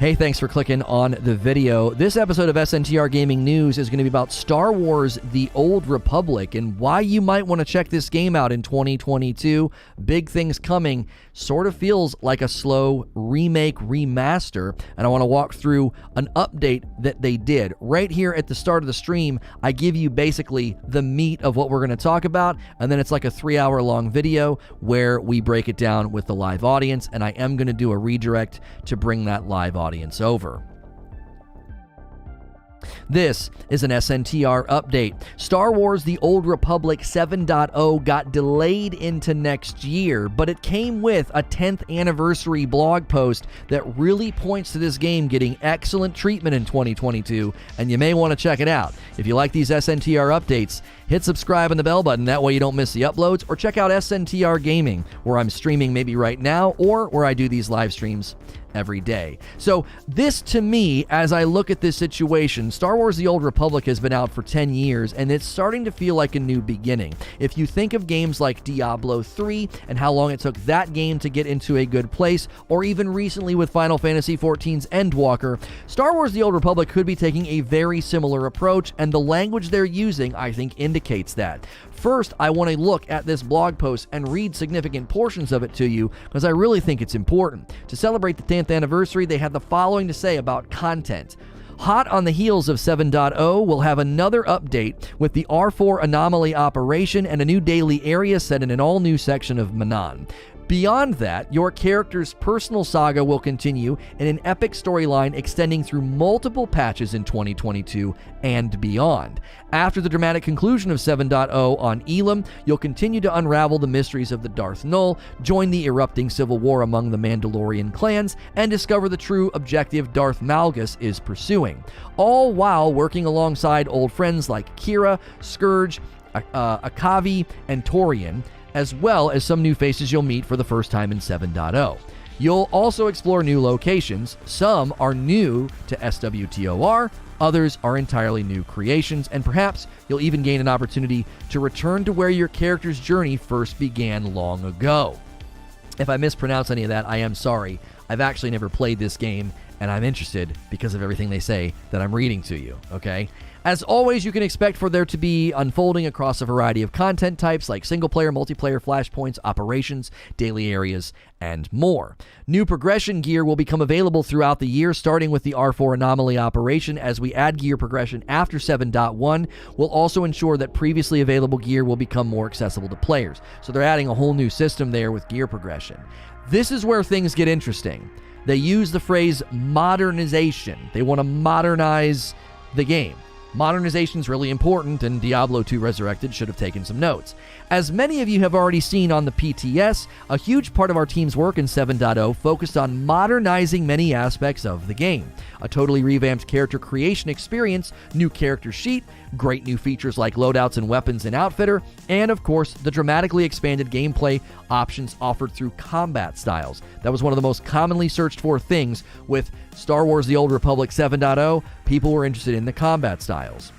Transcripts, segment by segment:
Hey, thanks for clicking on the video. This episode of SNTR Gaming News is going to be about Star Wars The Old Republic and why you might want to check this game out in 2022. Big things coming. Sort of feels like a slow remake remaster, and I want to walk through an update that they did. Right here at the start of the stream, I give you basically the meat of what we're going to talk about, and then it's like a 3-hour long video where we break it down with the live audience, and I am going to do a redirect to bring that live audience over. This is an SNTR update. Star Wars The Old Republic 7.0 got delayed into next year, but it came with a 10th anniversary blog post that really points to this game getting excellent treatment in 2022, and you may want to check it out. If you like these SNTR updates, hit subscribe and the bell button, that way you don't miss the uploads, or check out SNTR Gaming, where I'm streaming maybe right now, or where I do these live streams every day. So this, to me, as I look at this situation, Star Wars The Old Republic has been out for 10 years, and it's starting to feel like a new beginning. If you think of games like Diablo 3 and how long it took that game to get into a good place, or even recently with Final Fantasy XIV's Endwalker, Star Wars The Old Republic could be taking a very similar approach, and the language they're using, I think, indicates that. First, I want to look at this blog post and read significant portions of it to you, because I really think it's important. To celebrate the 10th anniversary, they had the following to say about content. Hot on the heels of 7.0, we'll have another update with the R4 anomaly operation and a new daily area set in an all-new section of Manan. Beyond that, your character's personal saga will continue in an epic storyline extending through multiple patches in 2022 and beyond. After the dramatic conclusion of 7.0 on Elam, you'll continue to unravel the mysteries of the Darth Null, join the erupting civil war among the Mandalorian clans, and discover the true objective Darth Malgus is pursuing, all while working alongside old friends like Kira, Scourge, Akavi, and Torian, as well as some new faces you'll meet for the first time in 7.0. You'll also explore new locations. Some are new to SWTOR, others are entirely new creations, and perhaps you'll even gain an opportunity to return to where your character's journey first began long ago. If I mispronounce any of that, I am sorry. I've actually never played this game, and I'm interested because of everything they say that I'm reading to you, okay? As always, you can expect for there to be unfolding across a variety of content types like single-player, multiplayer, flashpoints, operations, daily areas, and more. New progression gear will become available throughout the year, starting with the R4 anomaly operation. As we add gear progression after 7.1, we'll also ensure that previously available gear will become more accessible to players. So they're adding a whole new system there with gear progression. This is where things get interesting. They use the phrase modernization. They want to modernize the game. Modernization is really important, and Diablo 2 Resurrected should have taken some notes. As many of you have already seen on the PTS, a huge part of our team's work in 7.0 focused on modernizing many aspects of the game. A totally revamped character creation experience, new character sheet, great new features like loadouts and weapons in Outfitter, and of course, the dramatically expanded gameplay options offered through combat styles. That was one of the most commonly searched for things with Star Wars The Old Republic 7.0. People were interested in the combat styles.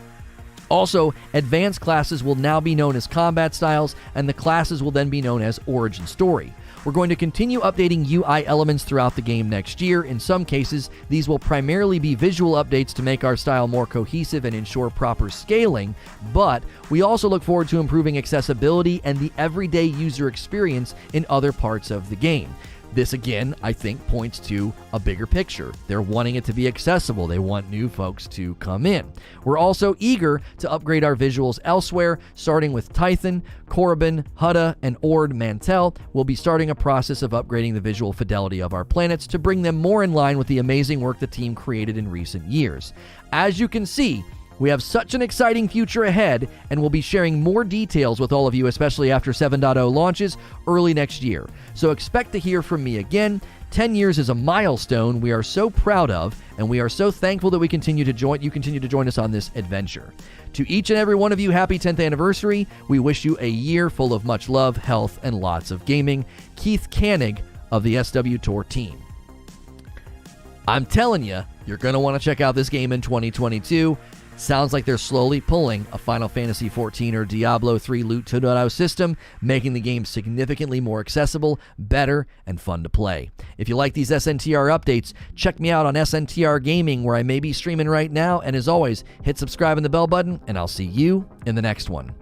Also, advanced classes will now be known as combat styles, and the classes will then be known as origin story. We're going to continue updating UI elements throughout the game next year. In some cases, these will primarily be visual updates to make our style more cohesive and ensure proper scaling, but we also look forward to improving accessibility and the everyday user experience in other parts of the game. This, again, I think points to a bigger picture. They're wanting it to be accessible. They want new folks to come in. We're also eager to upgrade our visuals elsewhere, starting with Tython, Korriban, Hutta, and Ord Mantell. We'll be starting a process of upgrading the visual fidelity of our planets to bring them more in line with the amazing work the team created in recent years. As you can see, we have such an exciting future ahead, and we'll be sharing more details with all of you, especially after 7.0 launches early next year. So expect to hear from me again. 10 years is a milestone we are so proud of, and we are so thankful that you continue to join us on this adventure. To each and every one of you, happy 10th anniversary. We wish you a year full of much love, health, and lots of gaming. Keith Koenig of the SWTOR team. I'm telling you, you're going to want to check out this game in 2022. Sounds like they're slowly pulling a Final Fantasy XIV or Diablo 3 Loot 2.0 system, making the game significantly more accessible, better, and fun to play. If you like these SNTR updates, check me out on SNTR Gaming, where I may be streaming right now, and as always, hit subscribe and the bell button, and I'll see you in the next one.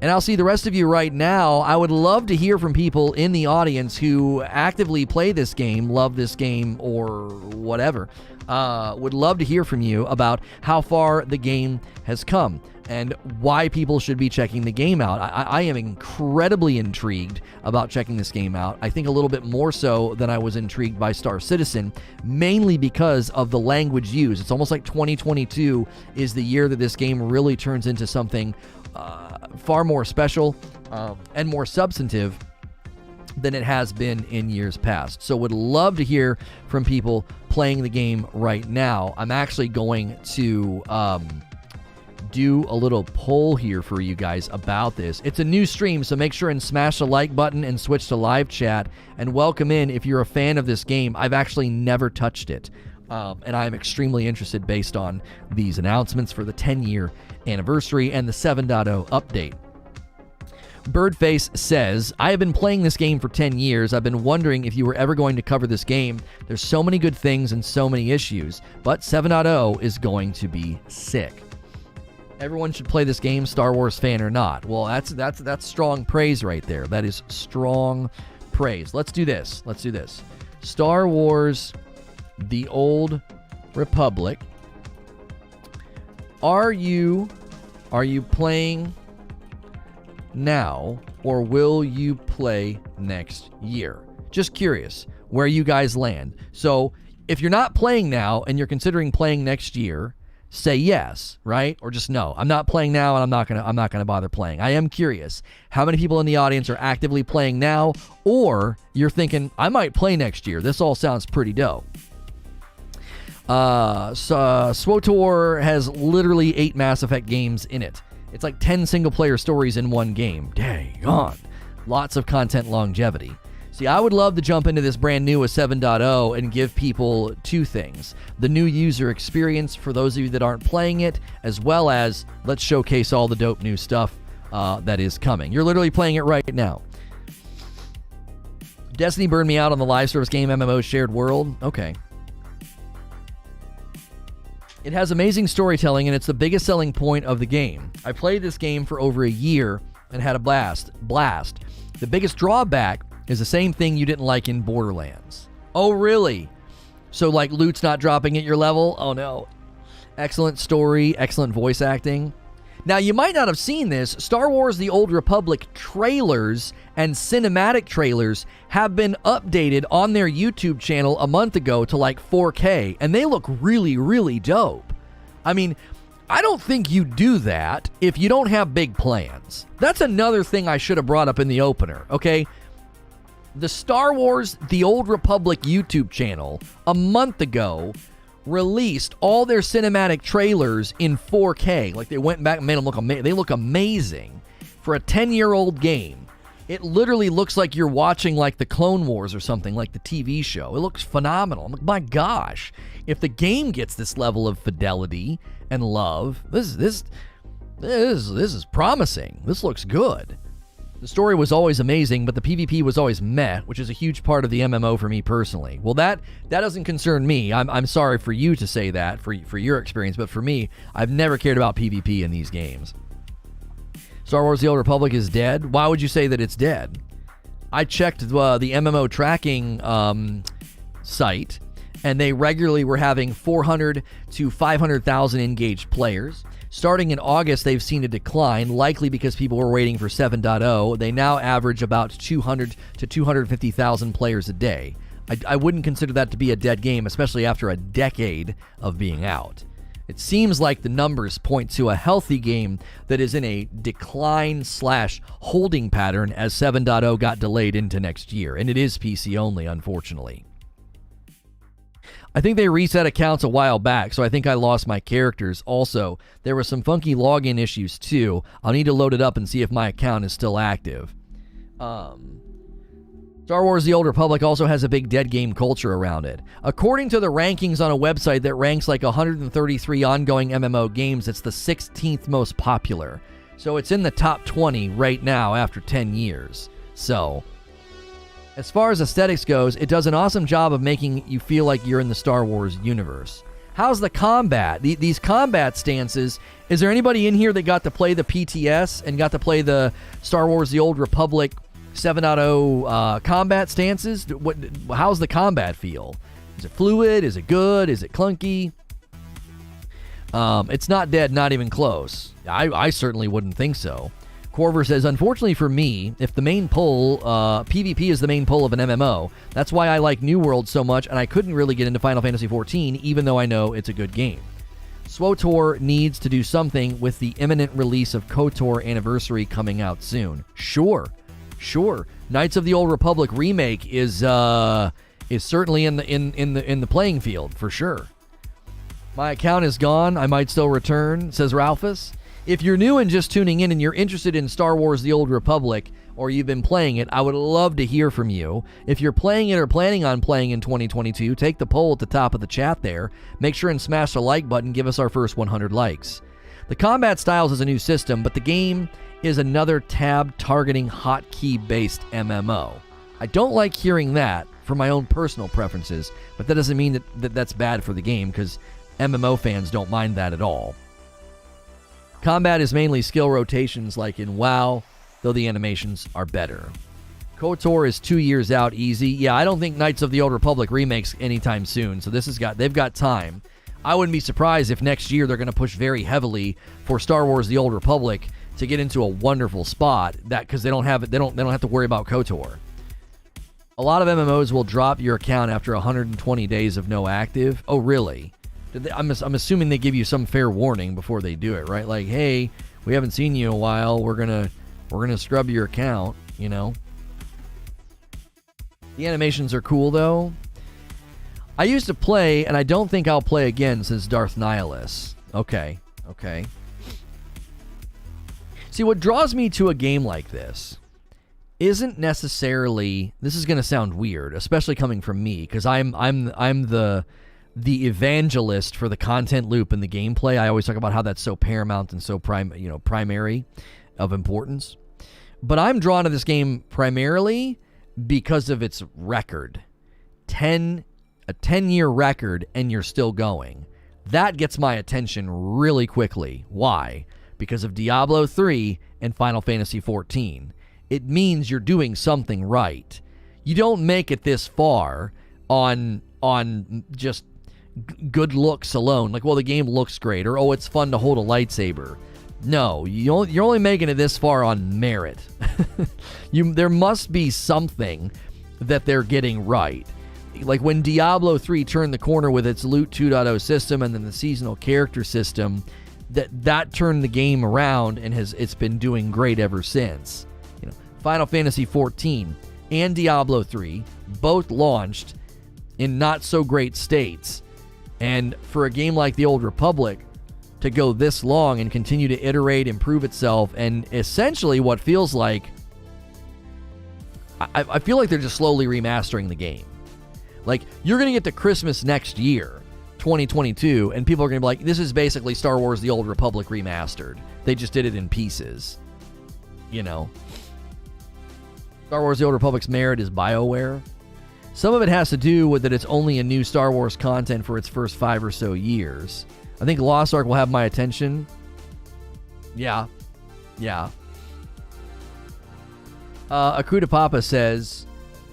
And I'll see the rest of you right now. I would love to hear from people in the audience who actively play this game, love this game, or whatever. Would love to hear from you about how far the game has come and why people should be checking the game out. I am incredibly intrigued about checking this game out. I think a little bit more so than I was intrigued by Star Citizen, mainly because of the language used. It's almost like 2022 is the year that this game really turns into something far more special and more substantive than it has been in years past. So would love to hear from people playing the game right now. I'm actually going to do a little poll here for you guys about this. It's a new stream, so make sure and smash the like button and switch to live chat, and welcome in if you're a fan of this game. I've actually never touched it, and I'm extremely interested based on these announcements for the 10-year anniversary and the 7.0 update. Birdface says, I have been playing this game for 10 years. I've been wondering if you were ever going to cover this game. There's so many good things and so many issues, but 7.0 is going to be sick. Everyone should play this game, Star Wars fan or not. Well, that's strong praise right there. That is strong praise. Let's do this. Star Wars, The Old Republic. Are you playing now, or will you play next year? Just curious where you guys land. So if you're not playing now and you're considering playing next year, say yes, right? Or just no. I'm not playing now, and I'm not gonna bother playing. I am curious how many people in the audience are actively playing now, or you're thinking I might play next year. This all sounds pretty dope. SWTOR has literally 8 Mass Effect games in it. It's like 10 single-player stories in one game. Dang on. Lots of content longevity. See, I would love to jump into this brand new with 7.0 and give people 2 things. The new user experience for those of you that aren't playing it, as well as let's showcase all the dope new stuff that is coming. You're literally playing it right now. Destiny burned me out on the live service game MMOs Shared World. Okay. It has amazing storytelling, and it's the biggest selling point of the game. I played this game for over a year and had a blast. The biggest drawback is the same thing you didn't like in Borderlands. Oh, really? So, like, loot's not dropping at your level? Oh, no. Excellent story, excellent voice acting. Now, you might not have seen this. Star Wars The Old Republic trailers and cinematic trailers have been updated on their YouTube channel a month ago to like 4K, and they look really, really dope. I mean, I don't think you do that if you don't have big plans. That's another thing I should have brought up in the opener, okay? The Star Wars The Old Republic YouTube channel a month ago released all their cinematic trailers in 4K. Like, they went back and made them look amazing. They look amazing for a 10-year-old game. It literally looks like you're watching like the Clone Wars or something, like the TV show. It looks phenomenal. I'm like, my gosh, if the game gets this level of fidelity and love, this is promising. This looks good. The story was always amazing, but the PvP was always meh, which is a huge part of the MMO for me personally. Well, that doesn't concern me. I'm sorry for you to say that for your experience, but for me, I've never cared about PvP in these games. Star Wars The Old Republic is dead? Why would you say that it's dead? I checked the MMO tracking site, and they regularly were having 400 to 500,000 engaged players. Starting in August, they've seen a decline, likely because people were waiting for 7.0. They now average about 200 to 250,000 players a day. I wouldn't consider that to be a dead game, especially after a decade of being out. It seems like the numbers point to a healthy game that is in a decline/holding pattern as 7.0 got delayed into next year, and it is PC only, unfortunately. I think they reset accounts a while back, so I think I lost my characters. Also, there were some funky login issues too. I'll need to load it up and see if my account is still active. Star Wars The Old Republic also has a big dead game culture around it. According to the rankings on a website that ranks like 133 ongoing MMO games, it's the 16th most popular. So it's in the top 20 right now after 10 years. So, as far as aesthetics goes, it does an awesome job of making you feel like you're in the Star Wars universe. How's the combat? These combat stances, is there anybody in here that got to play the PTS and got to play the Star Wars The Old Republic 7.0 combat stances? How's the combat feel? Is it fluid? Is it good? Is it clunky? It's not dead, not even close. I certainly wouldn't think so. Corver says, unfortunately for me, if the main pull, PvP is the main pull of an MMO, that's why I like New World so much, and I couldn't really get into Final Fantasy XIV, even though I know it's a good game. SWTOR needs to do something with the imminent release of KOTOR Anniversary coming out soon. Sure. Knights of the Old Republic remake is certainly in the playing field for sure. My account is gone. I might still return, says Ralphus. If you're new and just tuning in and you're interested in Star Wars The Old Republic, or you've been playing it, I would love to hear from you. If you're playing it or planning on playing in 2022, take the poll at the top of the chat there. Make sure and smash the like button. Give us our first 100 likes. The combat styles is a new system, but the game is another tab targeting hotkey based MMO. I don't like hearing that for my own personal preferences, but that doesn't mean that's bad for the game, because MMO fans don't mind that at all. Combat is mainly skill rotations like in WoW, though the animations are better. KOTOR is 2 years out easy. Yeah, I don't think Knights of the Old Republic remakes anytime soon, so they've got time. I wouldn't be surprised if next year they're going to push very heavily for Star Wars The Old Republic to get into a wonderful spot, because they don't have to worry about KOTOR. A lot of MMOs will drop your account after 120 days of no active. Oh, really? I'm assuming they give you some fair warning before they do it, right? Like, hey, we haven't seen you in a while. We're gonna scrub your account, you know. The animations are cool though. I used to play, and I don't think I'll play again, says Darth Nihilus. Okay. See, what draws me to a game like this isn't necessarily, this is gonna sound weird, especially coming from me, because I'm the evangelist for the content loop and the gameplay. I always talk about how that's so paramount and so primary of importance. But I'm drawn to this game primarily because of its record. A 10-year record, and you're still going. That gets my attention really quickly. Why? Because of Diablo 3 and Final Fantasy XIV. It means you're doing something right. You don't make it this far on just good looks alone, like, well, the game looks great, or oh, it's fun to hold a lightsaber. No, you're only making it this far on merit. There must be something that they're getting right. Like when Diablo 3 turned the corner with its Loot 2.0 system and then the seasonal character system, that turned the game around, and it's been doing great ever since. You know, Final Fantasy XIV and Diablo 3 both launched in not so great states. And for a game like The Old Republic to go this long and continue to iterate, improve itself, and essentially what feels like, I feel like they're just slowly remastering the game. Like, you're going to get to Christmas next year, 2022, and people are going to be like, this is basically Star Wars The Old Republic Remastered. They just did it in pieces. You know? Star Wars The Old Republic's merit is BioWare. Some of it has to do with that it's only a new Star Wars content for its first 5 or so years. I think Lost Ark will have my attention. Yeah. Akuda Papa says,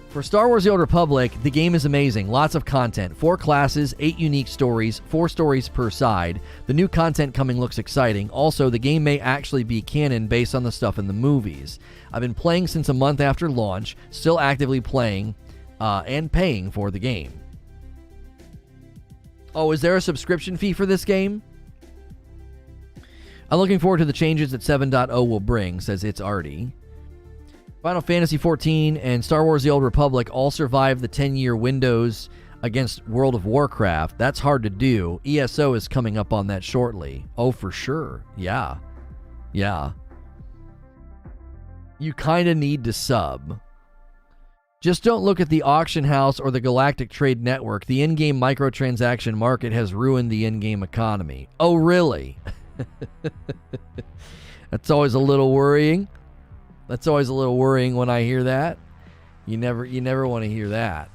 for Star Wars The Old Republic, the game is amazing. Lots of content. 4 classes, 8 unique stories, 4 stories per side. The new content coming looks exciting. Also, the game may actually be canon based on the stuff in the movies. I've been playing since a month after launch, still actively playing, and paying for the game. Oh, is there a subscription fee for this game? I'm looking forward to the changes that 7.0 will bring, says It's Artie. Final Fantasy XIV and Star Wars The Old Republic all survived the 10-year windows against World of Warcraft. That's hard to do. ESO is coming up on that shortly. Oh, for sure. Yeah. You kind of need to sub. Just don't look at the auction house or the Galactic Trade Network. The in-game microtransaction market has ruined the in-game economy. Oh, really? That's always a little worrying. That's always a little worrying when I hear that. You never want to hear that.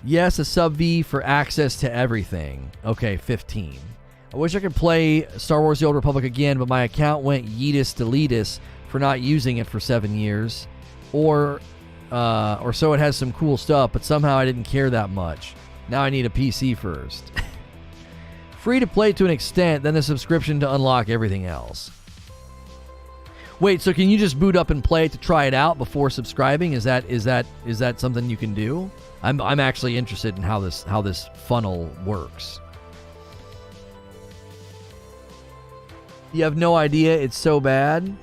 Yes, a sub V for access to everything. Okay, 15. I wish I could play Star Wars The Old Republic again, but my account went yeetus deletus for not using it for 7 years. Or so it has some cool stuff, but somehow I didn't care that much. Now I need a PC first. Free to play to an extent, then a subscription to unlock everything else. Wait, so can you just boot up and play it to try it out before subscribing? Is that something you can do? I'm actually interested in how this funnel works. You have no idea, it's so bad.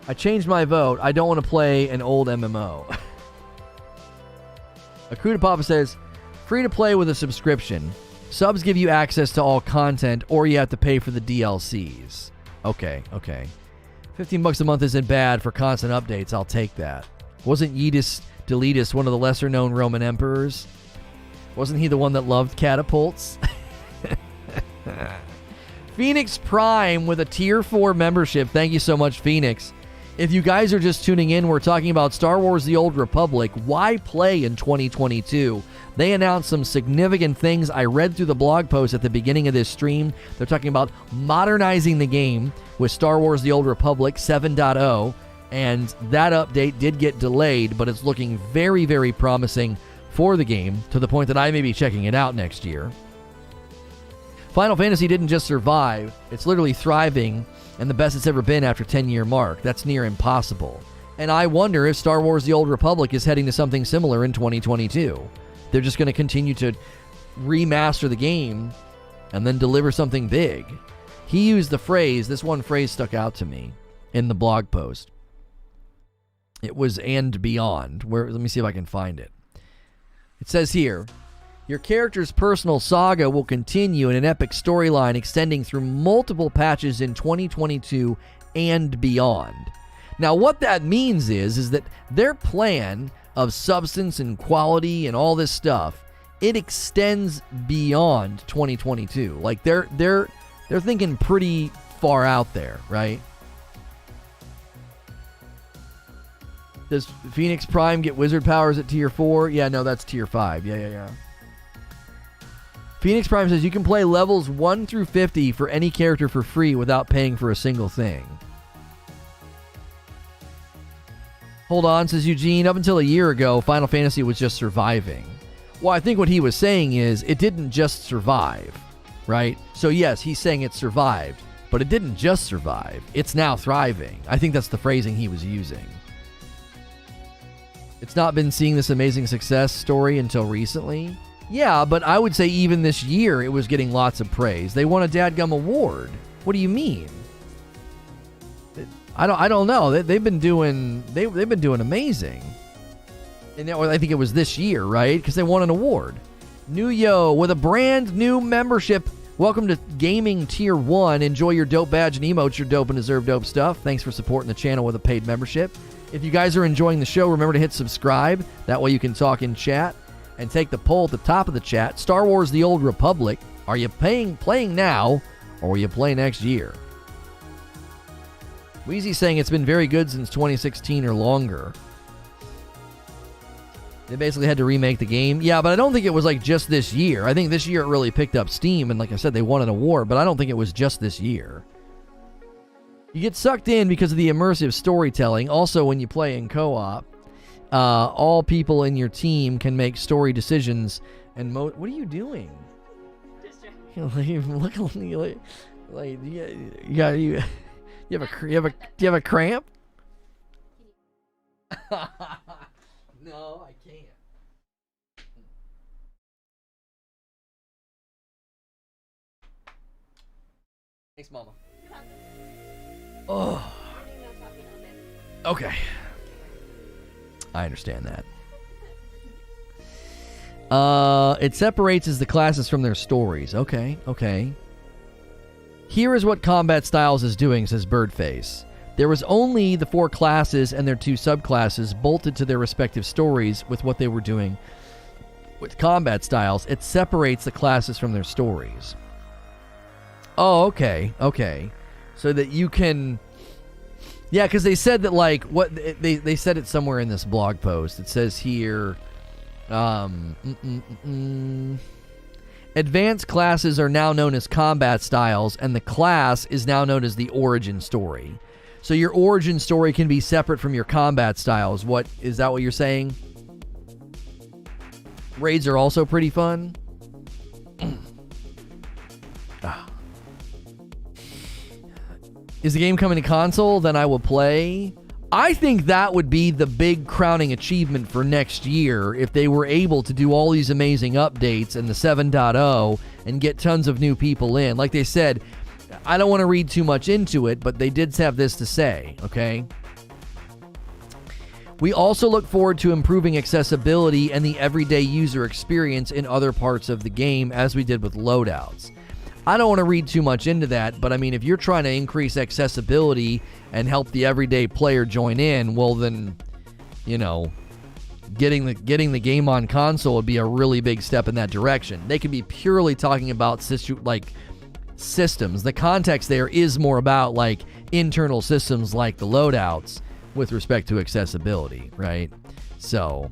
I changed my vote. I don't want to play an old MMO. Akuda Papa says, free to play with a subscription. Subs give you access to all content, or you have to pay for the DLCs. Okay. $15 a month isn't bad for constant updates. I'll take that. Wasn't Yeetus Deletus one of the lesser known Roman emperors? Wasn't he the one that loved catapults? Phoenix Prime with a tier 4 membership. Thank you so much, Phoenix. If you guys are just tuning in, we're talking about Star Wars The Old Republic. Why play in 2022? They announced some significant things. I read through the blog post at the beginning of this stream. They're talking about modernizing the game with Star Wars The Old Republic 7.0, and that update did get delayed, but it's looking very, very promising for the game, to the point that I may be checking it out next year. Final Fantasy didn't just survive, it's literally thriving, and the best it's ever been after 10-year mark. That's near impossible. And I wonder if Star Wars The Old Republic is heading to something similar in 2022. They're just going to continue to remaster the game and then deliver something big. He used the phrase, this one phrase stuck out to me in the blog post. It was "and beyond." Let me see if I can find it. It says here, your character's personal saga will continue in an epic storyline extending through multiple patches in 2022 and beyond. Now, what that means is that their plan of substance and quality and all this stuff, it extends beyond 2022. Like they're thinking pretty far out there, right? Does Phoenix Prime get wizard powers at tier 4? Yeah, no, that's tier 5. Yeah. Phoenix Prime says you can play levels 1 through 50 for any character for free without paying for a single thing. Hold on, says Eugene. Up until a year ago, Final Fantasy was just surviving. Well, I think what he was saying is it didn't just survive, right? So yes, he's saying it survived, but it didn't just survive. It's now thriving. I think that's the phrasing he was using. It's not been seeing this amazing success story until recently. Yeah, but I would say even this year it was getting lots of praise. They won a dadgum award. What do you mean? I don't know. They've been doing amazing. And I think it was this year, right? Because they won an award. New Yo with a brand new membership. Welcome to Gaming Tier 1. Enjoy your dope badge and emotes. You're dope and deserve dope stuff. Thanks for supporting the channel with a paid membership. If you guys are enjoying the show, remember to hit subscribe. That way you can talk in chat. And take the poll at the top of the chat. Star Wars The Old Republic. Are you playing now, or will you play next year? Wheezy's saying it's been very good since 2016 or longer. They basically had to remake the game. Yeah, but I don't think it was like just this year. I think this year it really picked up steam, and like I said, they won an award, but I don't think it was just this year. You get sucked in because of the immersive storytelling. Also, when you play in co-op, all people in your team can make story decisions. And what are you doing? You have a cramp? No, I can't. Thanks, Mama. Oh. Okay. I understand that. It separates as the classes from their stories. Okay. Here is what Combat Styles is doing, says Birdface. There was only the 4 classes and their 2 subclasses bolted to their respective stories with what they were doing with combat styles. It separates the classes from their stories. Oh, okay. So that you can... Yeah, because they said that, like, what they said it somewhere in this blog post. It says here, advanced classes are now known as combat styles, and the class is now known as the origin story. So your origin story can be separate from your combat styles. What is that? What you're saying? Raids are also pretty fun. Is the game coming to console? Then I will play. I think that would be the big crowning achievement for next year if they were able to do all these amazing updates in the 7.0 and get tons of new people in. Like they said, I don't want to read too much into it, but they did have this to say, okay? We also look forward to improving accessibility and the everyday user experience in other parts of the game, as we did with loadouts. I don't want to read too much into that, but I mean, if you're trying to increase accessibility and help the everyday player join in, well then, you know, getting the game on console would be a really big step in that direction. They could be purely talking about systems. The context there is more about like internal systems like the loadouts with respect to accessibility, right? So,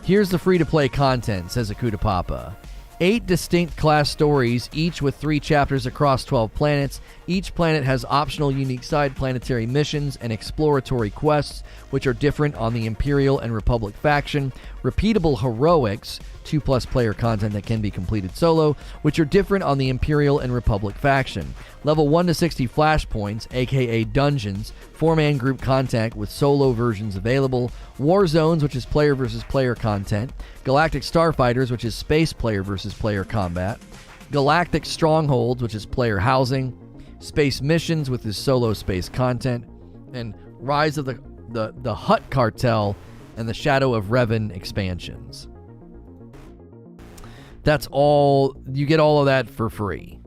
here's the free-to-play content, says Akuta Papa. 8 distinct class stories, each with 3 chapters across 12 planets. Each planet has optional unique side planetary missions and exploratory quests, which are different on the Imperial and Republic faction. Repeatable heroics, 2+ player content that can be completed solo, which are different on the Imperial and Republic faction. Level 1 to 60 flashpoints, aka dungeons, 4-man group contact with solo versions available, war zones, which is player versus player content, galactic starfighters, which is space player versus player combat, galactic strongholds, which is player housing, space missions with his solo space content, and Rise of the Hutt Cartel and the Shadow of Revan expansions. That's all. You get all of that for free.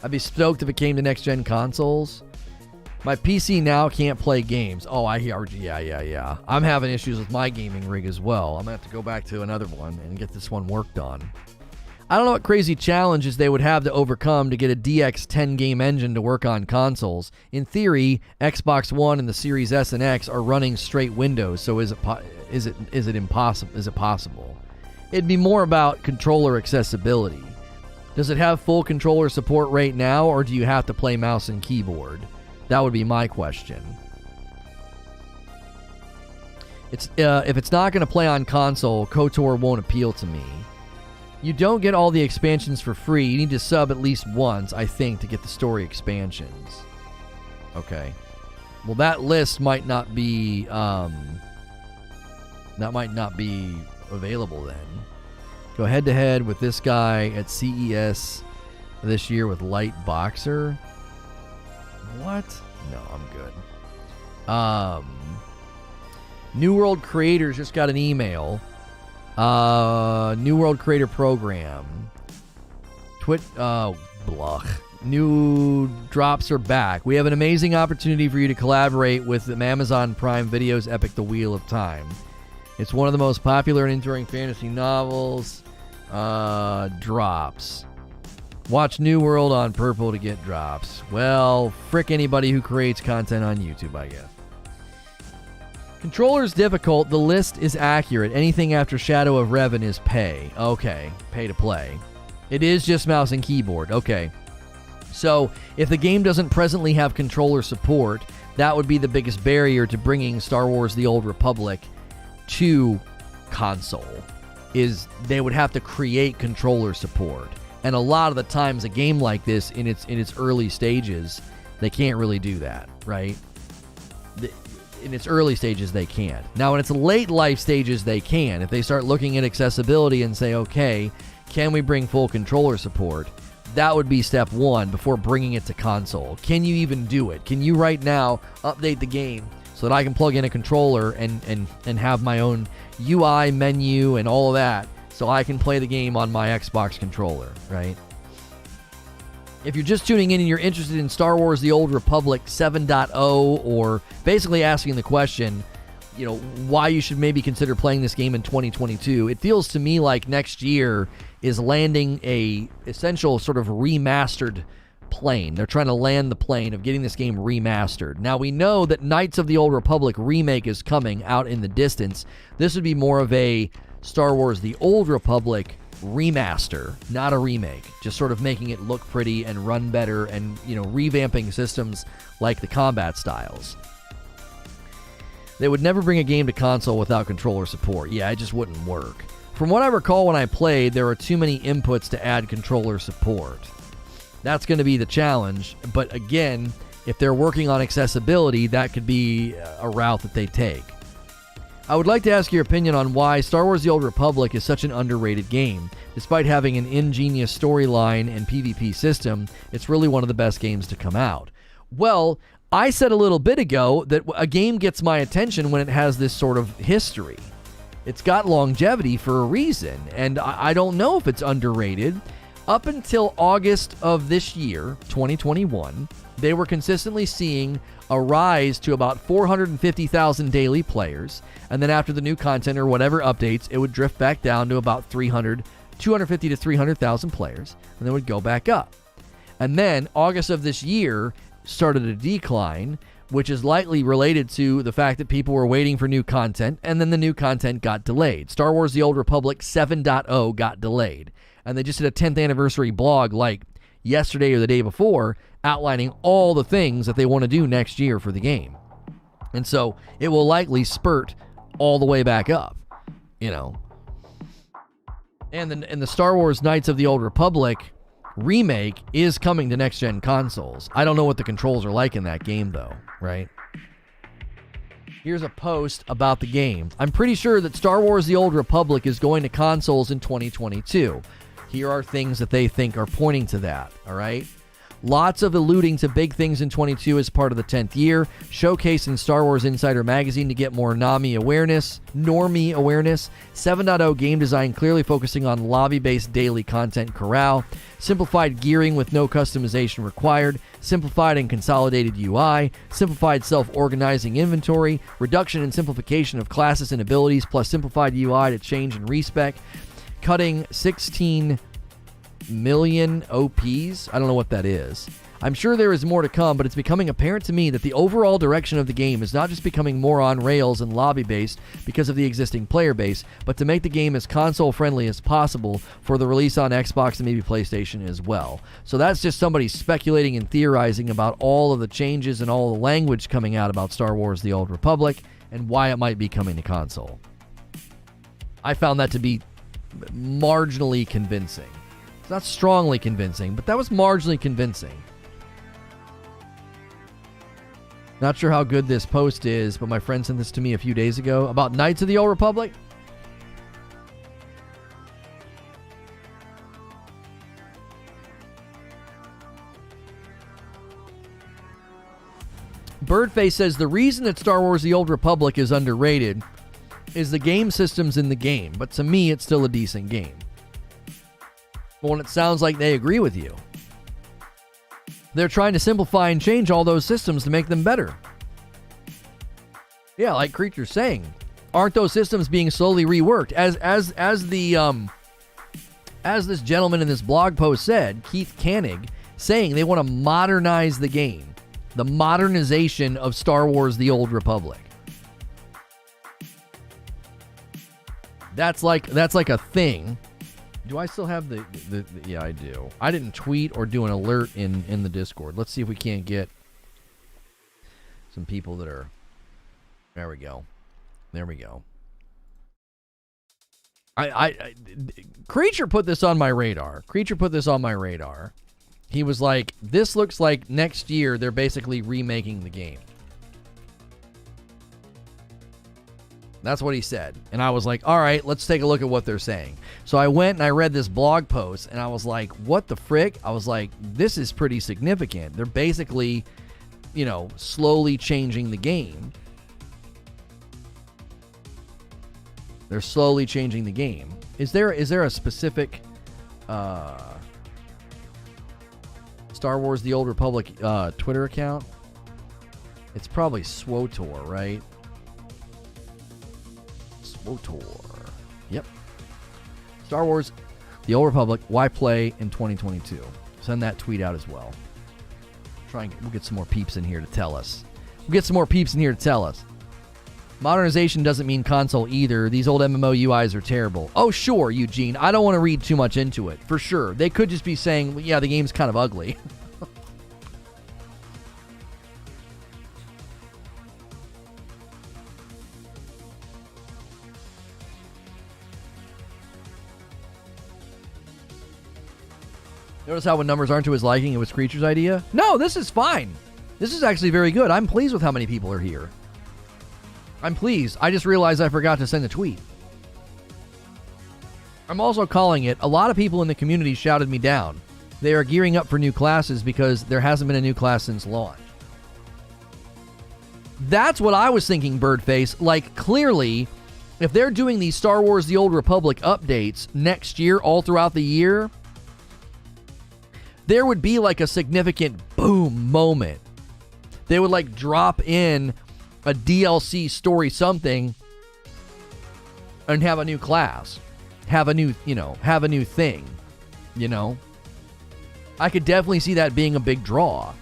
I'd be stoked if it came to next-gen consoles. My PC now can't play games. Oh, I hear. Yeah. I'm having issues with my gaming rig as well. I'm going to have to go back to another one and get this one worked on. I don't know what crazy challenges they would have to overcome to get a DX10 game engine to work on consoles. In theory, Xbox One and the Series S and X are running straight Windows, so is it impossible? Is it possible? It'd be more about controller accessibility. Does it have full controller support right now, or do you have to play mouse and keyboard? That would be my question. If it's not going to play on console, KOTOR won't appeal to me. You don't get all the expansions for free. You need to sub at least once, I think, to get the story expansions. Okay. Well, that list might not be available then. Go head-to-head with this guy at CES this year with Light Boxer. What? No, I'm good. New World Creators just got an email. New World Creator Program. New drops are back. We have an amazing opportunity for you to collaborate with Amazon Prime Video's epic The Wheel of Time. It's one of the most popular and enduring fantasy novels. Drops. Watch New World on Purple to get drops. Well, frick anybody who creates content on YouTube, I guess. Controller's difficult. The list is accurate. Anything after Shadow of Revan is pay. Okay, pay to play. It is just mouse and keyboard. Okay. So, if the game doesn't presently have controller support, that would be the biggest barrier to bringing Star Wars The Old Republic to console, is they would have to create controller support. And a lot of the times a game like this in its early stages, they can't really do that, right? In its early stages they can't. Now in its late life stages they can. If they start looking at accessibility and say, okay, can we bring full controller support? That would be step one before bringing it to console. Can you even do it? Can you right now update the game so that I can plug in a controller and have my own UI menu and all of that so I can play the game on my Xbox controller, right? If you're just tuning in and you're interested in Star Wars The Old Republic 7.0, or basically asking the question, why you should maybe consider playing this game in 2022, it feels to me like next year is landing a essential sort of remastered plane. They're trying to land the plane of getting this game remastered. Now, we know that Knights of the Old Republic remake is coming out in the distance. This would be more of a Star Wars The Old Republic remaster, not a remake. Just sort of making it look pretty and run better and, revamping systems like the combat styles. They would never bring a game to console without controller support. Yeah, it just wouldn't work. From what I recall when I played, there are too many inputs to add controller support. That's going to be the challenge. But again, if they're working on accessibility, that could be a route that they take. I would like to ask your opinion on why Star Wars The Old Republic is such an underrated game. Despite having an ingenious storyline and PvP system, it's really one of the best games to come out. Well, I said a little bit ago that a game gets my attention when it has this sort of history. It's got longevity for a reason, and I don't know if it's underrated. Up until August of this year, 2021, they were consistently seeing a rise to about 450,000 daily players, and then after the new content or whatever updates, it would drift back down to about 250 to 300,000 players, and then would go back up. And then August of this year started a decline, which is likely related to the fact that people were waiting for new content, and then the new content got delayed. Star Wars The Old Republic 7.0 got delayed, and they just did a 10th anniversary blog like yesterday or the day before, outlining all the things that they want to do next year for the game. And so it will likely spurt all the way back up, And the Star Wars Knights of the Old Republic remake is coming to next-gen consoles. I don't know what the controls are like in that game, though, right? Here's a post about the game. I'm pretty sure that Star Wars The Old Republic is going to consoles in 2022. Here are things that they think are pointing to that, all right? Lots of alluding to big things in 22 as part of the 10th year, showcased in Star Wars Insider Magazine to get more normie awareness, 7.0 game design clearly focusing on lobby-based daily content corral, simplified gearing with no customization required, simplified and consolidated UI, simplified self-organizing inventory, reduction and simplification of classes and abilities, plus simplified UI to change and respec, cutting 16 million OPs. I don't know what that is. I'm sure there is more to come, but it's becoming apparent to me that the overall direction of the game is not just becoming more on rails and lobby-based because of the existing player base, but to make the game as console-friendly as possible for the release on Xbox and maybe PlayStation as well. So that's just somebody speculating and theorizing about all of the changes and all the language coming out about Star Wars The Old Republic and why it might be coming to console. I found that to be marginally convincing. It's not strongly convincing, but that was marginally convincing. Not sure how good this post is, but my friend sent this to me a few days ago about Knights of the Old Republic. Birdface says the reason that Star Wars The Old Republic is underrated is the game systems in the game, but to me it's still a decent game. Well, it sounds like they agree with you. They're trying to simplify and change all those systems to make them better. Yeah, like Creature's saying, aren't those systems being slowly reworked? As this gentleman in this blog post said, Keith Koenig, saying they want to modernize the game, the modernization of Star Wars: The Old Republic. That's like a thing. Do I still have the yeah, I do. I didn't tweet or do an alert in the Discord. Let's see if we can't get some people that are... There we go. Creature put this on my radar. He was like, this looks like next year they're basically remaking the game. That's what he said. And I was like, all right, let's take a look at what they're saying. So I went and I read this blog post and I was like, what the frick? I was like, this is pretty significant. They're basically, slowly changing the game. They're slowly changing the game. Is there a specific Star Star Wars The Old Republic Twitter account. It's probably SWTOR, right? SWTOR. Yep. Star Wars The Old Republic, why play in 2022? Send that tweet out as well. We'll get some more peeps in here to tell us. Modernization doesn't mean console either. These old MMO UIs are terrible. Oh, sure, Eugene. I don't want to read too much into it. For sure. They could just be saying, well, yeah, the game's kind of ugly. Notice how when numbers aren't to his liking, it was Creature's idea? No, this is fine. This is actually very good. I'm pleased with how many people are here. I'm pleased. I just realized I forgot to send a tweet. I'm also calling it, a lot of people in the community shouted me down. They are gearing up for new classes because there hasn't been a new class since launch. That's what I was thinking, Birdface. Like, clearly, if they're doing these Star Wars The Old Republic updates next year, all throughout the year, there would be like a significant boom moment. They would like drop in a DLC story something and have a new class, have a new thing, I could definitely see that being a big draw.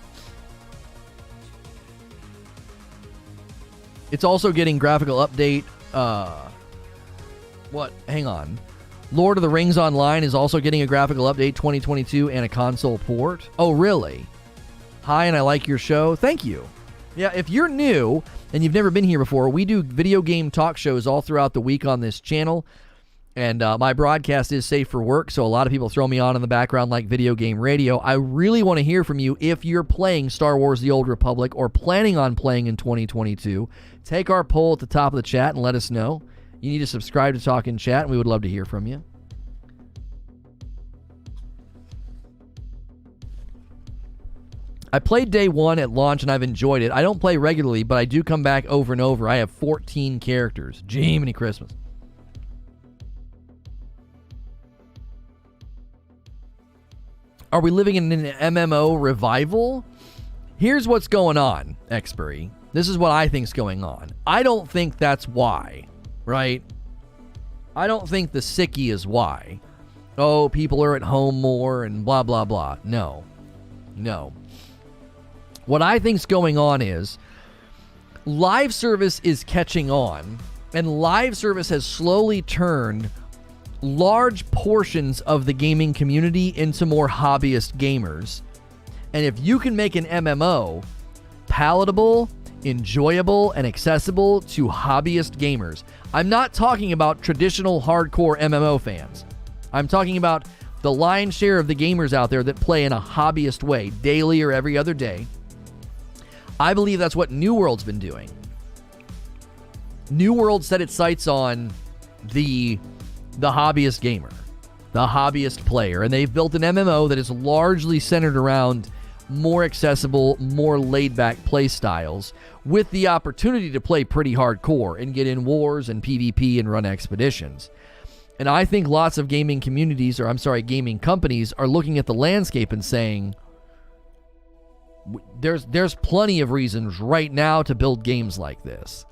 It's also getting graphical update. Hang on. Lord of the Rings Online is also getting a graphical update 2022 and a console port. Oh, really? Hi, and I like your show. Thank you. Yeah, if you're new and you've never been here before, we do video game talk shows all throughout the week on this channel. And my broadcast is safe for work, so a lot of people throw me on in the background like video game radio. I really want to hear from you if you're playing Star Wars The Old Republic or planning on playing in 2022. Take our poll at the top of the chat and let us know. You need to subscribe to Talk in Chat, and we would love to hear from you. I played day one at launch, and I've enjoyed it. I don't play regularly, but I do come back over and over. I have 14 characters. Jiminy Christmas. Are we living in an MMO revival? Here's what's going on, Expiry. This is what I think's going on. I don't think that's why. Right? I don't think the sickie is why. Oh, people are at home more and blah, blah, blah. No. What I think's going on is live service is catching on, and live service has slowly turned large portions of the gaming community into more hobbyist gamers. And if you can make an MMO palatable, enjoyable, and accessible to hobbyist gamers, I'm not talking about traditional hardcore MMO fans. I'm talking about the lion's share of the gamers out there that play in a hobbyist way, daily or every other day. I believe that's what New World's been doing. New World set its sights on the hobbyist gamer, the hobbyist player, and they've built an MMO that is largely centered around more accessible, more laid-back play styles with the opportunity to play pretty hardcore and get in wars and PvP and run expeditions. And I think lots of gaming communities, gaming companies are looking at the landscape and saying, there's plenty of reasons right now to build games like this.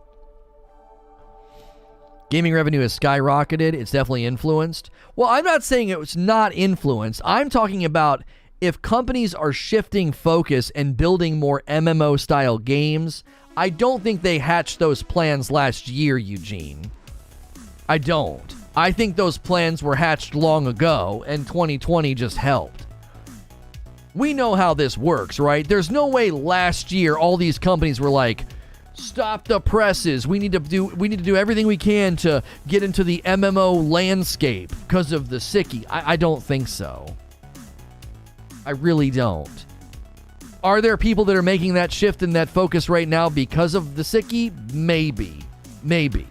Gaming revenue has skyrocketed. It's definitely influenced. Well, I'm not saying it's not influenced. I'm talking about if companies are shifting focus and building more MMO-style games. I don't think they hatched those plans last year, Eugene. I don't. I think those plans were hatched long ago, and 2020 just helped. We know how this works, right? There's no way last year all these companies were like, stop the presses. We need to do everything we can to get into the MMO landscape because of the sickie. I don't think so. I really don't. Are there people that are making that shift and that focus right now because of the sickie? Maybe.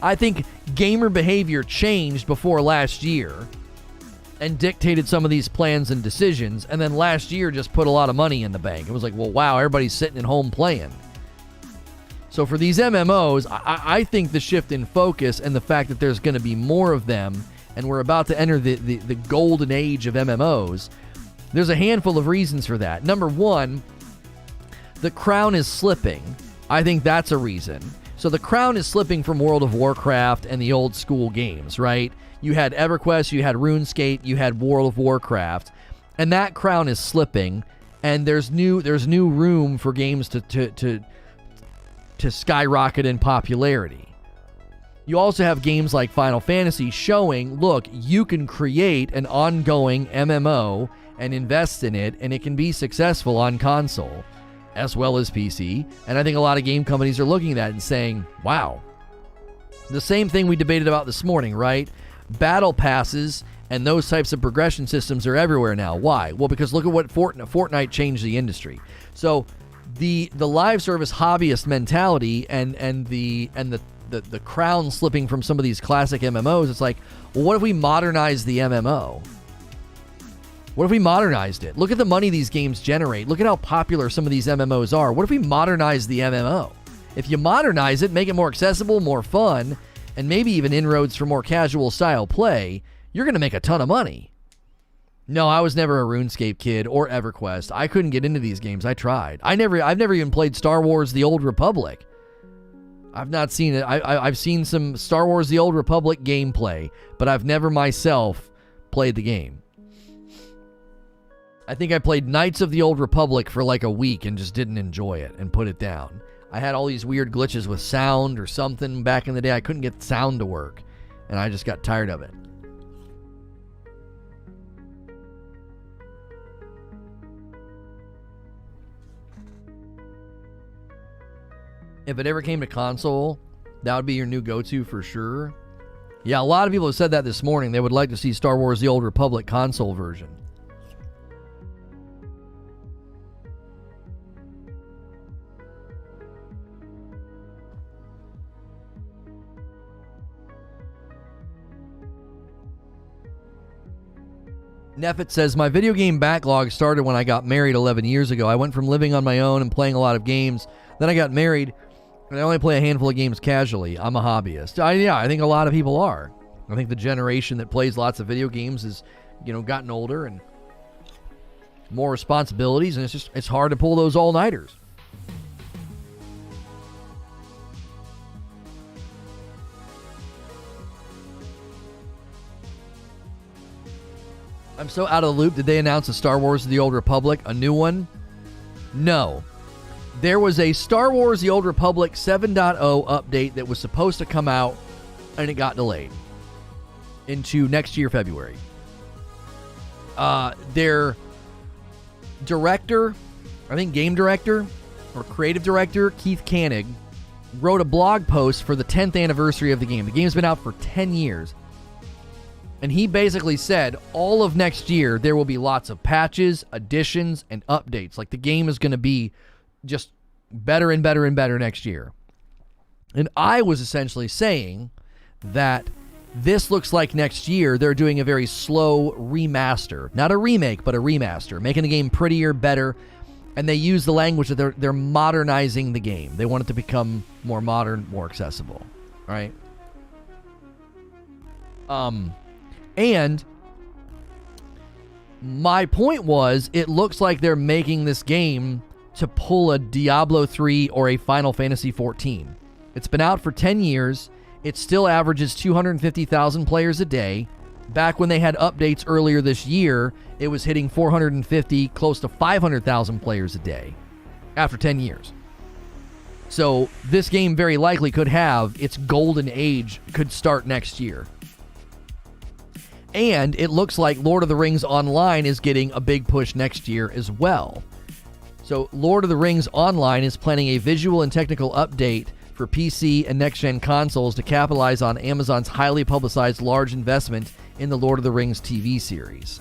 I think gamer behavior changed before last year and dictated some of these plans and decisions, and then last year just put a lot of money in the bank. It was like, well, wow, everybody's sitting at home playing. So for these MMOs, I think the shift in focus and the fact that there's going to be more of them, and we're about to enter the golden age of MMOs, There's a handful of reasons for that. Number one, the crown is slipping. I think that's a reason. So the crown is slipping from World of Warcraft and the old school games, right? You had EverQuest, you had RuneScape, you had World of Warcraft, and that crown is slipping. And there's new room for games to skyrocket in popularity. You also have games like Final Fantasy showing, look, you can create an ongoing MMO and invest in it, and it can be successful on console as well as PC. And I think a lot of game companies are looking at that and saying, wow. The same thing we debated about this morning, right? Battle passes and those types of progression systems are everywhere now. Why? Well, because look at what Fortnite changed the industry. So the live service hobbyist mentality and the crown slipping from some of these classic MMOs, it's like, well, what if we modernize the MMO? What if we modernized it? Look at the money these games generate. Look at how popular some of these MMOs are. What if we modernize the MMO? If you modernize it, make it more accessible, more fun, and maybe even inroads for more casual style play, you're going to make a ton of money. No, I was never a RuneScape kid or EverQuest. I couldn't get into these games. I tried. I've never even played Star Wars The Old Republic. I've not seen it. I've seen some Star Wars The Old Republic gameplay, but I've never myself played the game. I think I played Knights of the Old Republic for like a week and just didn't enjoy it and put it down. I had all these weird glitches with sound or something back in the day. I couldn't get sound to work, and I just got tired of it. If it ever came to console, that would be your new go-to for sure. Yeah, a lot of people have said that this morning. They would like to see Star Wars The Old Republic console version. Neffet says, my video game backlog started when I got married 11 years ago. I went from living on my own and playing a lot of games. Then I got married, and I only play a handful of games casually. I'm a hobbyist. I think a lot of people are. I think the generation that plays lots of video games is, gotten older and more responsibilities, and it's hard to pull those all-nighters. I'm so out of the loop. Did they announce a Star Wars The Old Republic, a new one? No. There was a Star Wars The Old Republic 7.0 update that was supposed to come out, and it got delayed into next year, February. Their director, I think game director or creative director, Keith Koenig, wrote a blog post for the 10th anniversary of the game. The game's been out for 10 years. And he basically said all of next year there will be lots of patches, additions, and updates. Like the game is going to be just better and better and better next year. And I was essentially saying that this looks like next year they're doing a very slow remaster. Not a remake, but a remaster. Making the game prettier, better. And they use the language that they're modernizing the game. They want it to become more modern, more accessible. Right? And my point was, it looks like they're making this game to pull a Diablo 3 or a Final Fantasy 14. It's been out for 10 years. It still averages 250,000 players a day. Back when they had updates earlier this year, it was hitting 450, close to 500,000 players a day after 10 years. So this game very likely could have its golden age, could start next year. And it looks like Lord of the Rings Online is getting a big push next year as well. So Lord of the Rings Online is planning a visual and technical update for PC and next-gen consoles to capitalize on Amazon's highly publicized large investment in the Lord of the Rings TV series.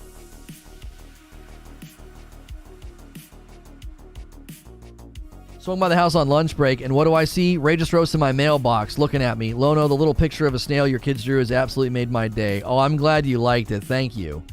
Swung by the house on lunch break, and what do I see? Ray just roast in my mailbox looking at me. Lono, the little picture of a snail your kids drew has absolutely made my day. Oh, I'm glad you liked it. Thank you.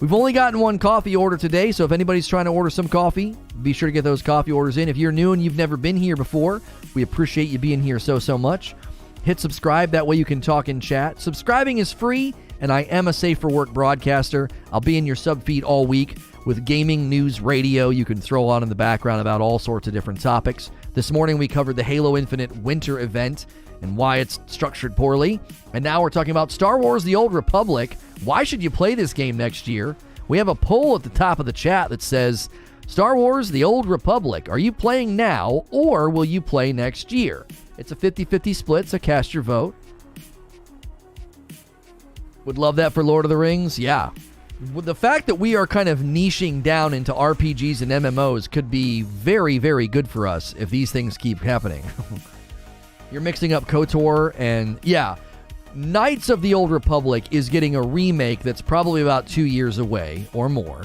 We've only gotten one coffee order today, so if anybody's trying to order some coffee, be sure to get those coffee orders in. If you're new and you've never been here before, we appreciate you being here so much. Hit subscribe, that way you can talk in chat. Subscribing is free, and I am a safe for work broadcaster. I'll be in your sub feed all week. with gaming news radio you can throw on in the background about all sorts of different topics. This morning we covered the Halo Infinite winter event and why it's structured poorly. And now we're talking about Star Wars The Old Republic. Why should you play this game next year? We have a poll at the top of the chat that says, Star Wars The Old Republic, are you playing now or will you play next year? It's a 50-50 split, so cast your vote. Would love that for Lord of the Rings? Yeah. The fact that we are kind of niching down into RPGs and MMOs could be very, very good for us if these things keep happening. You're mixing up KOTOR and, yeah, Knights of the Old Republic is getting a remake that's probably about 2 years away or more.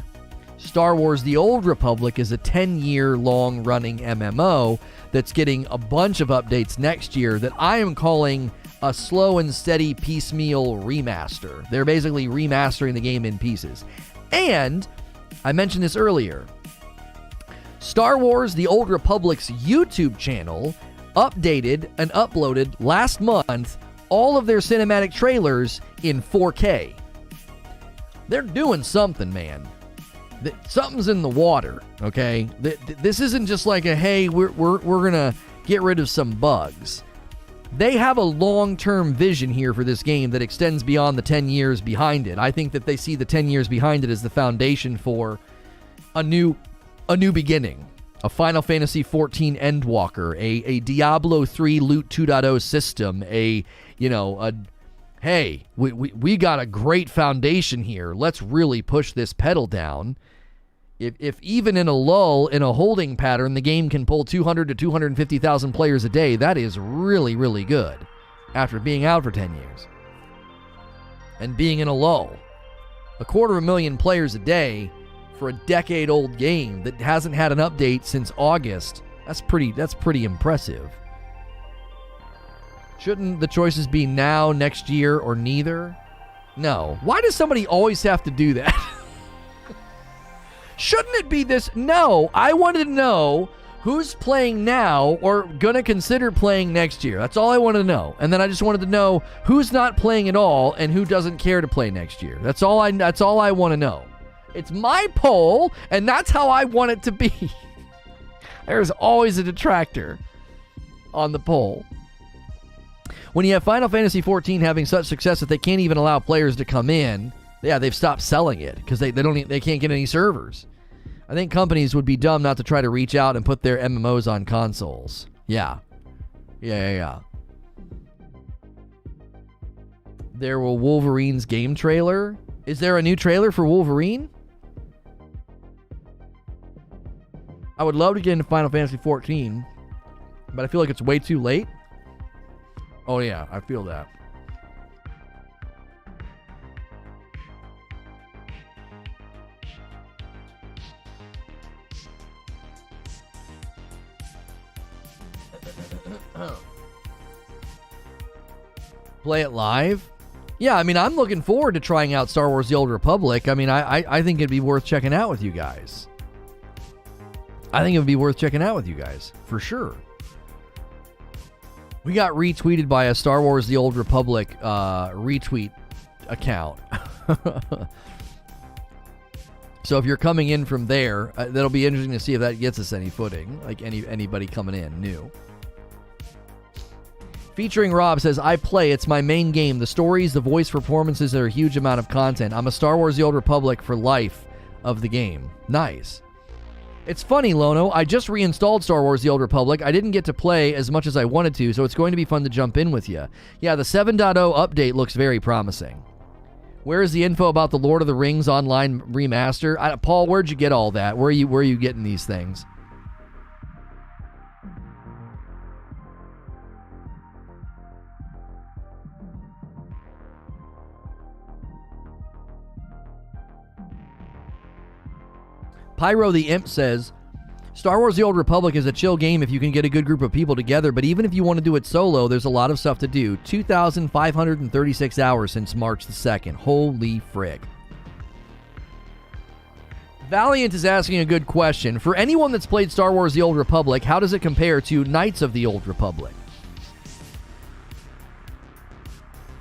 Star Wars The Old Republic is a 10-year long-running MMO that's getting a bunch of updates next year that I am calling a slow and steady piecemeal remaster. They're basically remastering the game in pieces. And, I mentioned this earlier, Star Wars The Old Republic's YouTube channel updated and uploaded last month all of their cinematic trailers in 4K. They're doing something, man. Something's in the water, okay? This isn't just like a, hey, we're gonna get rid of some bugs. They have a long-term vision here for this game that extends beyond the 10 years behind it. I think that they see the 10 years behind it as the foundation for a new beginning. A Final Fantasy XIV Endwalker, a Diablo 3 Loot 2.0 system, hey, we got a great foundation here. Let's really push this pedal down. If even in a lull, in a holding pattern, the game can pull 200 to 250,000 players a day, that is really, really good after being out for 10 years. And being in a lull. 250,000 players a day for a decade-old game that hasn't had an update since August, that's pretty impressive. Shouldn't the choices be now, next year, or neither? No. Why does somebody always have to do that? Shouldn't it be this? No. I wanted to know who's playing now or gonna consider playing next year. That's all I wanted to know. And then I just wanted to know who's not playing at all and who doesn't care to play next year. That's all I want to know. It's my poll, and that's how I want it to be. There's always a detractor on the poll. When you have Final Fantasy XIV having such success that they can't even allow players to come in, yeah, they've stopped selling it because they can't get any servers. I think companies would be dumb not to try to reach out and put their MMOs on consoles. Yeah. There will Wolverine's game trailer. Is there a new trailer for Wolverine? I would love to get into Final Fantasy XIV, but I feel like it's way too late. Oh yeah, I feel that. Play it live? Yeah, I mean, I'm looking forward to trying out Star Wars The Old Republic. I mean, I think it'd be worth checking out with you guys. For sure. We got retweeted by a Star Wars The Old Republic retweet account. So if you're coming in from there, that'll be interesting to see if that gets us any footing, like anybody coming in new. Featuring Rob says, I play, it's my main game. The stories, the voice performances are a huge amount of content. I'm a Star Wars The Old Republic for life of the game. Nice. It's funny, Lono, I just reinstalled Star Wars The Old Republic. I didn't get to play as much as I wanted to, so it's going to be fun to jump in with you. Yeah, the 7.0 update looks very promising. Where is the info about the Lord of the Rings online remaster? Paul, where'd you get all that? Where are you getting these things? Pyro the Imp says, Star Wars The Old Republic is a chill game if you can get a good group of people together, but even if you want to do it solo, there's a lot of stuff to do. 2,536 hours since March the 2nd. Holy frick. Valiant is asking a good question. For anyone that's played Star Wars The Old Republic, how does it compare to Knights of the Old Republic?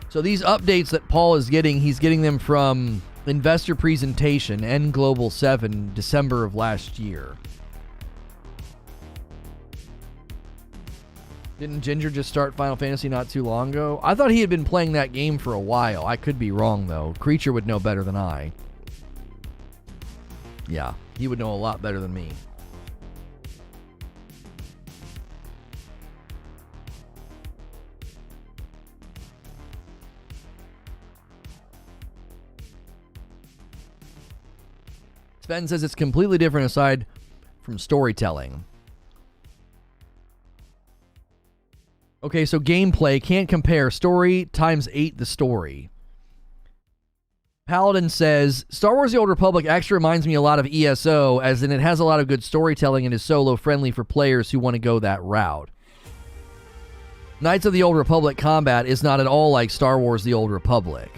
So these updates that Paul is getting, he's getting them from investor presentation, N Global 7, December of last year. Didn't Ginger just start Final Fantasy not too long ago? I thought he had been playing that game for a while. I could be wrong, though. Creature would know better than I. Yeah, he would know a lot better than me. Sven says it's completely different aside from storytelling. Okay, so gameplay can't compare. Story times 8 the story. Paladin says, Star Wars The Old Republic actually reminds me a lot of ESO, as in it has a lot of good storytelling and is solo-friendly for players who want to go that route. Knights of the Old Republic combat is not at all like Star Wars The Old Republic.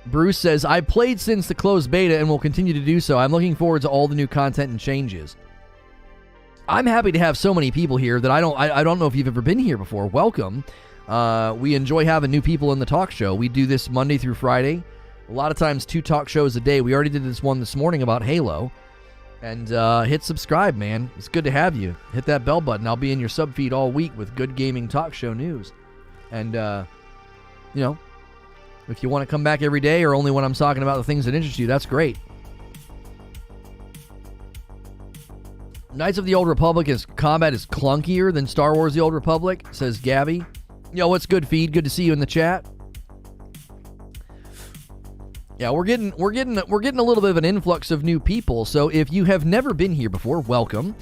Bruce says, I played since the closed beta and will continue to do so. I'm looking forward to all the new content and changes. I'm happy to have so many people here that I don't know if you've ever been here before. Welcome. We enjoy having new people in the talk show. We do this Monday through Friday. A lot of times 2 talk shows a day. We already did this one this morning about Halo. And hit subscribe, man. It's good to have you. Hit that bell button. I'll be in your sub feed all week with good gaming talk show news. And, you know, if you want to come back every day or only when I'm talking about the things that interest you, that's great. Knights of the Old Republic combat is clunkier than Star Wars The Old Republic, says Gabby. Yo, what's good, feed? Good to see you in the chat. Yeah, we're getting a little bit of an influx of new people. So if you have never been here before, welcome.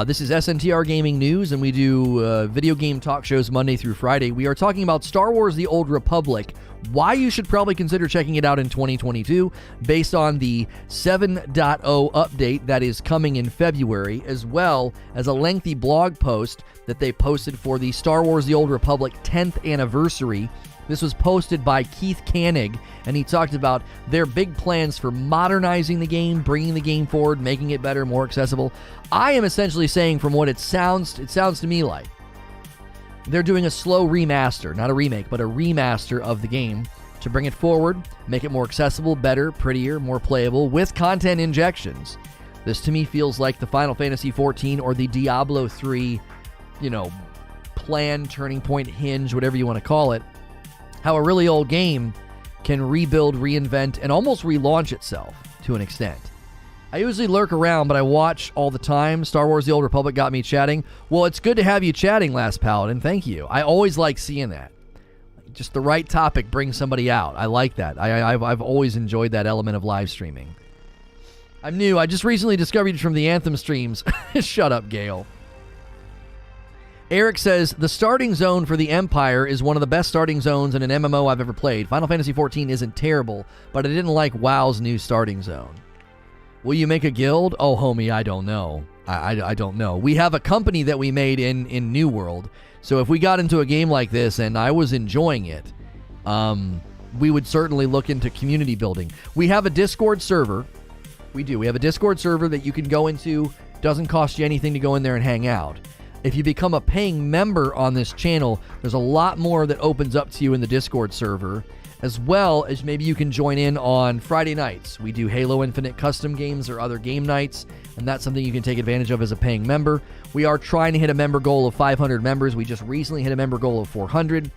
This is SNTR Gaming News, and we do video game talk shows Monday through Friday. We are talking about Star Wars The Old Republic, why you should probably consider checking it out in 2022 based on the 7.0 update that is coming in February, as well as a lengthy blog post that they posted for the Star Wars The Old Republic 10th anniversary. This was posted by Keith Koenig, and he talked about their big plans for modernizing the game, bringing the game forward, making it better, more accessible. I am essentially saying, from what it sounds to me like, they're doing a slow remaster, not a remake, but a remaster of the game to bring it forward, make it more accessible, better, prettier, more playable, with content injections. This to me feels like the Final Fantasy XIV or the Diablo 3, plan, turning point, hinge, whatever you want to call it. How a really old game can rebuild, reinvent, and almost relaunch itself to an extent. I usually lurk around, but I watch all the time. Star Wars The Old Republic got me chatting. Well, it's good to have you chatting, Last Paladin. Thank you. I always like seeing that. Just the right topic brings somebody out. I like that. I've always enjoyed that element of live streaming. I'm new. I just recently discovered you from the Anthem streams. Shut up, Gale. Eric says, the starting zone for the Empire is one of the best starting zones in an MMO I've ever played. Final Fantasy XIV isn't terrible, but I didn't like WoW's new starting zone. Will you make a guild? Oh, homie, I don't know. I don't know. We have a company that we made in New World, so if we got into a game like this and I was enjoying it, we would certainly look into community building. We have a Discord server. We do. We have a Discord server that you can go into. Doesn't cost you anything to go in there and hang out. If you become a paying member on this channel, there's a lot more that opens up to you in the Discord server, as well as maybe you can join in on Friday nights. We do Halo Infinite custom games or other game nights, and that's something you can take advantage of as a paying member. We are trying to hit a member goal of 500 members. We just recently hit a member goal of 400.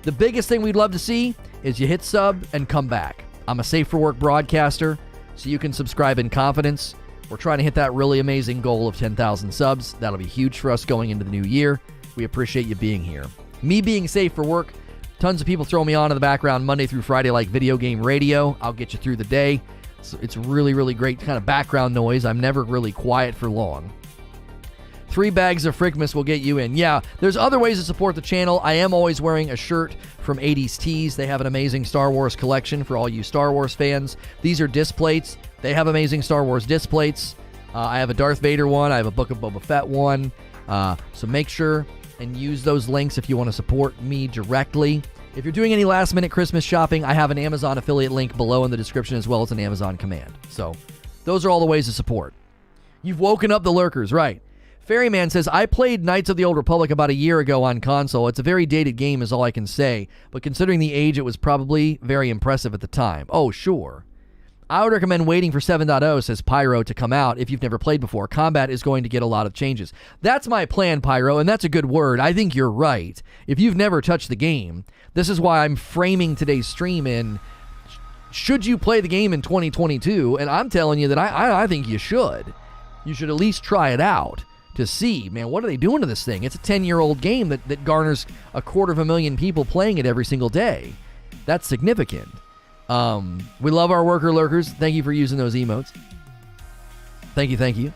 The biggest thing we'd love to see is you hit sub and come back. I'm a Safe for Work broadcaster, so you can subscribe in confidence. We're trying to hit that really amazing goal of 10,000 subs. That'll be huge for us going into the new year. We appreciate you being here. Me being Safe for Work, tons of people throw me on in the background Monday through Friday like video game radio. I'll get you through the day. So it's really, really great kind of background noise. I'm never really quiet for long. 3 bags of Frickmas will get you in. Yeah, there's other ways to support the channel. I am always wearing a shirt from 80s Tees. They have an amazing Star Wars collection for all you Star Wars fans. These are disc plates. They have amazing Star Wars disc plates. I have a Darth Vader one. I have a Book of Boba Fett one. So make sure and use those links if you want to support me directly. If you're doing any last-minute Christmas shopping, I have an Amazon affiliate link below in the description, as well as an Amazon command. So those are all the ways to support. You've woken up the lurkers, right? Ferryman says, I played Knights of the Old Republic about a year ago on console. It's a very dated game is all I can say, but considering the age, it was probably very impressive at the time. Oh, sure. I would recommend waiting for 7.0, says Pyro, to come out if you've never played before. Combat is going to get a lot of changes. That's my plan, Pyro, and that's a good word. I think you're right. If you've never touched the game, this is why I'm framing today's stream in, should you play the game in 2022? And I'm telling you that I think you should. You should at least try it out to see, man, what are they doing to this thing? It's a 10-year-old game that garners 250,000 people playing it every single day. That's significant. We love our worker lurkers. Thank you for using those emotes. Thank you.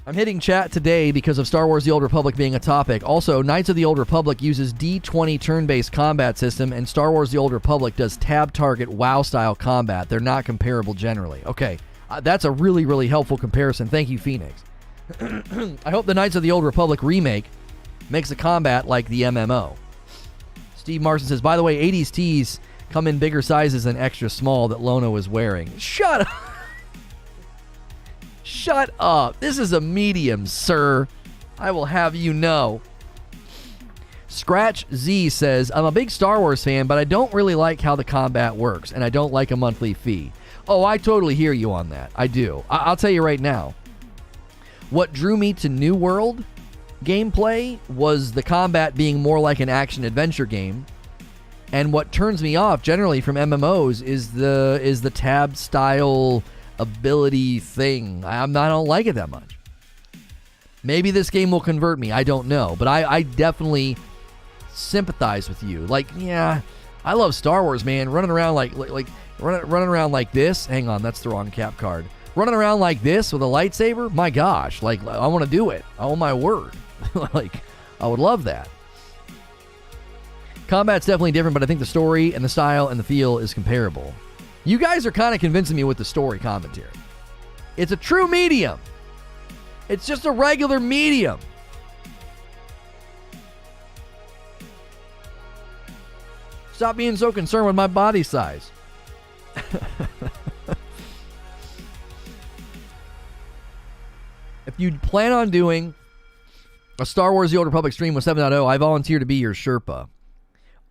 I'm hitting chat today because of Star Wars The Old Republic being a topic. Also, Knights of the Old Republic uses D20 turn-based combat system, and Star Wars The Old Republic does tab target WoW-style combat. They're not comparable generally. Okay. That's a really, really helpful comparison. Thank you, Phoenix. I hope the Knights of the Old Republic remake makes the combat like the MMO. Steve Marson says, by the way, 80s tees come in bigger sizes than extra small that Lono is wearing. Shut up. Shut up. This is a medium, sir. I will have you know. Scratch Z says, I'm a big Star Wars fan, but I don't really like how the combat works, and I don't like a monthly fee. Oh, I totally hear you on that. I do. I'll tell you right now. What drew me to New World gameplay was the combat being more like an action-adventure game. And what turns me off generally from MMOs is the tab-style ability thing. I don't like it that much. Maybe this game will convert me. I don't know. But I definitely sympathize with you. Like, yeah, I love Star Wars, man. Running around running around like this. Hang on, that's the wrong cap card. Running around like this with a lightsaber? My gosh, like, I want to do it. Oh, my word. Like, I would love that. Combat's definitely different, but I think the story and the style and the feel is comparable. You guys are kind of convincing me with the story commentary. It's a true medium. It's just a regular medium. Stop being so concerned with my body size. If you plan on doing a Star Wars The Old Republic stream with 7.0, I volunteer to be your Sherpa.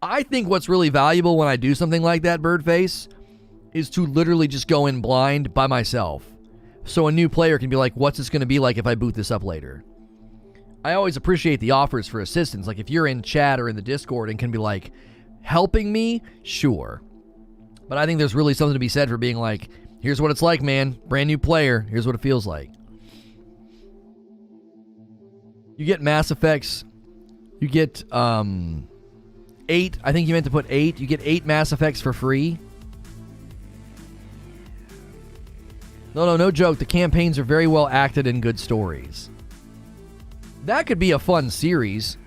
I think what's really valuable when I do something like that, Birdface, is to literally just go in blind by myself. So a new player can be like, what's this going to be like if I boot this up later? I always appreciate the offers for assistance. Like if you're in chat or in the Discord and can be like, helping me? Sure. But I think there's really something to be said for being like, here's what it's like, man. Brand new player. Here's what it feels like. You get Mass Effects. You get 8. I think you meant to put 8. You get 8 Mass Effects for free. No joke. The campaigns are very well acted and good stories. That could be a fun series.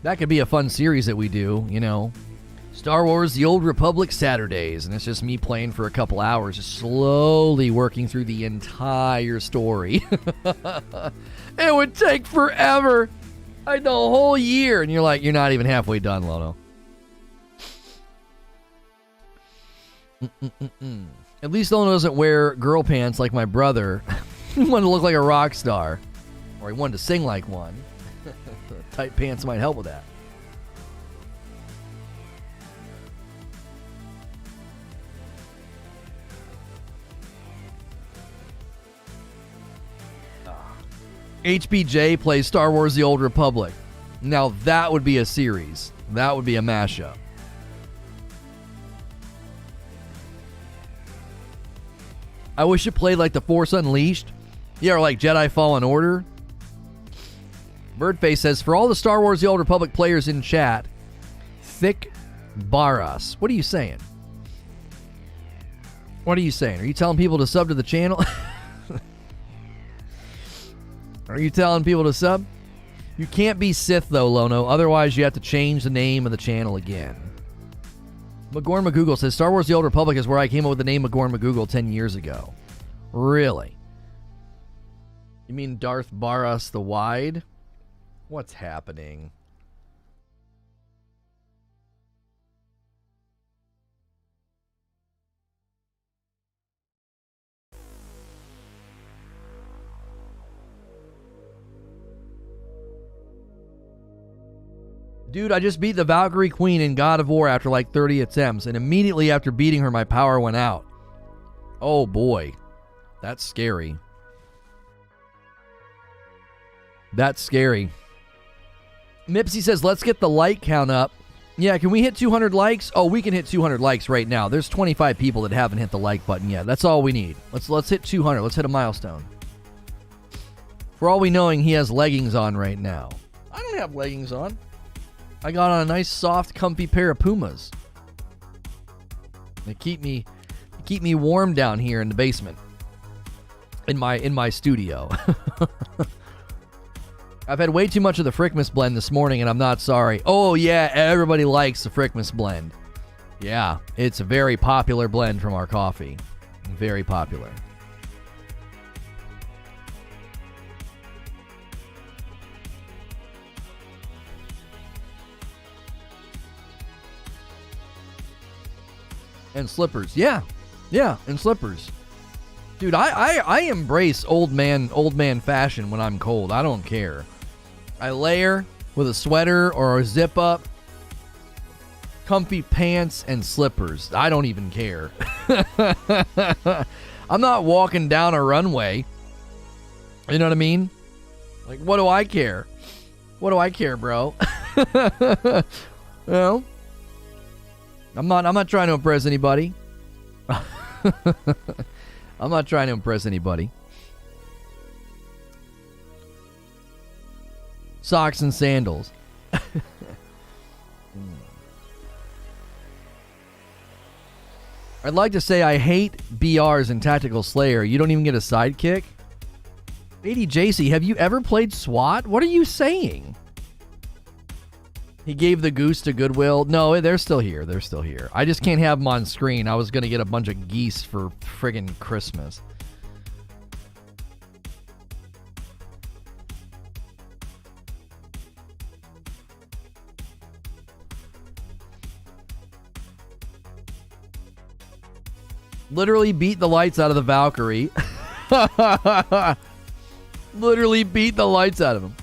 That could be a fun series that we do, you know. Star Wars The Old Republic Saturdays. And it's just me playing for a couple hours, just slowly working through the entire story. It would take forever. I know, a whole year. And you're like, you're not even halfway done, Lono. At least Lono doesn't wear girl pants like my brother. He wanted to look like a rock star. Or he wanted to sing like one. Tight pants might help with that. HBJ plays Star Wars The Old Republic. Now that would be a series. That would be a mashup. I wish it played like The Force Unleashed. Yeah, or like Jedi Fallen Order. Birdface says, for all the Star Wars The Old Republic players in chat, thick Barras. What are you saying? What are you saying? Are you telling people to sub to the channel? Are you telling people to sub? You can't be Sith, though, Lono. Otherwise, you have to change the name of the channel again. McGorn McGoogle says, Star Wars The Old Republic is where I came up with the name McGorn McGoogle 10 years ago. Really? You mean Darth Barras the Wide? What's happening? Dude, I just beat the Valkyrie Queen in God of War after like 30 attempts, and immediately after beating her, my power went out. Oh boy. That's scary. That's scary. Mipsy says, let's get the like count up. Yeah, can we hit 200 likes? Oh, we can hit 200 likes right now. There's 25 people that haven't hit the like button yet. That's all we need. Let's hit 200. Let's hit a milestone. For all we knowing, he has leggings on right now. I don't have leggings on. I got on a nice, soft, comfy pair of Pumas. They keep me warm down here in the basement. In my studio. I've had way too much of the Frickmas blend this morning, and I'm not sorry. Oh, yeah, everybody likes the Frickmas blend. Yeah, it's a very popular blend from our coffee. Very popular. And slippers. Yeah, and slippers. Dude, I embrace old man fashion when I'm cold. I don't care. I layer with a sweater or a zip up, comfy pants, and slippers. I don't even care. I'm not walking down a runway. You know what I mean? Like, what do I care? What do I care, bro? You know? I'm not trying to impress anybody. I'm not trying to impress anybody. Socks and sandals. I'd like to say I hate BRs in Tactical Slayer. You don't even get a sidekick? ADJC, have you ever played SWAT? What are you saying? He gave the goose to Goodwill. No, they're still here. They're still here. I just can't have them on screen. I was going to get a bunch of geese for friggin' Christmas. Literally beat the lights out of the Valkyrie. Literally beat the lights out of him.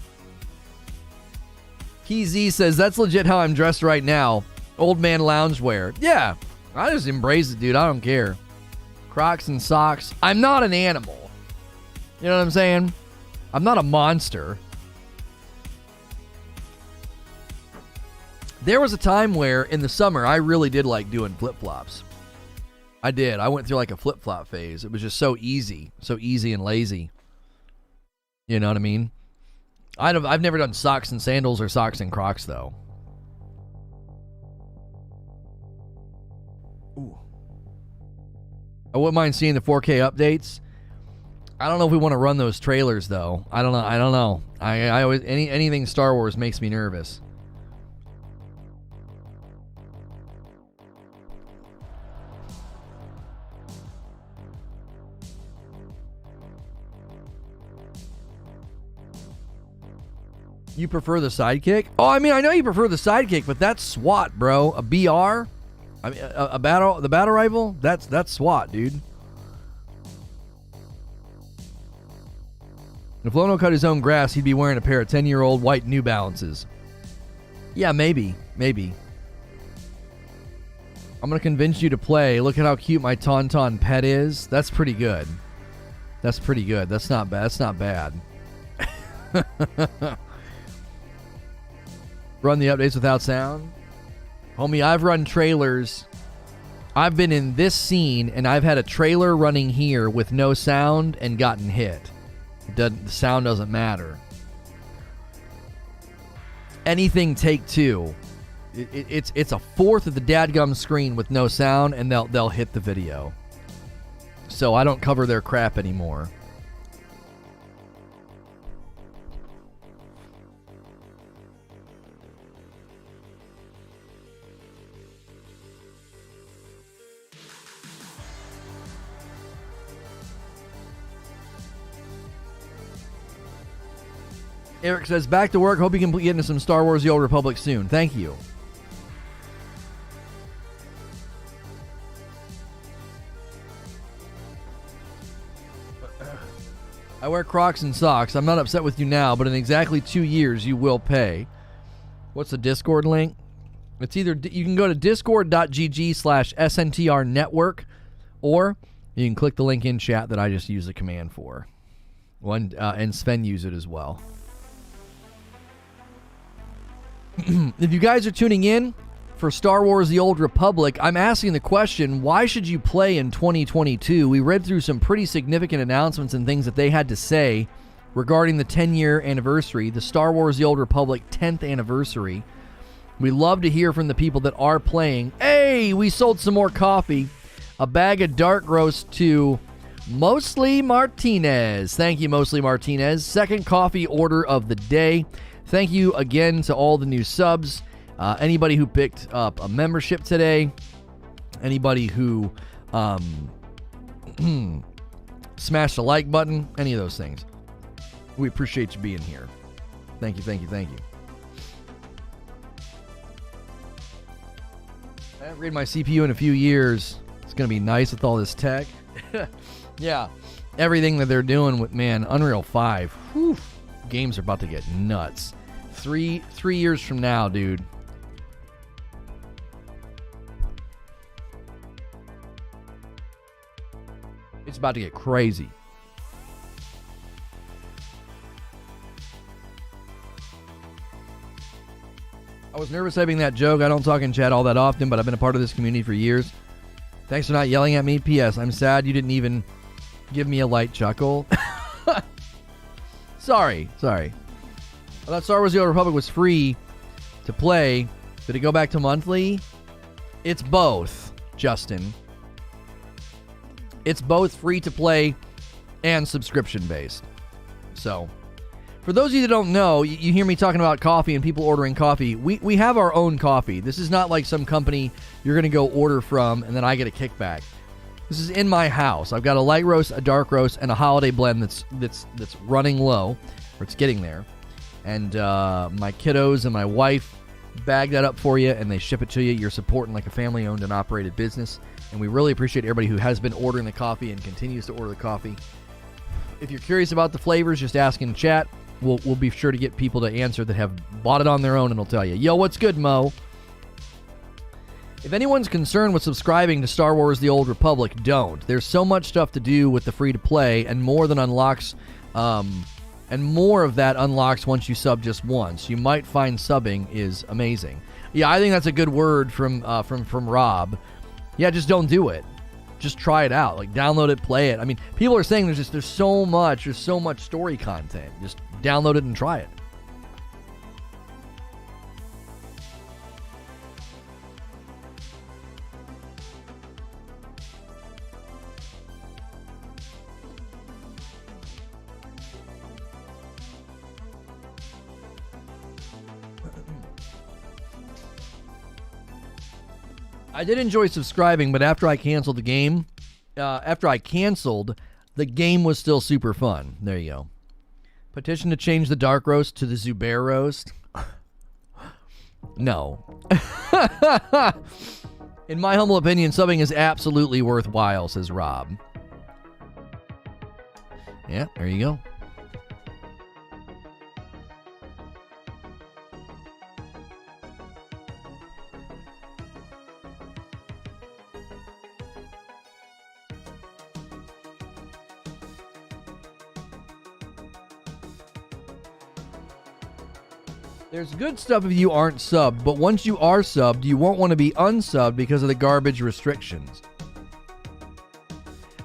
PZ says, that's legit how I'm dressed right now. Old man loungewear. Yeah, I just embrace it, dude. I don't care. Crocs and socks. I'm not an animal. You know what I'm saying? I'm not a monster. There was a time where, in the summer, I really did like doing flip-flops. I did. I went through like a flip-flop phase. It was just so easy and lazy. You know what I mean? I've never done socks and sandals or socks and Crocs, though. Ooh. I wouldn't mind seeing the 4K updates. I don't know if we want to run those trailers, though. I don't know. I always anything Star Wars makes me nervous. You prefer the sidekick? Oh, I mean, I know you prefer the sidekick, but that's SWAT, bro. A BR? I mean, the battle rifle? That's SWAT, dude. If Lono cut his own grass, he'd be wearing a pair of 10-year-old white New Balances. Yeah, maybe. I'm gonna convince you to play. Look at how cute my Tauntaun pet is. That's pretty good. That's not bad. Run the updates without sound? Homie, I've run trailers. I've been in this scene, and I've had a trailer running here with no sound and gotten hit. The sound doesn't matter. Anything take two. It's a fourth of the dadgum screen with no sound, and they'll hit the video. So I don't cover their crap anymore. Eric says, back to work. Hope you can get into some Star Wars The Old Republic soon. Thank you. I wear Crocs and socks. I'm not upset with you now, but in exactly 2 years, you will pay. What's the Discord link? It's either you can go to discord.gg/SNTR network, or you can click the link in chat that I just used the command for. And Sven used it as well. If you guys are tuning in for Star Wars The Old Republic, I'm asking the question, why should you play in 2022? We read through some pretty significant announcements and things that they had to say regarding the 10-year anniversary, the Star Wars The Old Republic 10th anniversary. We love to hear from the people that are playing. Hey, we sold some more coffee. A bag of dark roast to Mostly Martinez. Thank you, Mostly Martinez. Second coffee order of the day. Thank you again to all the new subs. Anybody who picked up a membership today. Anybody who smashed the like button. Any of those things. We appreciate you being here. Thank you, thank you, thank you. I haven't read my CPU in a few years. It's going to be nice with all this tech. Yeah, everything that they're doing with, man, Unreal 5. Whew, games are about to get nuts. Three years from now, dude. It's about to get crazy. I was nervous having that joke. I don't talk in chat all that often, but I've been a part of this community for years. Thanks for not yelling at me. P.S. I'm sad you didn't even give me a light chuckle. Sorry. I thought Star Wars The Old Republic was free to play. Did it go back to monthly? It's both, Justin. It's both free to play and subscription based. So, for those of you that don't know, you hear me talking about coffee and people ordering coffee. We have our own coffee. This is not like some company you're going to go order from and then I get a kickback. This is in my house. I've got a light roast, a dark roast, and a holiday blend that's running low, or it's getting there. And my kiddos and my wife bag that up for you, and they ship it to you. You're supporting like a family-owned and operated business, and we really appreciate everybody who has been ordering the coffee and continues to order the coffee. If you're curious about the flavors, just ask in chat. We'll be sure to get people to answer that have bought it on their own, and they'll tell you, yo, what's good, Mo? If anyone's concerned with subscribing to Star Wars The Old Republic, don't. There's so much stuff to do with the free-to-play, and more than unlocks, and more of that unlocks once you sub just once. You might find subbing is amazing. Yeah, I think that's a good word from Rob. Yeah, just don't do it. Just try it out. Like, download it, play it. I mean, people are saying there's so much story content. Just download it and try it. I did enjoy subscribing, but after I canceled the game, the game was still super fun. There you go. Petition to change the dark roast to the Zubair roast. No. In my humble opinion, subbing is absolutely worthwhile, says Rob. Yeah, there you go. There's good stuff if you aren't subbed, but once you are subbed, you won't want to be unsubbed because of the garbage restrictions.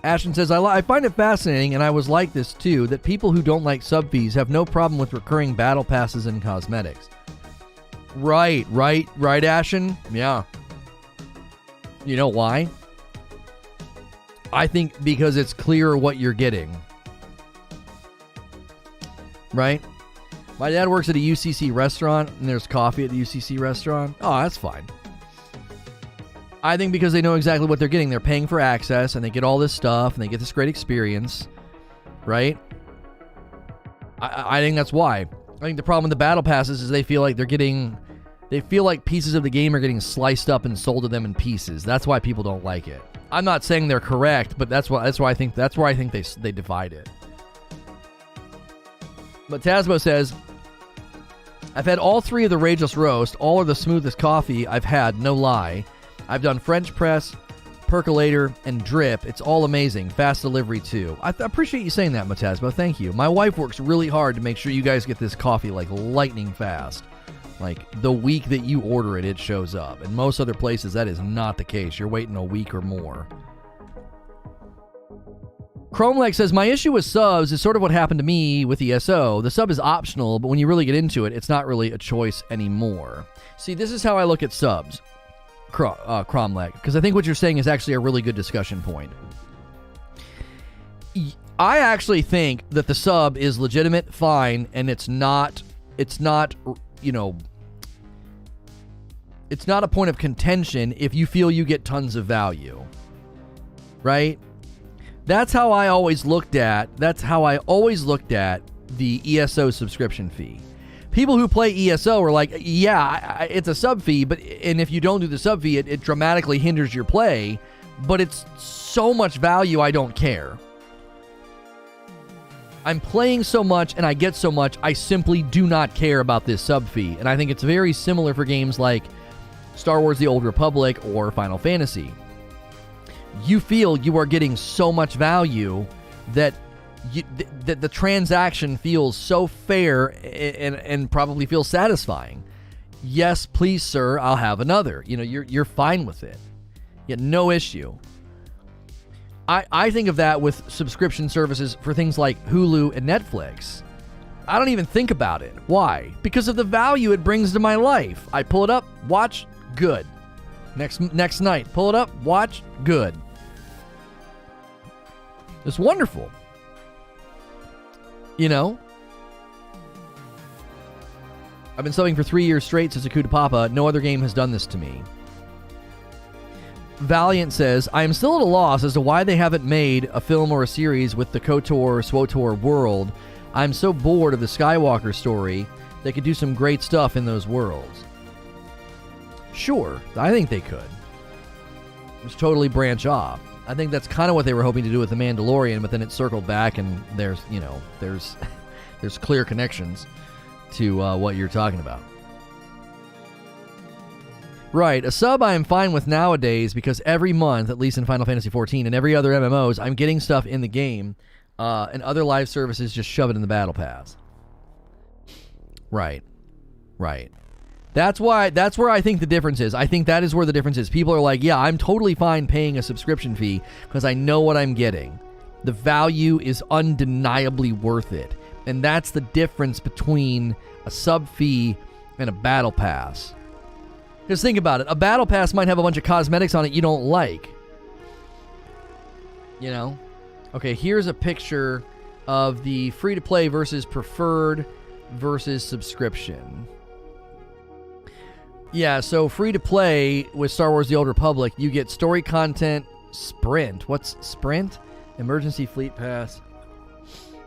Ashton says, I find it fascinating, and I was like this too, that people who don't like sub fees have no problem with recurring battle passes and cosmetics. Right, Ashton? Yeah. You know why? I think because it's clear what you're getting. Right? My dad works at a UCC restaurant, and there's coffee at the UCC restaurant. Oh, that's fine. I think because they know exactly what they're getting. They're paying for access, and they get all this stuff, and they get this great experience, right? I think that's why. I think the problem with the battle passes is they feel like pieces of the game are getting sliced up and sold to them in pieces. That's why people don't like it. I'm not saying they're correct, but that's where I think they divide it. But Tasbo says, I've had all 3 of the Rageless Roast. All are the smoothest coffee I've had, no lie. I've done French press, percolator, and drip. It's all amazing. Fast delivery, too. I appreciate you saying that, Matasbo. Thank you. My wife works really hard to make sure you guys get this coffee like lightning fast. Like, the week that you order it, it shows up. In most other places, that is not the case. You're waiting a week or more. Chromeleg says, my issue with subs is sort of what happened to me with ESO. The sub is optional, but when you really get into it, it's not really a choice anymore. See, this is how I look at subs, Chromeleg, because I think what you're saying is actually a really good discussion point. I actually think that the sub is legitimate, fine, and it's not, you know, it's not a point of contention if you feel you get tons of value, right? That's how I always looked at the ESO subscription fee. People who play ESO are like, yeah, it's a sub fee, and if you don't do the sub fee, it dramatically hinders your play, but it's so much value, I don't care. I'm playing so much and I get so much, I simply do not care about this sub fee. And I think it's very similar for games like Star Wars The Old Republic or Final Fantasy. You feel you are getting so much value that the transaction feels so fair and probably feels satisfying. Yes, please, sir, I'll have another. You know, you're fine with it. Yeah, no issue. I think of that with subscription services for things like Hulu and Netflix. I don't even think about it. Why? Because of the value it brings to my life. I pull it up, watch, good. Next night, pull it up, watch, good. It's wonderful. You know? I've been subbing for 3 years straight since Akuta Papa. No other game has done this to me. Valiant says, I am still at a loss as to why they haven't made a film or a series with the KOTOR, SWTOR world. I'm so bored of the Skywalker story. They could do some great stuff in those worlds. Sure, I think they could. Just totally branch off. I think that's kind of what they were hoping to do with The Mandalorian, but then it circled back and there's clear connections to what you're talking about. Right, a sub I am fine with nowadays because every month, at least in Final Fantasy XIV and every other MMOs, I'm getting stuff in the game, and other live services just shove it in the battle pass. Right. That's where I think the difference is. I think that is where the difference is. People are like, yeah, I'm totally fine paying a subscription fee because I know what I'm getting. The value is undeniably worth it. And that's the difference between a sub fee and a battle pass. Just think about it. A battle pass might have a bunch of cosmetics on it you don't like. You know? Okay, here's a picture of the free-to-play versus preferred versus subscription. Yeah, so free-to-play with Star Wars The Old Republic, you get story content, Sprint. What's Sprint? Emergency Fleet Pass.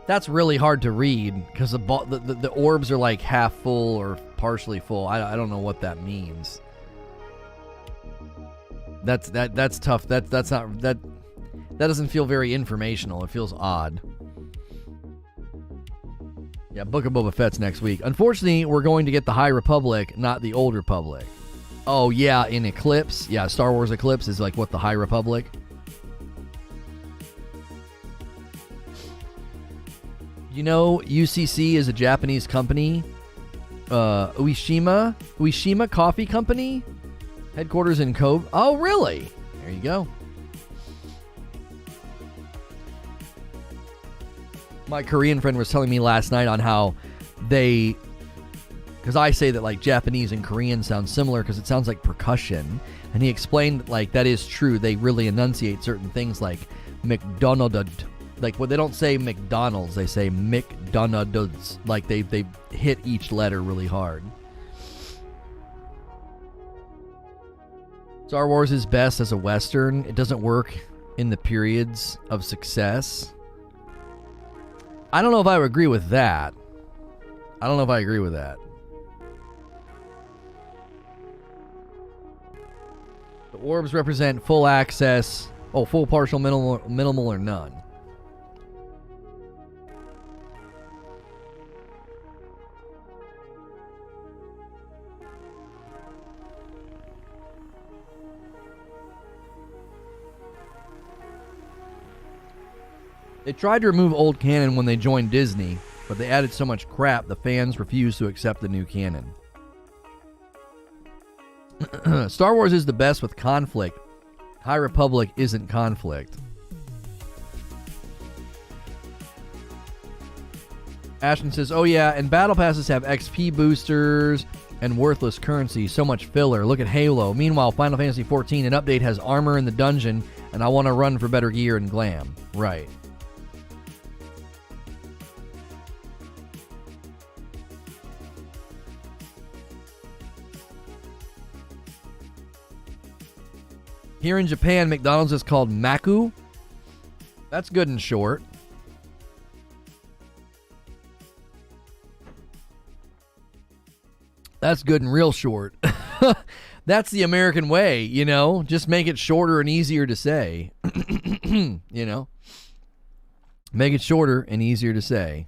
That's really hard to read because the orbs are like half full or partially full. I don't know what that means. That's tough. That doesn't feel very informational. It feels odd. Yeah, Book of Boba Fett's next week. Unfortunately, we're going to get the High Republic, not the Old Republic. Oh yeah, in Eclipse. Yeah, Star Wars Eclipse is like what, the High Republic? You know, UCC is a Japanese company. Ueshima Coffee Company? Headquarters in Kobe. Oh, really? There you go. My Korean friend was telling me last night on how they... Because I say that like Japanese and Korean sound similar because it sounds like percussion. And he explained that, like, that is true. They really enunciate certain things like McDonald's. Like, well, they don't say McDonald's, they say McDonald's. Like, they hit each letter really hard. Star Wars is best as a Western. It doesn't work in the periods of success. I don't know if I would agree with that. The orbs represent full access. Oh, full, partial, minimal, or none. They tried to remove old canon when they joined Disney, but they added so much crap the fans refused to accept the new canon. Star Wars is the best with conflict. High Republic isn't conflict. Ashton says, oh yeah, and battle passes have XP boosters and worthless currency. So much filler. Look at Halo. Meanwhile, Final Fantasy XIV, an update has armor in the dungeon, and I want to run for better gear and glam. Right. Here in Japan, McDonald's is called Maku. That's good and short. That's good and real short. That's the American way, you know? Just make it shorter and easier to say. You know? Make it shorter and easier to say.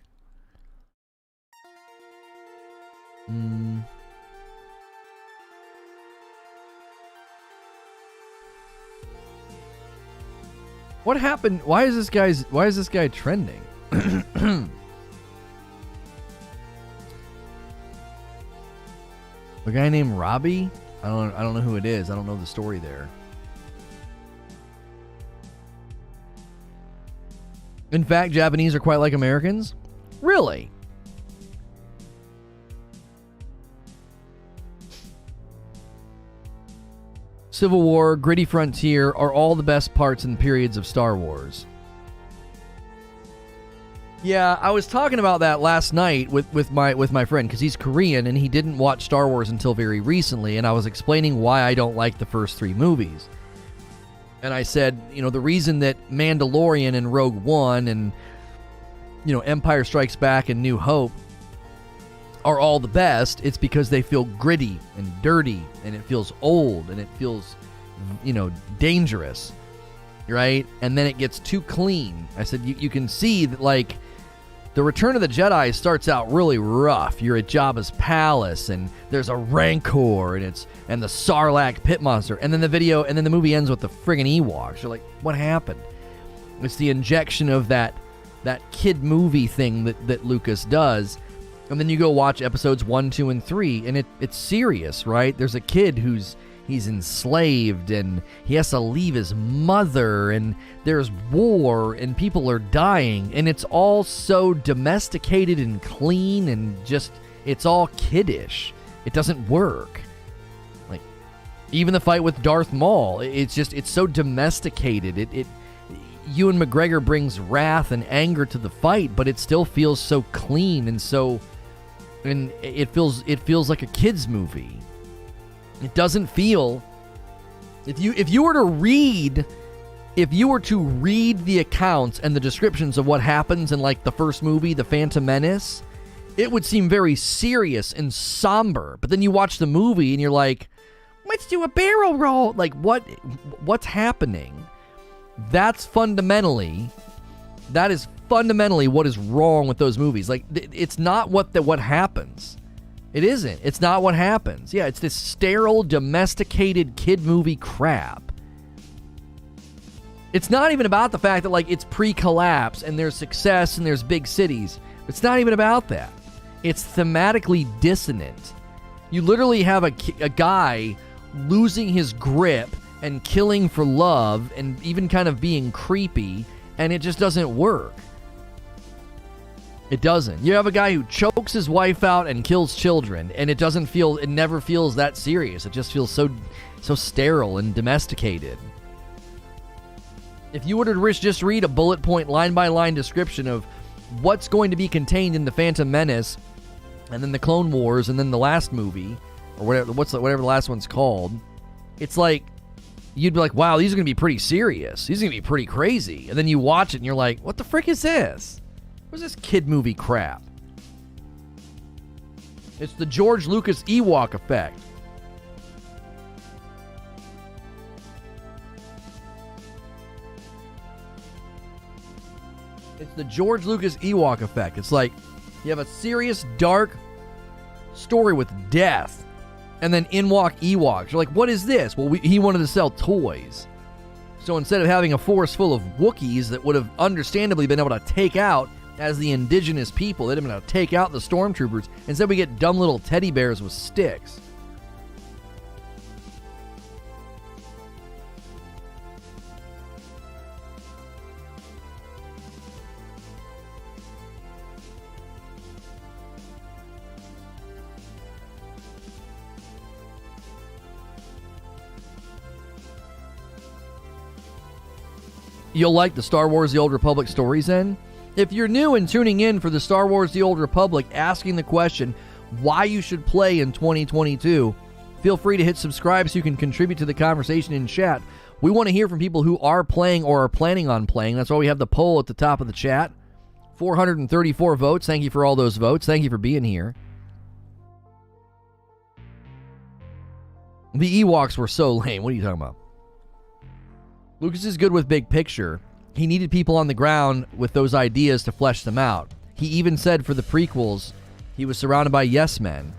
What happened? Why is this guy trending? A guy named Robbie? I don't know who it is. I don't know the story there. In fact, Japanese are quite like Americans? Really? Civil War, Gritty Frontier are all the best parts and periods of Star Wars. Yeah, I was talking about that last night with my friend, because he's Korean and he didn't watch Star Wars until very recently, and I was explaining why I don't like the first three movies. And I said, you know, the reason that Mandalorian and Rogue One and, you know, Empire Strikes Back and New Hope are all the best, it's because they feel gritty and dirty, and it feels old, and it feels, you know, dangerous, right? And then it gets too clean. I said, you can see that, like, the Return of the Jedi starts out really rough. You're at Jabba's palace, and there's a Rancor, and the Sarlacc pit monster, and then the movie ends with the friggin' Ewoks. You're like, what happened? It's the injection of that kid movie thing that Lucas does, and then you go watch episodes 1, 2, and 3, and it's serious, right? There's a kid he's enslaved, and he has to leave his mother, and there's war, and people are dying, and it's all so domesticated and clean, and just, it's all kiddish. It doesn't work. Like, even the fight with Darth Maul, it's so domesticated. Ewan McGregor brings wrath and anger to the fight, but it still feels so clean, and it feels like a kid's movie. It doesn't feel. If you were to read the accounts and the descriptions of what happens in, like, the first movie, The Phantom Menace, it would seem very serious and somber. But then you watch the movie and you're like, let's do a barrel roll. Like, what's happening? That is fundamentally what is wrong with those movies. Like, it's not what happens. It isn't. It's not what happens. Yeah, it's this sterile, domesticated kid movie crap. It's not even about the fact that, like, it's pre-collapse and there's success and there's big cities. It's not even about that. It's thematically dissonant. You literally have a guy losing his grip and killing for love and even kind of being creepy, and it just doesn't work. It doesn't. You have a guy who chokes his wife out and kills children, and it never feels that serious. It just feels so sterile and domesticated. If you were to just read a bullet point, line-by-line description of what's going to be contained in The Phantom Menace, and then the Clone Wars, and then the last movie, or whatever the last one's called, it's like, you'd be like, wow, these are going to be pretty serious. These are going to be pretty crazy. And then you watch it, and you're like, what the frick is this? What's this kid movie crap? It's the George Lucas Ewok effect. It's the George Lucas Ewok effect. It's like you have a serious, dark story with death, and then in walk Ewoks. You're like, what is this? Well, he wanted to sell toys. So instead of having a forest full of Wookiees that would have understandably been able to take out, as the indigenous people, they'd have been able to take out the stormtroopers, instead we get dumb little teddy bears with sticks. You'll like the Star Wars The Old Republic stories then? If you're new and tuning in for the Star Wars The Old Republic, asking the question why you should play in 2022, feel free to hit subscribe so you can contribute to the conversation in chat. We want to hear from people who are playing or are planning on playing. That's why we have the poll at the top of the chat. 434 votes. Thank you for all those votes. Thank you for being here. The Ewoks were so lame. What are you talking about? Lucas is good with big picture. He needed people on the ground with those ideas to flesh them out. He even said for the prequels, he was surrounded by yes men.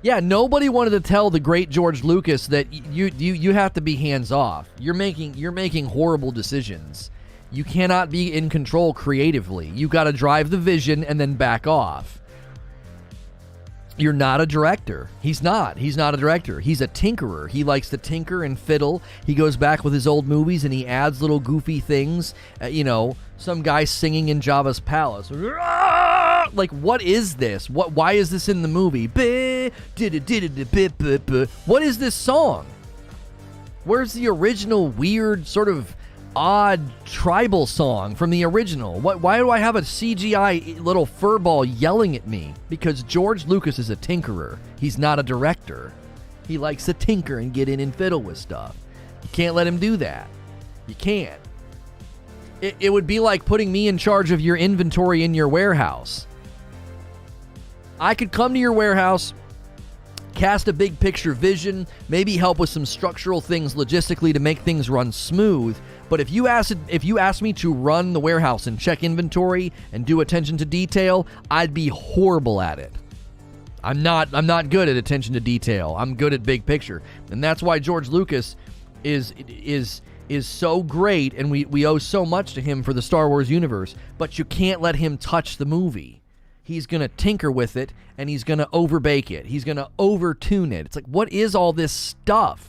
Yeah, nobody wanted to tell the great George Lucas that you have to be hands off. You're making horrible decisions. You cannot be in control creatively. You got to drive the vision and then back off. You're not a director. He's not a director. He's a tinkerer. He likes to tinker and fiddle. He goes back with his old movies and he adds little goofy things. Some guy singing in Jabba's palace. Like, what is this? Why is this in the movie? What is this song? Where's the original weird sort of odd tribal song from the original? Why do I have a CGI little furball yelling at me? Because George Lucas is a tinkerer. He's not a director. He likes to tinker and get in and fiddle with stuff. You can't let him do that. You can't. It would be like putting me in charge of your inventory in your warehouse. I could come to your warehouse, cast a big picture vision, maybe help with some structural things logistically to make things run smooth. But if you asked me to run the warehouse and check inventory and do attention to detail, I'd be horrible at it. I'm not good at attention to detail. I'm good at big picture. And that's why George Lucas is so great, and we owe so much to him for the Star Wars universe, but you can't let him touch the movie. He's going to tinker with it, and he's going to overbake it. He's going to overtune it. It's like, what is all this stuff?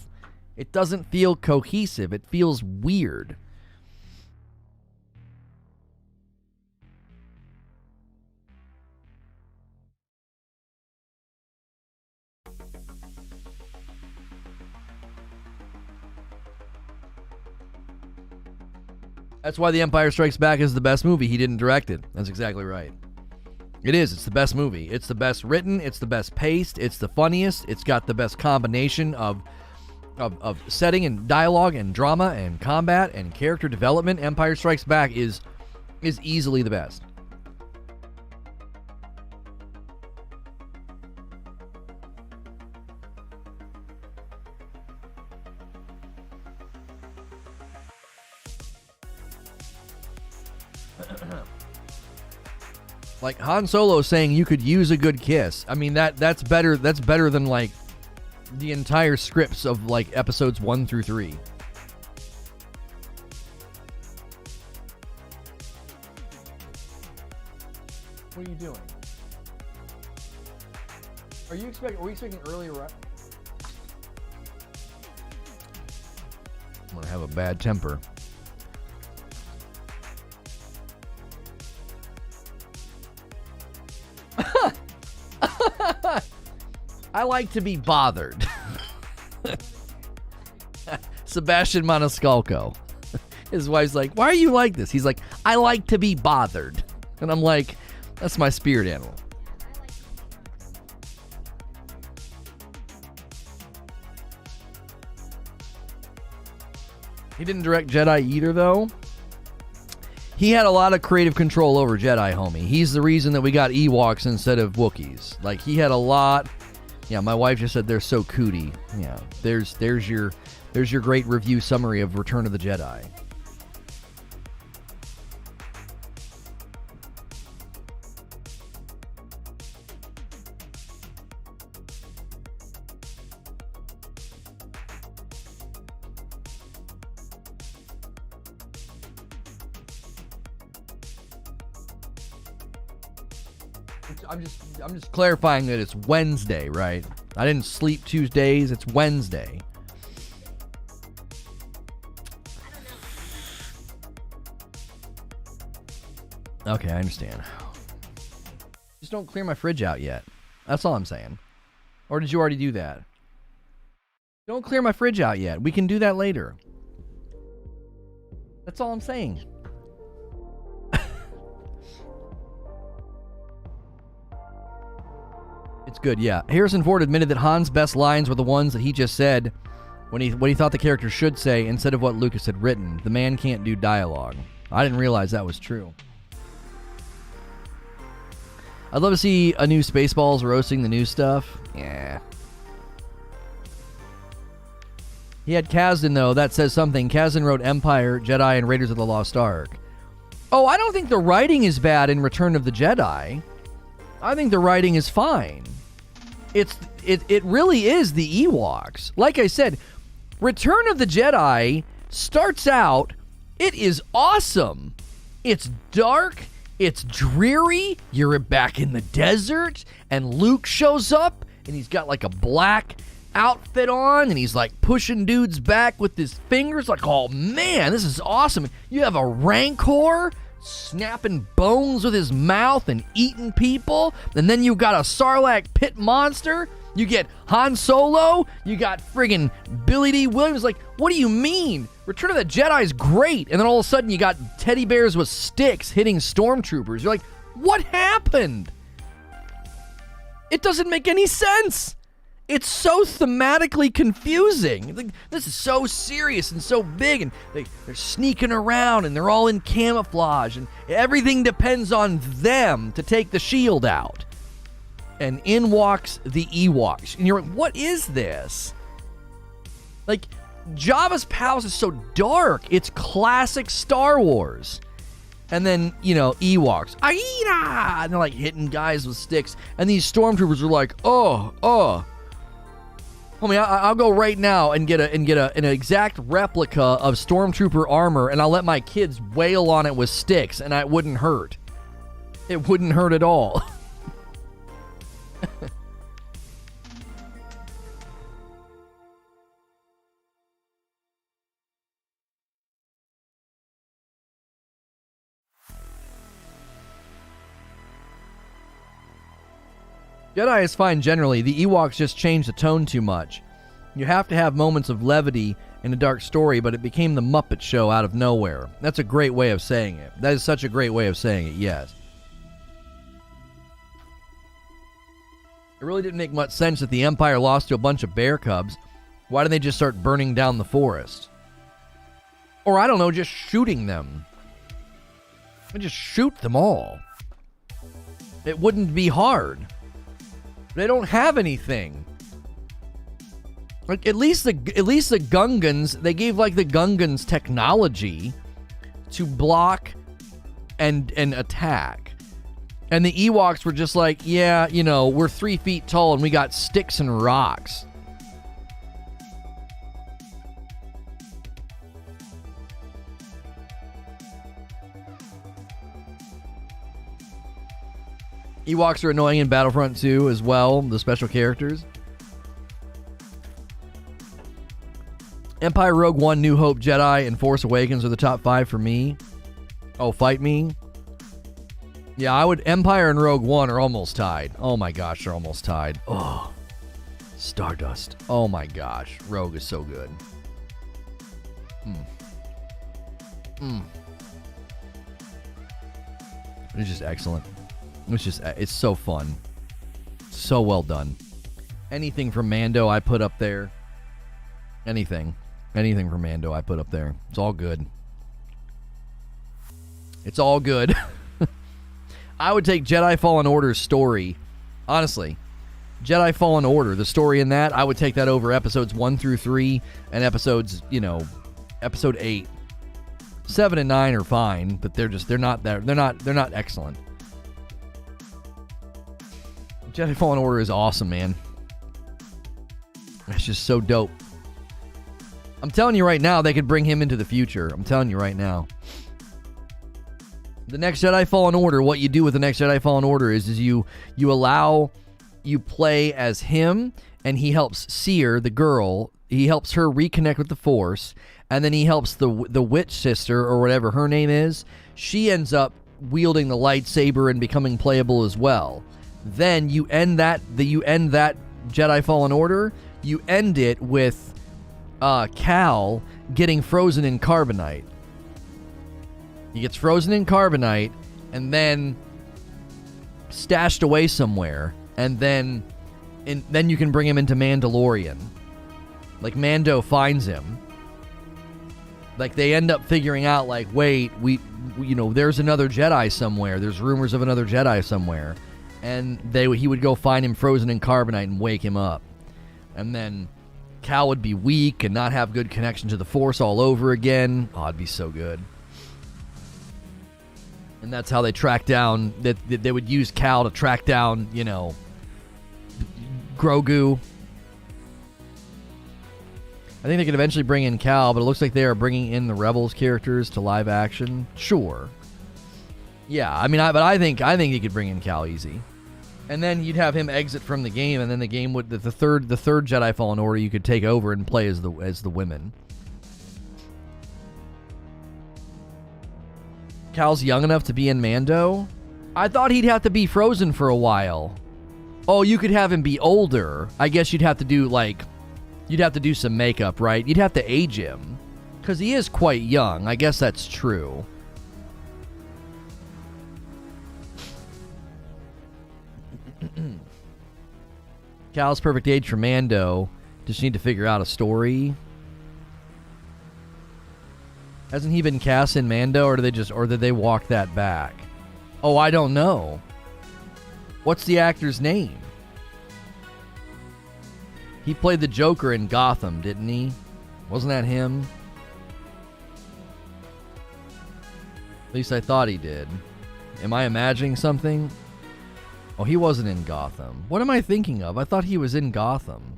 It doesn't feel cohesive. It feels weird. That's why The Empire Strikes Back is the best movie. He didn't direct it. That's exactly right. It is. It's the best movie. It's the best written. It's the best paced. It's the funniest. It's got the best combination of setting and dialogue and drama and combat and character development. Empire Strikes Back is easily the best. Like Han Solo saying you could use a good kiss. I mean, that's better than like the entire scripts of like episodes 1 through 3. What are you doing? Are we expecting earlier? I'm gonna have a bad temper. I like to be bothered. Sebastian Maniscalco. His wife's like, why are you like this? He's like, I like to be bothered. And I'm like, that's my spirit animal. He didn't direct Jedi either, though. He had a lot of creative control over Jedi, homie. He's the reason that we got Ewoks instead of Wookiees. Like, he had a lot. Yeah, my wife just said they're so cootie. Yeah, there's your great review summary of Return of the Jedi. I'm just clarifying that it's Wednesday, right? I didn't sleep Tuesdays. It's Wednesday. Okay, I understand. Just don't clear my fridge out yet. That's all I'm saying. Or did you already do that? Don't clear my fridge out yet. We can do that later. That's all I'm saying. It's good, yeah. Harrison Ford admitted that Han's best lines were the ones that he just said when he thought the character should say instead of what Lucas had written. The man can't do dialogue. I didn't realize that was true. I'd love to see a new Spaceballs roasting the new stuff. Yeah. He had Kazdan, though. That says something. Kazdan wrote Empire, Jedi, and Raiders of the Lost Ark. Oh, I don't think the writing is bad in Return of the Jedi. I think the writing is fine. It really is the Ewoks. Like I said, Return of the Jedi starts out, it is awesome. It's dark, it's dreary, you're back in the desert, and Luke shows up, and he's got like a black outfit on, and he's like pushing dudes back with his fingers, like, oh man, this is awesome. You have a Rancor snapping bones with his mouth and eating people, and then you got a Sarlacc pit monster, you get Han Solo, you got friggin' Billy D. Williams. Like, what do you mean? Return of the Jedi is great, and then all of a sudden you got teddy bears with sticks hitting stormtroopers. You're like, what happened? It doesn't make any sense. It's so thematically confusing. Like, this is so serious and so big, and they're sneaking around, and they're all in camouflage, and everything depends on them to take the shield out. And in walks the Ewoks. And you're like, what is this? Like, Jabba's palace is so dark. It's classic Star Wars. And then, you know, Ewoks. Aida! And they're like hitting guys with sticks. And these stormtroopers are like, oh. Homie, I'll go right now and get an exact replica of Stormtrooper armor, and I'll let my kids wail on it with sticks, and it wouldn't hurt. It wouldn't hurt at all. Jedi is fine generally. The Ewoks just changed the tone too much. You have to have moments of levity in a dark story, but it became the Muppet Show out of nowhere. That's a great way of saying it. That is such a great way of saying it, yes. It really didn't make much sense that the Empire lost to a bunch of bear cubs. Why didn't they just start burning down the forest? Or, I don't know, just shooting them. Just shoot them all. It wouldn't be hard. They don't have anything. Like, at least the Gungans, they gave like the Gungans technology to block and attack. And the Ewoks were just like, yeah, you know, we're 3 feet tall and we got sticks and rocks. Ewoks are annoying in Battlefront 2 as well, the special characters. Empire, Rogue One, New Hope, Jedi, and Force Awakens are the top 5 for me. Oh, fight me? Yeah, I would. Empire and Rogue One are almost tied. Oh my gosh, they're almost tied. Oh, Stardust. Oh my gosh, Rogue is so good. It's just excellent. It's so fun. So well done. Anything from Mando I put up there. Anything from Mando I put up there. It's all good. It's all good. I would take Jedi Fallen Order's story. Honestly. Jedi Fallen Order, the story in that, I would take that over episodes 1 through 3 and episodes, episode 8. 7 and 9 are fine, but they're not excellent. Jedi Fallen Order is awesome, man. It's just so dope. I'm telling you right now, they could bring him into the future. I'm telling you right now. The Next Jedi Fallen Order, what you do with the Next Jedi Fallen Order is you play as him, and he helps Seer, the girl, he helps her reconnect with the Force, and then he helps the witch sister, or whatever her name is. She ends up wielding the lightsaber and becoming playable as well. Then you end that Jedi Fallen Order, you end it with Cal getting frozen in carbonite. He gets frozen in carbonite and then stashed away somewhere, and then you can bring him into Mandalorian. Like, Mando finds him. Like, they end up figuring out, like, wait, there's another Jedi somewhere. There's rumors of another Jedi somewhere. And he would go find him frozen in carbonite and wake him up. And then Cal would be weak and not have good connection to the Force all over again. Oh, it'd be so good. And that's how they track down, that they would use Cal to track down, Grogu. I think they could eventually bring in Cal, but it looks like they are bringing in the Rebels characters to live action. Sure. Yeah, I think you could bring in Cal easy. And then you'd have him exit from the game, and then the game would, the third Jedi Fallen Order, you could take over and play as the women. Cal's young enough to be in Mando? I thought he'd have to be frozen for a while. Oh, you could have him be older. I guess you'd have to do some makeup, right? You'd have to age him. Because he is quite young. I guess that's true. Cal's perfect age for Mando. Just need to figure out a story. Hasn't he been cast in Mando, or did they walk that back? Oh, I don't know. What's the actor's name? He played the Joker in Gotham, didn't he? Wasn't that him? At least I thought he did. Am I imagining something? Oh, he wasn't in Gotham. What am I thinking of? I thought he was in Gotham.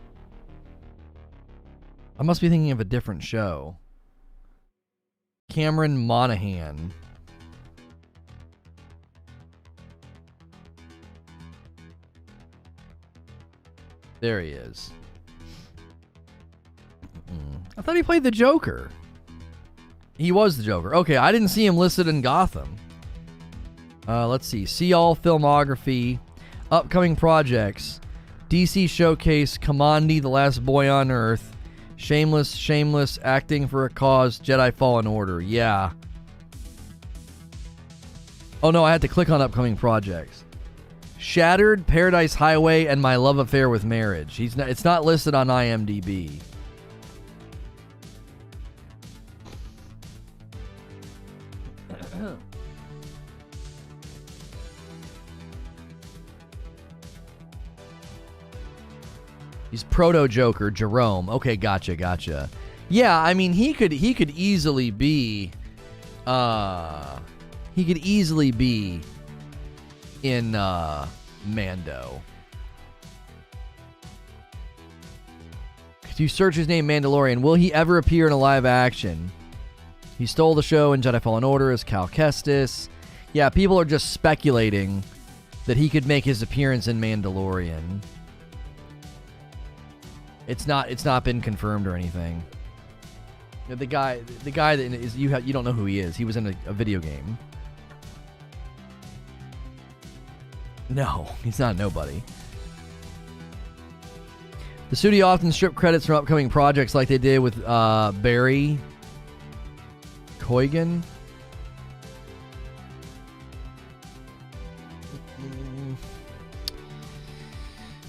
I must be thinking of a different show. Cameron Monaghan. There he is. I thought he played the Joker. He was the Joker. Okay, I didn't see him listed in Gotham. Let's see. See all filmography. Upcoming projects. DC Showcase. Commandi, The Last Boy on Earth. Shameless, Acting for a Cause, Jedi Fallen Order. Yeah. Oh no, I had to click on upcoming projects. Shattered, Paradise Highway, and My Love Affair with Marriage. It's not listed on IMDb. He's Proto-Joker, Jerome. Okay, gotcha. Yeah, I mean, he could easily be in Mando. Could you search his name, Mandalorian? Will he ever appear in a live action? He stole the show in Jedi Fallen Order as Cal Kestis. Yeah, people are just speculating that he could make his appearance in Mandalorian. It's not been confirmed or anything. The guy that is you don't know who he is. He was in a video game. No, he's not nobody. The studio often strip credits from upcoming projects, like they did with Barry Kogan.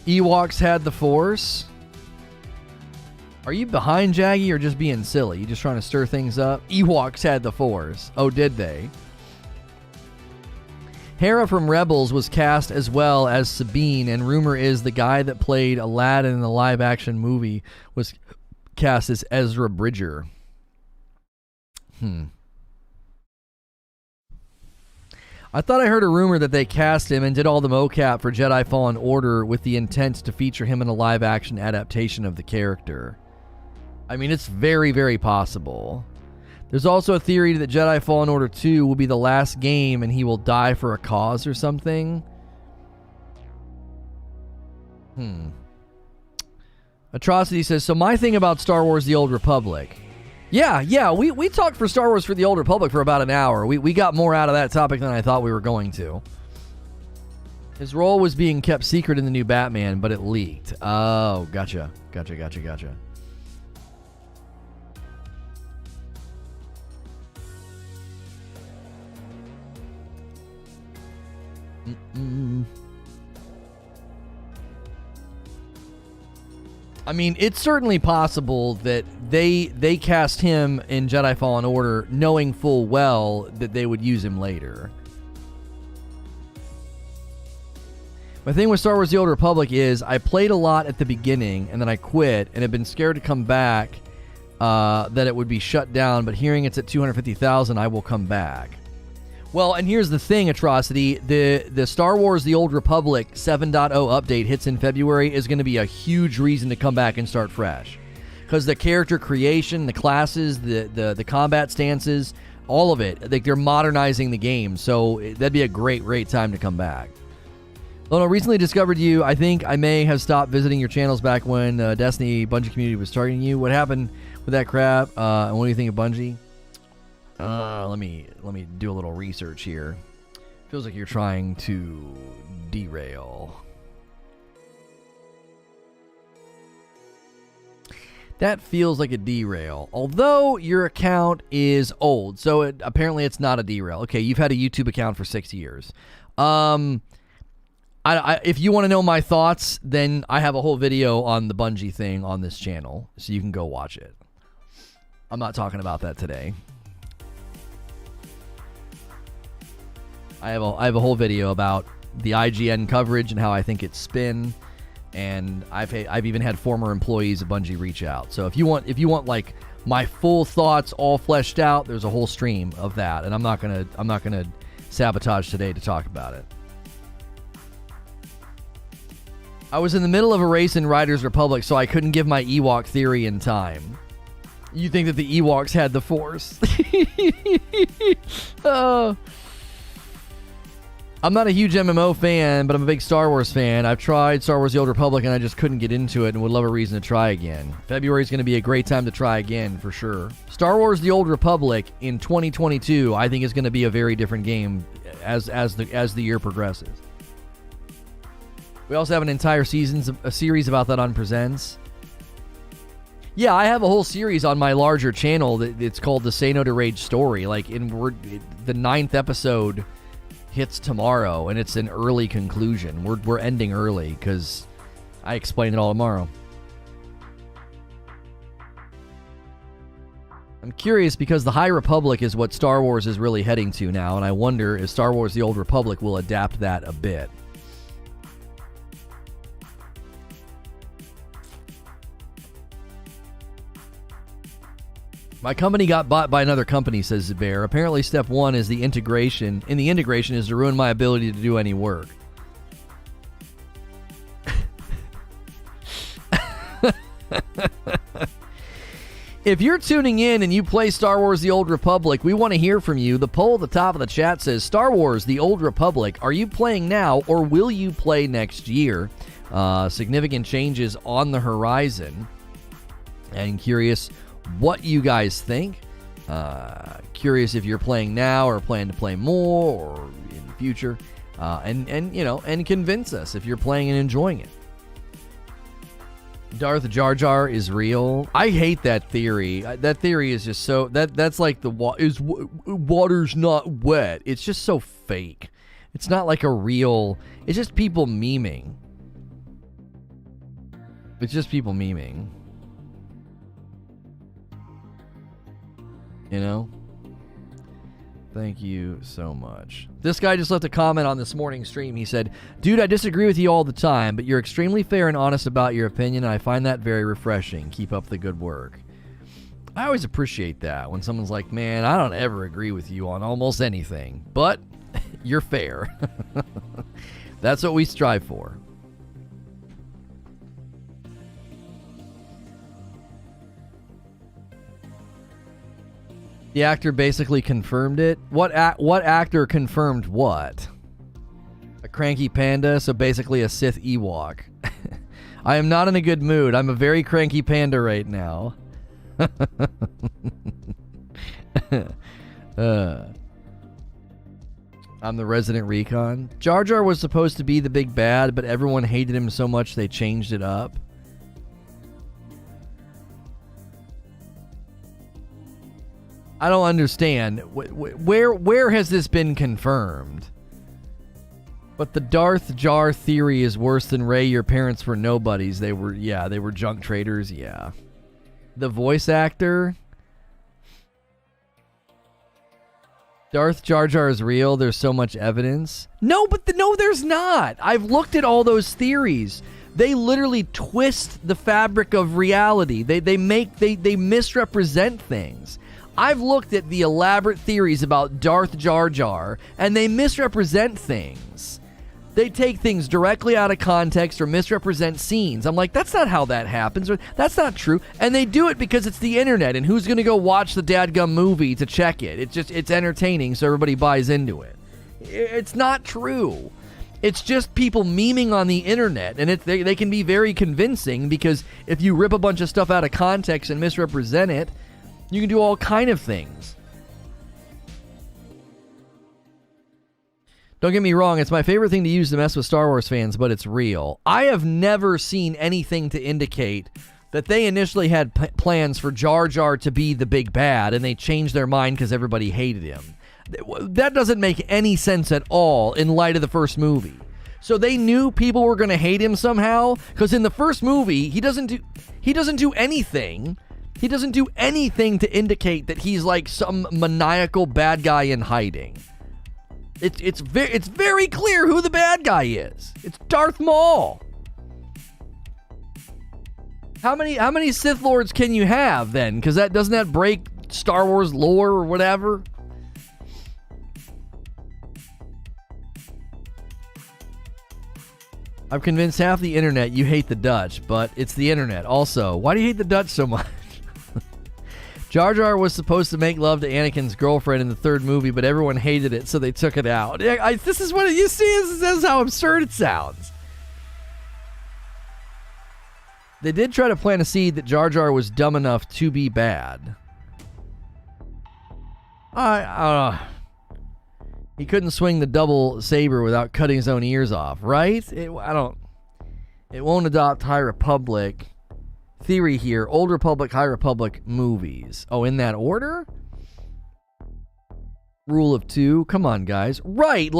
Ewoks had the Force. Are you behind, Jaggy, or just being silly? You just trying to stir things up? Ewoks had the Force. Oh, did they? Hera from Rebels was cast as well as Sabine, and rumor is the guy that played Aladdin in the live-action movie was cast as Ezra Bridger. I thought I heard a rumor that they cast him and did all the mocap for Jedi Fallen Order with the intent to feature him in a live-action adaptation of the character. I mean, it's very, very possible. There's also a theory that Jedi Fallen Order 2 will be the last game and he will die for a cause or something. Atrocity says, so my thing about Star Wars The Old Republic. Yeah, we talked for Star Wars for The Old Republic for about an hour. We got more out of that topic than I thought we were going to. His role was being kept secret in the new Batman, but it leaked. Oh, gotcha. I mean, it's certainly possible that they cast him in Jedi Fallen Order knowing full well that they would use him later. My thing with Star Wars The Old Republic is I played a lot at the beginning and then I quit and have been scared to come back that it would be shut down, but hearing it's at 250,000, I will come back. Well, and here's the thing, Atrocity. The Star Wars The Old Republic 7.0 update hits in February is going to be a huge reason to come back and start fresh. Because the character creation, the classes, the combat stances, all of it, like they're modernizing the game. So that'd be a great time to come back. Lono, recently discovered you. I think I may have stopped visiting your channels back when Destiny Bungie community was targeting you. What happened with that crap? And what do you think of Bungie? Let me do a little research here. Feels like you're trying to derail. That feels like a derail. Although your account is old, so apparently it's not a derail. Okay, you've had a YouTube account for 6 years. If you want to know my thoughts, then I have a whole video on the Bungie thing on this channel, so you can go watch it. I'm not talking about that today. I have a whole video about the IGN coverage and how I think it's spin, and I've even had former employees of Bungie reach out. So if you want like my full thoughts all fleshed out, there's a whole stream of that, and I'm not gonna sabotage today to talk about it. I was in the middle of a race in Riders Republic, so I couldn't give my Ewok theory in time. You think that the Ewoks had the Force? I'm not a huge MMO fan, but I'm a big Star Wars fan. I've tried Star Wars The Old Republic, and I just couldn't get into it and would love a reason to try again. February is going to be a great time to try again, for sure. Star Wars The Old Republic in 2022, I think, is going to be a very different game as the year progresses. We also have an entire series about that on Presents. Yeah, I have a whole series on my larger channel it's called the Say No to Rage story. Like, the 9th episode hits tomorrow, and it's an early conclusion. We're ending early because I explain it all tomorrow. I'm curious because the High Republic is what Star Wars is really heading to now, and I wonder if Star Wars The Old Republic will adapt that a bit. My company got bought by another company, says Bear. Apparently step 1 is the integration, and the integration is to ruin my ability to do any work. If you're tuning in and you play Star Wars The Old Republic, we want to hear from you. The poll at the top of the chat says, Star Wars The Old Republic, are you playing now or will you play next year? Significant changes on the horizon. And curious what you guys think. Curious if you're playing now or plan to play more or in the future. And convince us if you're playing and enjoying it. Darth Jar Jar is real. I hate that theory. That theory is just so that's like water's not wet. It's just so fake. It's not like a real. It's just people memeing. It's just people memeing. You know? Thank you so much. This guy just left a comment on this morning's stream. He said, dude, I disagree with you all the time, but you're extremely fair and honest about your opinion, and I find that very refreshing. Keep up the good work. I always appreciate that when someone's like, man, I don't ever agree with you on almost anything, but you're fair. That's what we strive for. The actor basically confirmed it. What actor confirmed what? A cranky panda, so basically a Sith Ewok. I am not in a good mood. I'm a very cranky panda right now. I'm the resident recon. Jar Jar was supposed to be the big bad, but everyone hated him so much they changed it up. I don't understand. Where has this been confirmed? But the Darth Jar theory is worse than Rey. Your parents were nobodies. They were junk traders. Yeah. The voice actor. Darth Jar Jar is real. There's so much evidence. No, no, there's not. I've looked at all those theories. They literally twist the fabric of reality. They misrepresent things. I've looked at the elaborate theories about Darth Jar Jar, and they misrepresent things. They take things directly out of context or misrepresent scenes. I'm like, that's not how that happens, or that's not true. And they do it because it's the internet, and who's going to go watch the dadgum movie to check it? It's entertaining, so everybody buys into it. It's not true. It's just people memeing on the internet, and they can be very convincing because if you rip a bunch of stuff out of context and misrepresent it, you can do all kind of things. Don't get me wrong, it's my favorite thing to use to mess with Star Wars fans, but it's real. I have never seen anything to indicate that they initially had plans for Jar Jar to be the big bad, and they changed their mind because everybody hated him. That doesn't make any sense at all in light of the first movie. So they knew people were going to hate him somehow, because in the first movie, he doesn't do anything. He doesn't do anything to indicate that he's like some maniacal bad guy in hiding. It's very clear who the bad guy is. It's Darth Maul. How many Sith Lords can you have then? Because doesn't that break Star Wars lore or whatever? I've convinced half the internet you hate the Dutch, but it's the internet. Also, why do you hate the Dutch so much? Jar Jar was supposed to make love to Anakin's girlfriend in the third movie, but everyone hated it, so they took it out. This is what you see. This is how absurd it sounds. They did try to plant a seed that Jar Jar was dumb enough to be bad. He couldn't swing the double saber without cutting his own ears off, right? It won't adopt High Republic theory here. Old Republic, High Republic movies. Oh, in that order? Rule of two. Come on, guys. Right,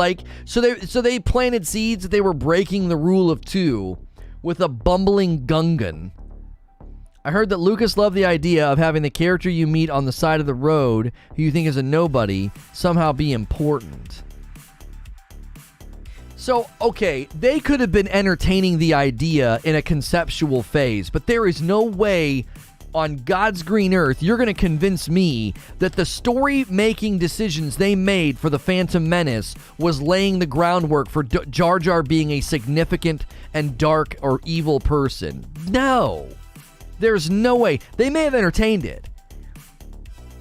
so they planted seeds that they were breaking the rule of two with a bumbling Gungan. I heard that Lucas loved the idea of having the character you meet on the side of the road, who you think is a nobody, somehow be important. So, okay, they could have been entertaining the idea in a conceptual phase, but there is no way on God's green earth you're going to convince me that the story-making decisions they made for The Phantom Menace was laying the groundwork for Jar Jar being a significant and dark or evil person. No. There's no way. They may have entertained it.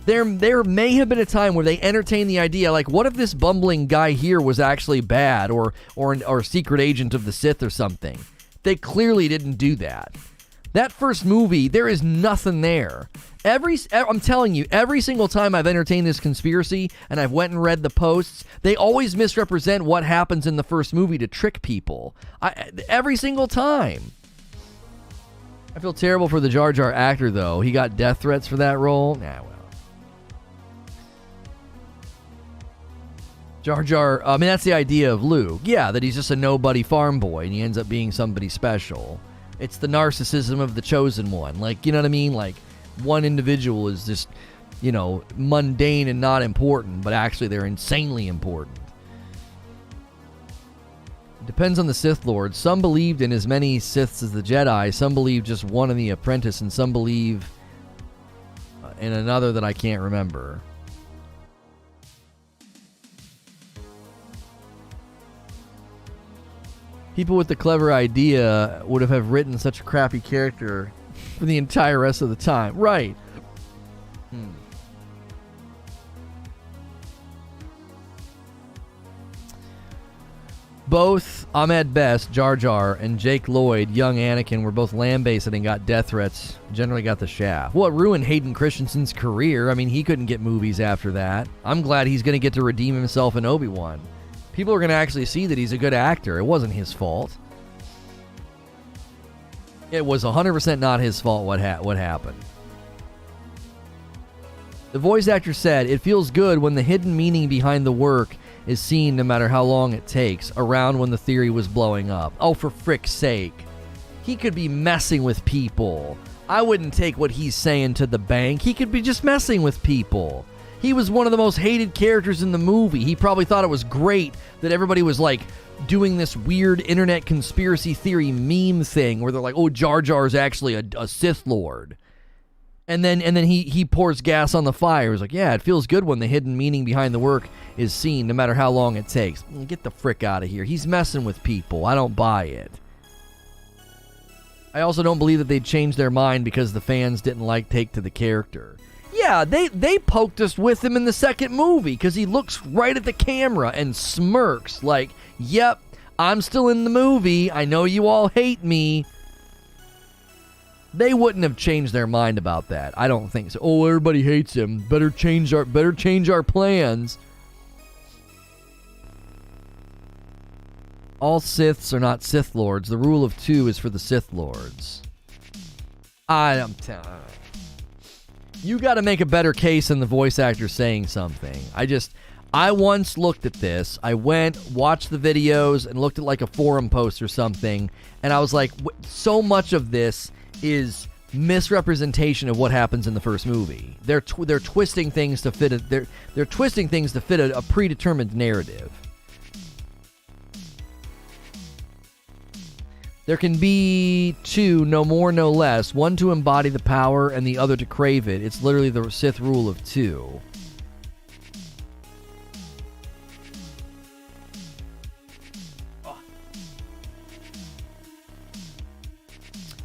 There may have been a time where they entertained the idea, like, what if this bumbling guy here was actually bad or a secret agent of the Sith or something? They clearly didn't do that. That first movie, there is nothing there. I'm telling you, every single time I've entertained this conspiracy and I've went and read the posts, they always misrepresent what happens in the first movie to trick people. Every single time. I feel terrible for the Jar Jar actor, though. He got death threats for that role. Nah, well. Jar Jar, I mean, that's the idea of Luke. Yeah, that he's just a nobody farm boy and he ends up being somebody special. It's the narcissism of the chosen one. Like, you know what I mean? Like, one individual is just, mundane and not important, but actually they're insanely important. It depends on the Sith Lord. Some believed in as many Siths as the Jedi. Some believe just one in the Apprentice, and some believe in another that I can't remember. People with the clever idea would have written such a crappy character for the entire rest of the time. Right. Both Ahmed Best, Jar Jar, and Jake Lloyd, young Anakin, were both land-based and got death threats. Generally got the shaft. Well, it ruined Hayden Christensen's career. I mean, he couldn't get movies after that. I'm glad he's going to get to redeem himself in Obi-Wan. People are going to actually see that he's a good actor. It wasn't his fault. It was 100% not his fault what happened. The voice actor said, "It feels good when the hidden meaning behind the work is seen no matter how long it takes," around when the theory was blowing up. Oh, for frick's sake. He could be messing with people. I wouldn't take what he's saying to the bank. He could be just messing with people. He was one of the most hated characters in the movie. He probably thought it was great that everybody was like doing this weird internet conspiracy theory meme thing where they're like, oh, Jar Jar is actually a Sith Lord. And then he pours gas on the fire. He's like, yeah, it feels good when the hidden meaning behind the work is seen, no matter how long it takes. Get the frick out of here. He's messing with people. I don't buy it. I also don't believe that they'd changed their mind because the fans didn't take to the character. Yeah, they poked us with him in the second movie because he looks right at the camera and smirks like, yep, I'm still in the movie. I know you all hate me. They wouldn't have changed their mind about that. I don't think so. Oh, everybody hates him. Better change our plans. All Siths are not Sith Lords. The rule of 2 is for the Sith Lords. I'm telling you, got to make a better case than the voice actor saying something. I once looked at this. I went, watched the videos, and looked at like a forum post or something, and I was like, so much of this is misrepresentation of what happens in the first movie. They're twisting things to fit they're twisting things to fit a predetermined narrative. There can be 2, no more, no less. One to embody the power and the other to crave it. It's literally the Sith rule of 2.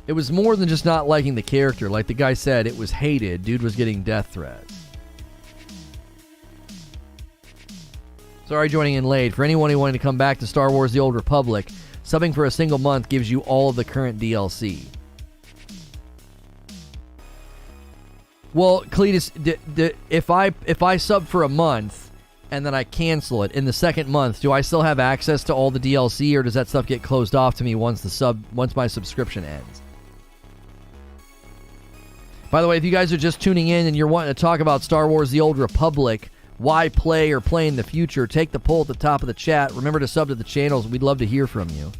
It was more than just not liking the character. Like the guy said, it was hated. Dude was getting death threats. Sorry joining in late. For anyone who wanted to come back to Star Wars The Old Republic, subbing for a single month gives you all of the current DLC. Well, Cletus, if I sub for a month and then I cancel it in the second month, do I still have access to all the DLC, or does that stuff get closed off to me once my subscription ends? By the way, if you guys are just tuning in and you're wanting to talk about Star Wars The Old Republic, why play or play in the future, take the poll at the top of the chat. Remember to sub to the channels. We'd love to hear from you.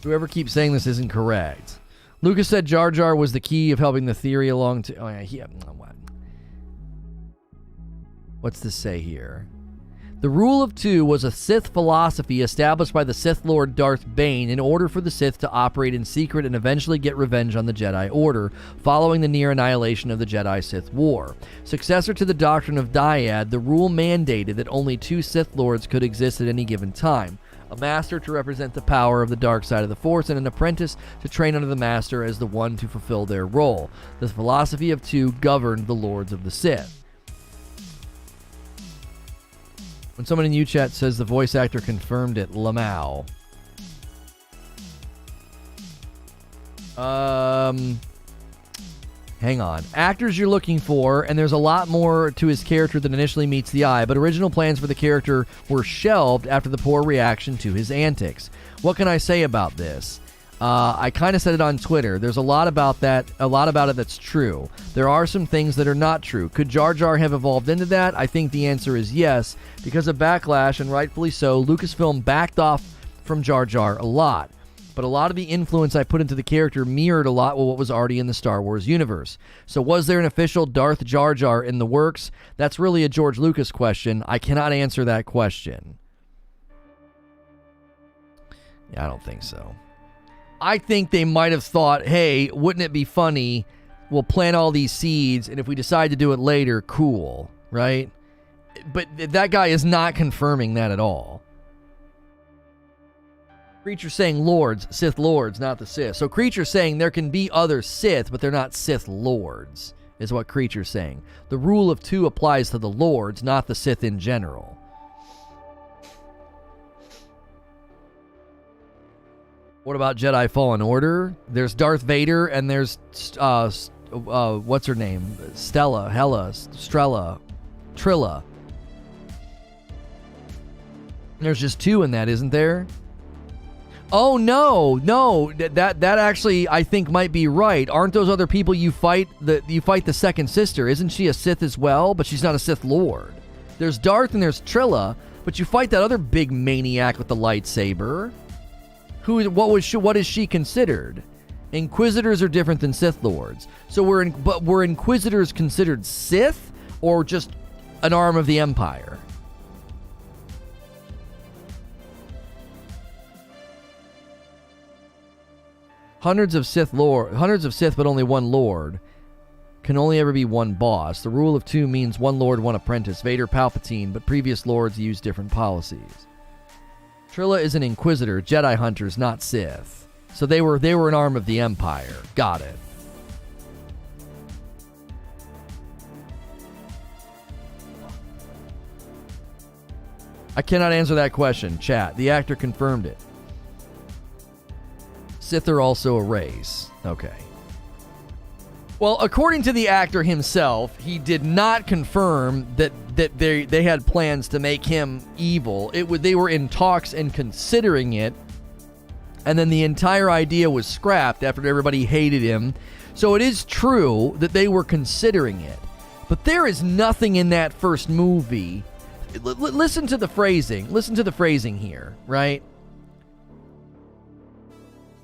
Whoever keeps saying this isn't correct. Lucas said Jar Jar was the key of helping the theory along to... Oh, yeah. What? What's this say here? The rule of 2 was a Sith philosophy established by the Sith Lord Darth Bane in order for the Sith to operate in secret and eventually get revenge on the Jedi Order, following the near annihilation of the Jedi-Sith War. Successor to the doctrine of Dyad, the rule mandated that only 2 Sith Lords could exist at any given time. A master to represent the power of the dark side of the Force, and an apprentice to train under the master as the one to fulfill their role. The philosophy of 2 governed the Lords of the Sith. When someone in UChat says the voice actor confirmed it, Lamau. Hang on. Actors you're looking for, and there's a lot more to his character than initially meets the eye, but original plans for the character were shelved after the poor reaction to his antics. What can I say about this? I kind of said it on Twitter. There's a lot about it that's true. There are some things that are not true. Could Jar Jar have evolved into that? I think the answer is yes. Because of backlash, and rightfully so, Lucasfilm backed off from Jar Jar a lot. But a lot of the influence I put into the character mirrored a lot with what was already in the Star Wars universe. So was there an official Darth Jar Jar in the works? That's really a George Lucas question. I cannot answer that question. Yeah, I don't think so. I think they might have thought, hey, wouldn't it be funny? We'll plant all these seeds, and if we decide to do it later, cool, right? But that guy is not confirming that at all. Creature saying Lords, Sith Lords, not the Sith. So Creature saying there can be other Sith, but they're not Sith Lords. is what Creature's saying. The rule of 2 applies to the Lords, not the Sith in general. What about Jedi Fallen Order? There's Darth Vader, and there's, what's her name? Strella. Trilla. There's just 2 in that, isn't there? Oh, no. That actually, I think, might be right. Aren't those other people you fight the second sister? Isn't she a Sith as well? But she's not a Sith Lord. There's Darth and there's Trilla, but you fight that other big maniac with the lightsaber. What is she considered? Inquisitors are different than Sith Lords. So were Inquisitors considered Sith or just an arm of the Empire? Hundreds of Sith, but only one Lord. Can only ever be one boss. The rule of 2 means one Lord, one apprentice. Vader, Palpatine, but previous Lords used different policies. Trilla is an Inquisitor, Jedi Hunters, not Sith. So they were an arm of the Empire. Got it. I cannot answer that question, chat. The actor confirmed it. Sith are also a race. Okay. Well, according to the actor himself, he did not confirm that they had plans to make him evil. They were in talks and considering it, and then the entire idea was scrapped after everybody hated him. So it is true that they were considering it, but there is nothing in that first movie. Listen to the phrasing. Listen to the phrasing here, right?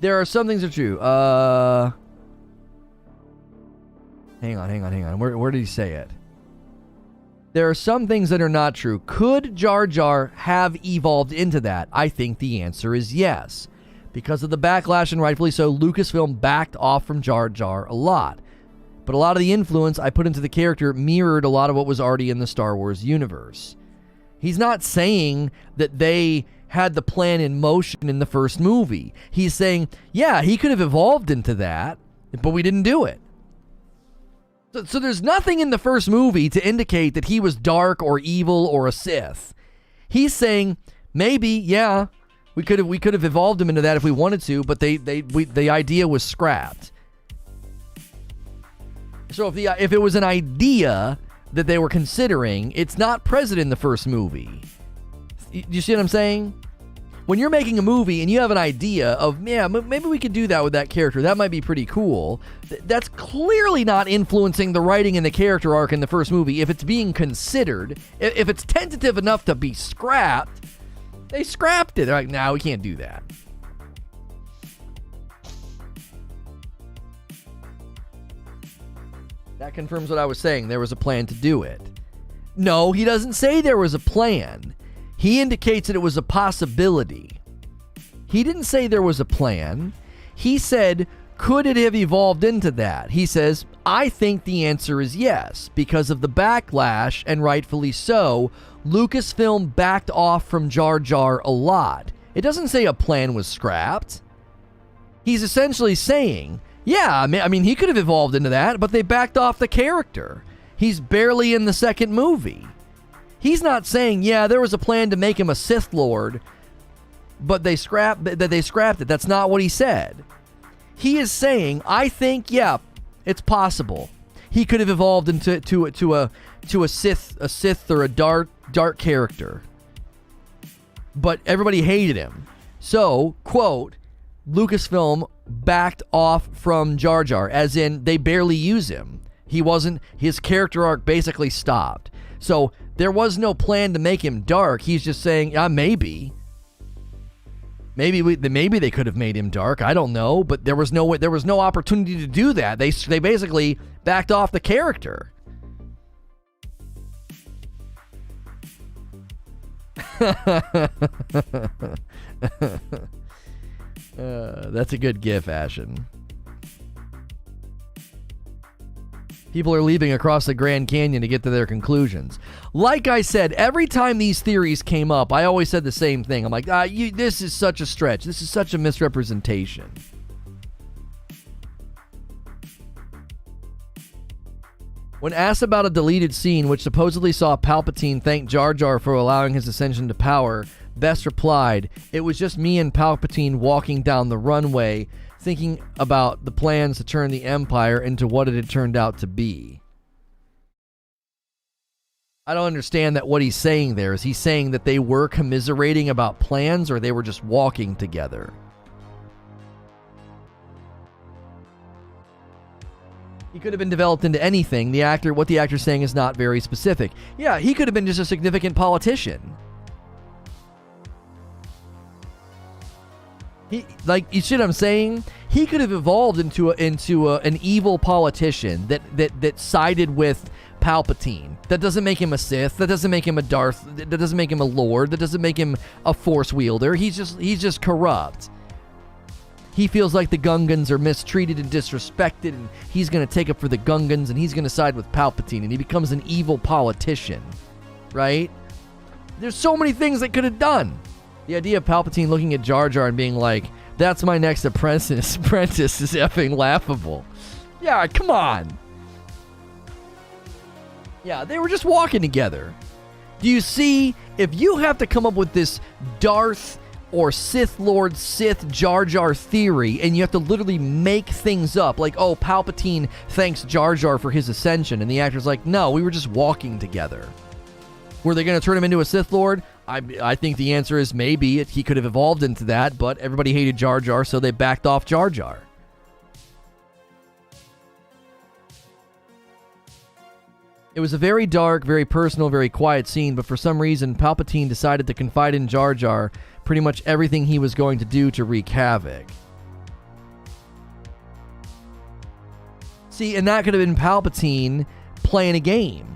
There are some things that are true. Hang on. Where did he say it? There are some things that are not true. Could Jar Jar have evolved into that? I think the answer is yes. Because of the backlash, and rightfully so, Lucasfilm backed off from Jar Jar a lot. But a lot of the influence I put into the character mirrored a lot of what was already in the Star Wars universe. He's not saying that they had the plan in motion in the first movie. He's saying, yeah, he could have evolved into that, but we didn't do it. So there's nothing in the first movie to indicate that he was dark or evil or a Sith. He's saying, maybe, yeah, we could have evolved him into that if we wanted to, but the idea was scrapped. So if it was an idea that they were considering, it's not present in the first movie. You see what I'm saying? When you're making a movie and you have an idea of, yeah, maybe we could do that with that character, that might be pretty cool, that's clearly not influencing the writing and the character arc in the first movie. If it's being considered, if it's tentative enough to be scrapped, they scrapped it. They're like, no, we can't do that. That confirms what I was saying. There was a plan to do it. No, he doesn't say there was a plan. He indicates that it was a possibility. He didn't say there was a plan. He said, could it have evolved into that? He says, I think the answer is yes. Because of the backlash, and rightfully so, Lucasfilm backed off from Jar Jar a lot. It doesn't say a plan was scrapped. He's essentially saying, yeah, I mean, he could have evolved into that, but they backed off the character. He's barely in the second movie. He's not saying, yeah, there was a plan to make him a Sith Lord, but they scrapped it. That's not what he said. He is saying, I think, yeah, it's possible. He could have evolved into a Sith or a dark character. But everybody hated him. So, quote, Lucasfilm backed off from Jar Jar, as in they barely use him. His character arc basically stopped. So there was no plan to make him dark. He's just saying, maybe they could have made him dark. I don't know, but there was no opportunity to do that. They basically backed off the character. That's a good gif, Ashen. People are leaving across the Grand Canyon to get to their conclusions. Like I said, every time these theories came up, I always said the same thing. I'm like, this is such a stretch. This is such a misrepresentation. When asked about a deleted scene which supposedly saw Palpatine thank Jar Jar for allowing his ascension to power, Best replied, "It was just me and Palpatine walking down the runway, thinking about the plans to turn the Empire into what it had turned out to be." I don't understand that what he's saying there. Is he saying that they were commiserating about plans, or they were just walking together? He could have been developed into anything. What the actor's saying is not very specific. Yeah, he could have been just a significant politician. You see what I'm saying? He could have evolved into an evil politician that sided with Palpatine. That doesn't make him a Sith. That doesn't make him a Darth. That doesn't make him a Lord. That doesn't make him a Force wielder. He's just corrupt. He feels like the Gungans are mistreated and disrespected, and he's going to take up for the Gungans, and he's going to side with Palpatine, and he becomes an evil politician, right? There's so many things they could have done. The idea of Palpatine looking at Jar Jar and being like, "That's my next apprentice," is effing laughable. Yeah, come on. Yeah, they were just walking together. Do you see? If you have to come up with this Darth or Sith Lord Sith Jar Jar theory, and you have to literally make things up, like, oh, Palpatine thanks Jar Jar for his ascension, and the actor's like, no, we were just walking together. Were they going to turn him into a Sith Lord? I think the answer is maybe. He could have evolved into that, but everybody hated Jar Jar, so they backed off Jar Jar. It was a very dark, very personal, very quiet scene, but for some reason, Palpatine decided to confide in Jar Jar pretty much everything he was going to do to wreak havoc. See, and that could have been Palpatine playing a game.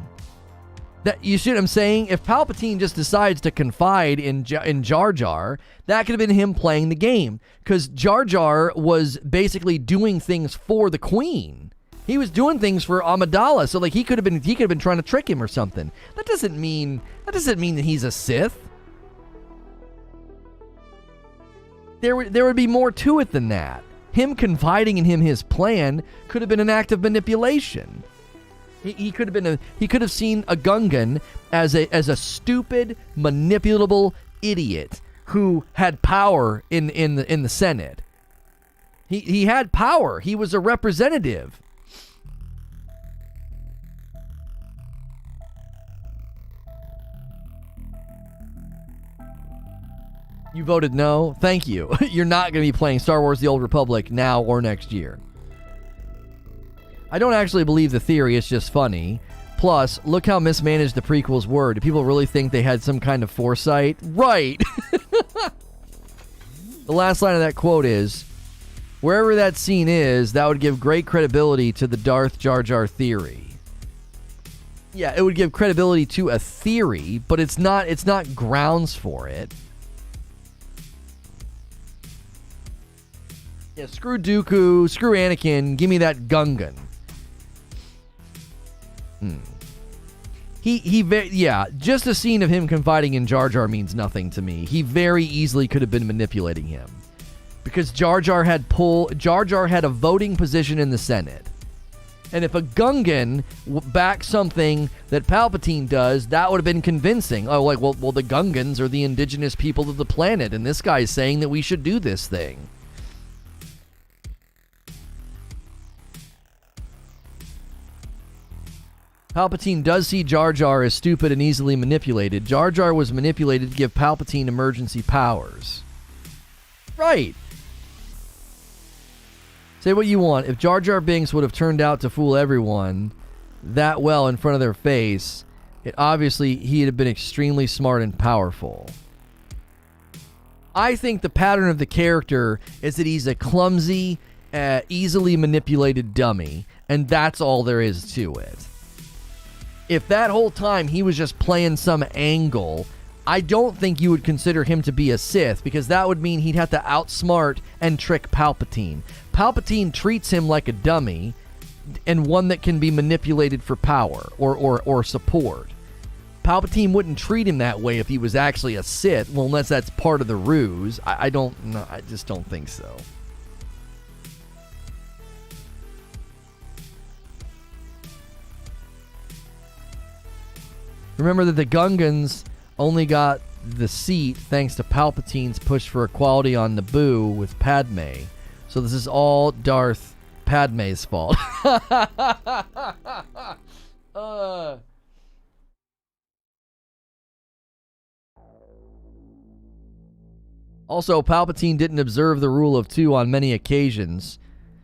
That, you see what I'm saying? If Palpatine just decides to confide in Jar Jar, that could have been him playing the game. Because Jar Jar was basically doing things for the Queen. He was doing things for Amidala, so like he could have been trying to trick him or something. That doesn't mean that he's a Sith. There would be more to it than that. Him confiding in him his plan could have been an act of manipulation. He could have seen a Gungan as a stupid, manipulable idiot who had power in the Senate. He had power. He was a representative. You voted no? Thank you. You're not going to be playing Star Wars The Old Republic now or next year. I don't actually believe the theory, it's just funny. Plus, look how mismanaged the prequels were. Do people really think they had some kind of foresight? Right! The last line of that quote is, "Wherever that scene is, that would give great credibility to the Darth Jar Jar theory." Yeah, it would give credibility to a theory, but it's not grounds for it. Yeah, screw Dooku, screw Anakin, give me that Gungan. Just a scene of him confiding in Jar Jar means nothing to me. He very easily could have been manipulating him. Because Jar Jar had a voting position in the Senate. And if a Gungan backed something that Palpatine does, that would have been convincing. Oh, like, well, the Gungans are the indigenous people of the planet, and this guy's saying that we should do this thing. Palpatine does see Jar Jar as stupid and easily manipulated. Jar Jar was manipulated to give Palpatine emergency powers. Right. Say what you want. If Jar Jar Binks would have turned out to fool everyone that well in front of their face, he'd have been extremely smart and powerful. I think the pattern of the character is that he's a clumsy, easily manipulated dummy, and that's all there is to it. If that whole time he was just playing some angle, I don't think you would consider him to be a Sith, because that would mean he'd have to outsmart and trick Palpatine. Palpatine treats him like a dummy and one that can be manipulated for power or support. Palpatine wouldn't treat him that way if he was actually a Sith, well, unless that's part of the ruse. I just don't think so. Remember that the Gungans only got the seat thanks to Palpatine's push for equality on Naboo with Padme. So this is all Darth Padme's fault. Also, Palpatine didn't observe the rule of two on many occasions.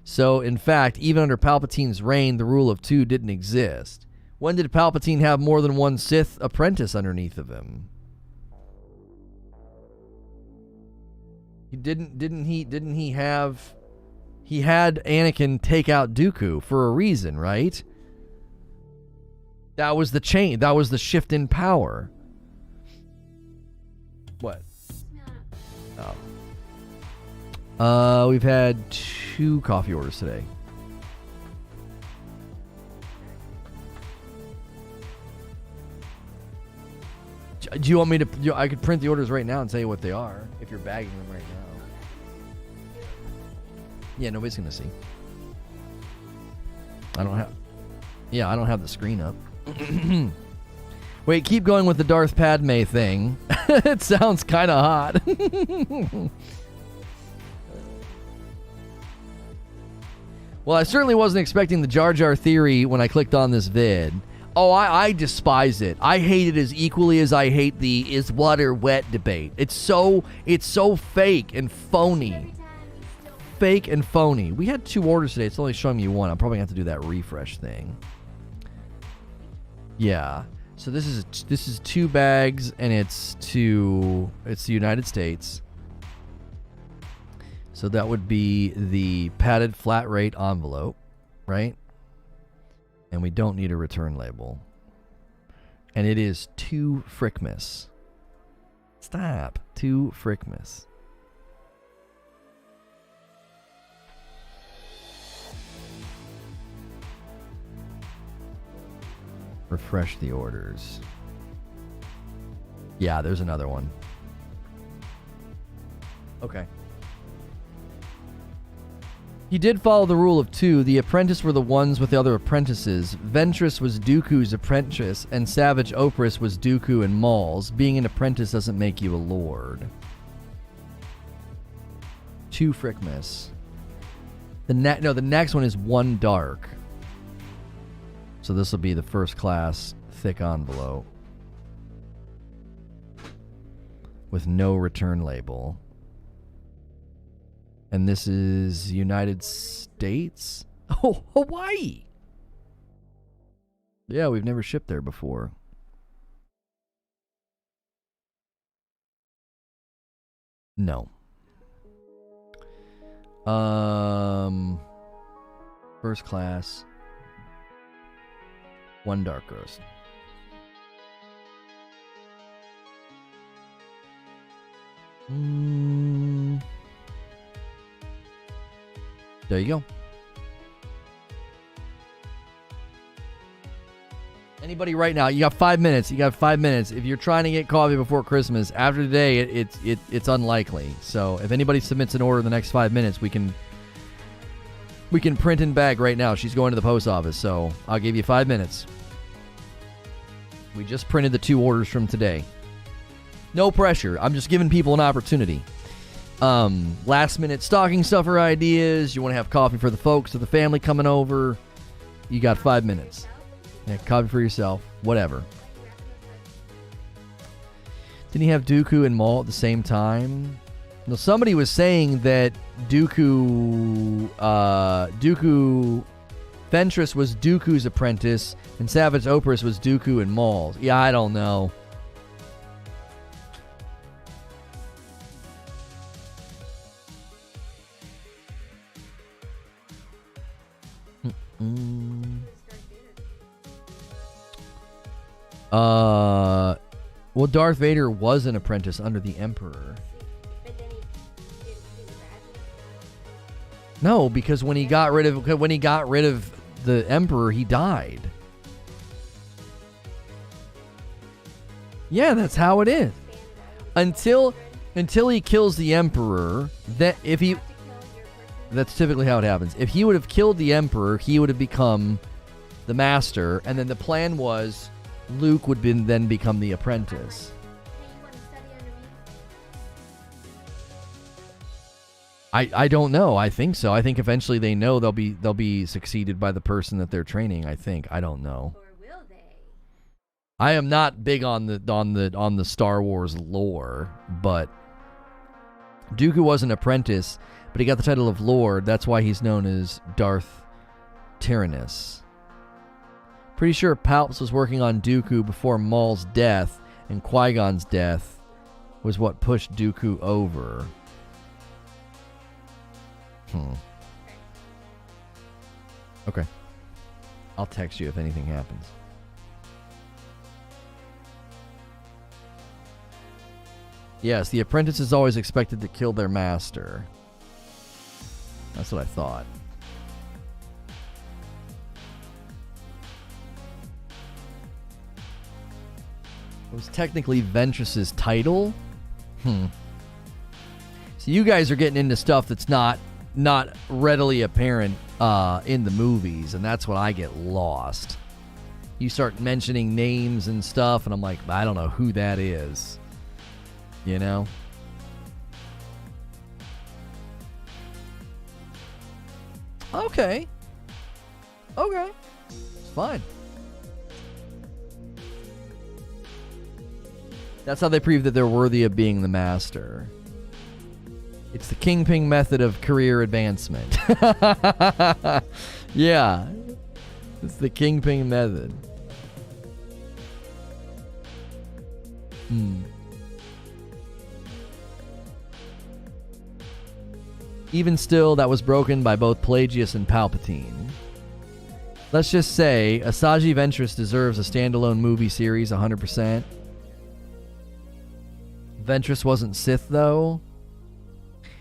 So, in fact, even under Palpatine's reign, the rule of two didn't exist. When did Palpatine have more than one Sith apprentice underneath of him? Didn't he had Anakin take out Dooku for a reason, right? That was the change. That was the shift in power. What? Oh. We've had 2 coffee orders today. Do you want me to? I could print the orders right now and tell you what they are if you're bagging them right now. Yeah, nobody's gonna see. I don't have the screen up. Wait, keep going with the Darth Padme thing. It sounds kind of hot. Well, I certainly wasn't expecting the Jar Jar theory when I clicked on this vid. Oh, I despise it. I hate it as equally as I hate the is water wet debate. It's so fake and phony. Fake and phony. We had 2 orders today. It's only showing me 1. I'm probably going to have to do that refresh thing. Yeah. So this is 2 bags, and it's the United States. So that would be the padded flat rate envelope, right? And we don't need a return label. And it is 2 Frickmas. Stop. 2 Frickmas. Refresh the orders. Yeah, there's another one. Okay. He did follow the rule of 2. The apprentice were the ones with the other apprentices. Ventress was Dooku's apprentice, and Savage Opress was Dooku and Maul's. Being an apprentice doesn't make you a lord. 2 Frickmas. The next one is 1 dark. So this will be the first class thick envelope. With no return label. And this is United States? Oh, Hawaii! Yeah, we've never shipped there before. No. First class. 1 dark roast. There you go. Anybody right now, you got 5 minutes. You got 5 minutes. If you're trying to get coffee before Christmas, after today, it's unlikely. So if anybody submits an order in the next 5 minutes, we can print and bag right now. She's going to the post office, so I'll give you 5 minutes. We just printed the 2 orders from today. No pressure. I'm just giving people an opportunity. Last minute stocking stuffer ideas. You want to have coffee for the folks or the family coming over. You got 5 minutes. Yeah, coffee for yourself. Whatever. Didn't he have Dooku and Maul at the same time? No, somebody was saying that Dooku Ventress was Dooku's apprentice and Savage Opress was Dooku and Maul's. Yeah, I don't know. Well, Darth Vader was an apprentice under the Emperor. No, because when he got rid of the Emperor, he died. Yeah, that's how it is. Until he kills the Emperor, that's typically how it happens. If he would have killed the Emperor, he would have become the Master, and then the plan was Luke would then become the apprentice. I don't know. I think so. I think eventually they know they'll be succeeded by the person that they're training. I think. I don't know. Or will they? I am not big on the Star Wars lore, but Dooku was an apprentice, but he got the title of Lord. That's why he's known as Darth Tyrannus. Pretty sure Palps was working on Dooku before Maul's death, and Qui-Gon's death was what pushed Dooku over. Okay. I'll text you if anything happens. Yes, the apprentice is always expected to kill their master. That's what I thought. It was technically Ventress's title? So you guys are getting into stuff that's not readily apparent in the movies, and that's when I get lost. You start mentioning names and stuff, and I'm like, I don't know who that is. You know? Okay. Okay. It's fine. That's how they prove that they're worthy of being the master. It's the Kingpin method of career advancement. Yeah. It's the Kingpin method. Even still, that was broken by both Pelagius and Palpatine. Let's just say, Asajj Ventress deserves a standalone movie series 100%. Ventress wasn't Sith, though.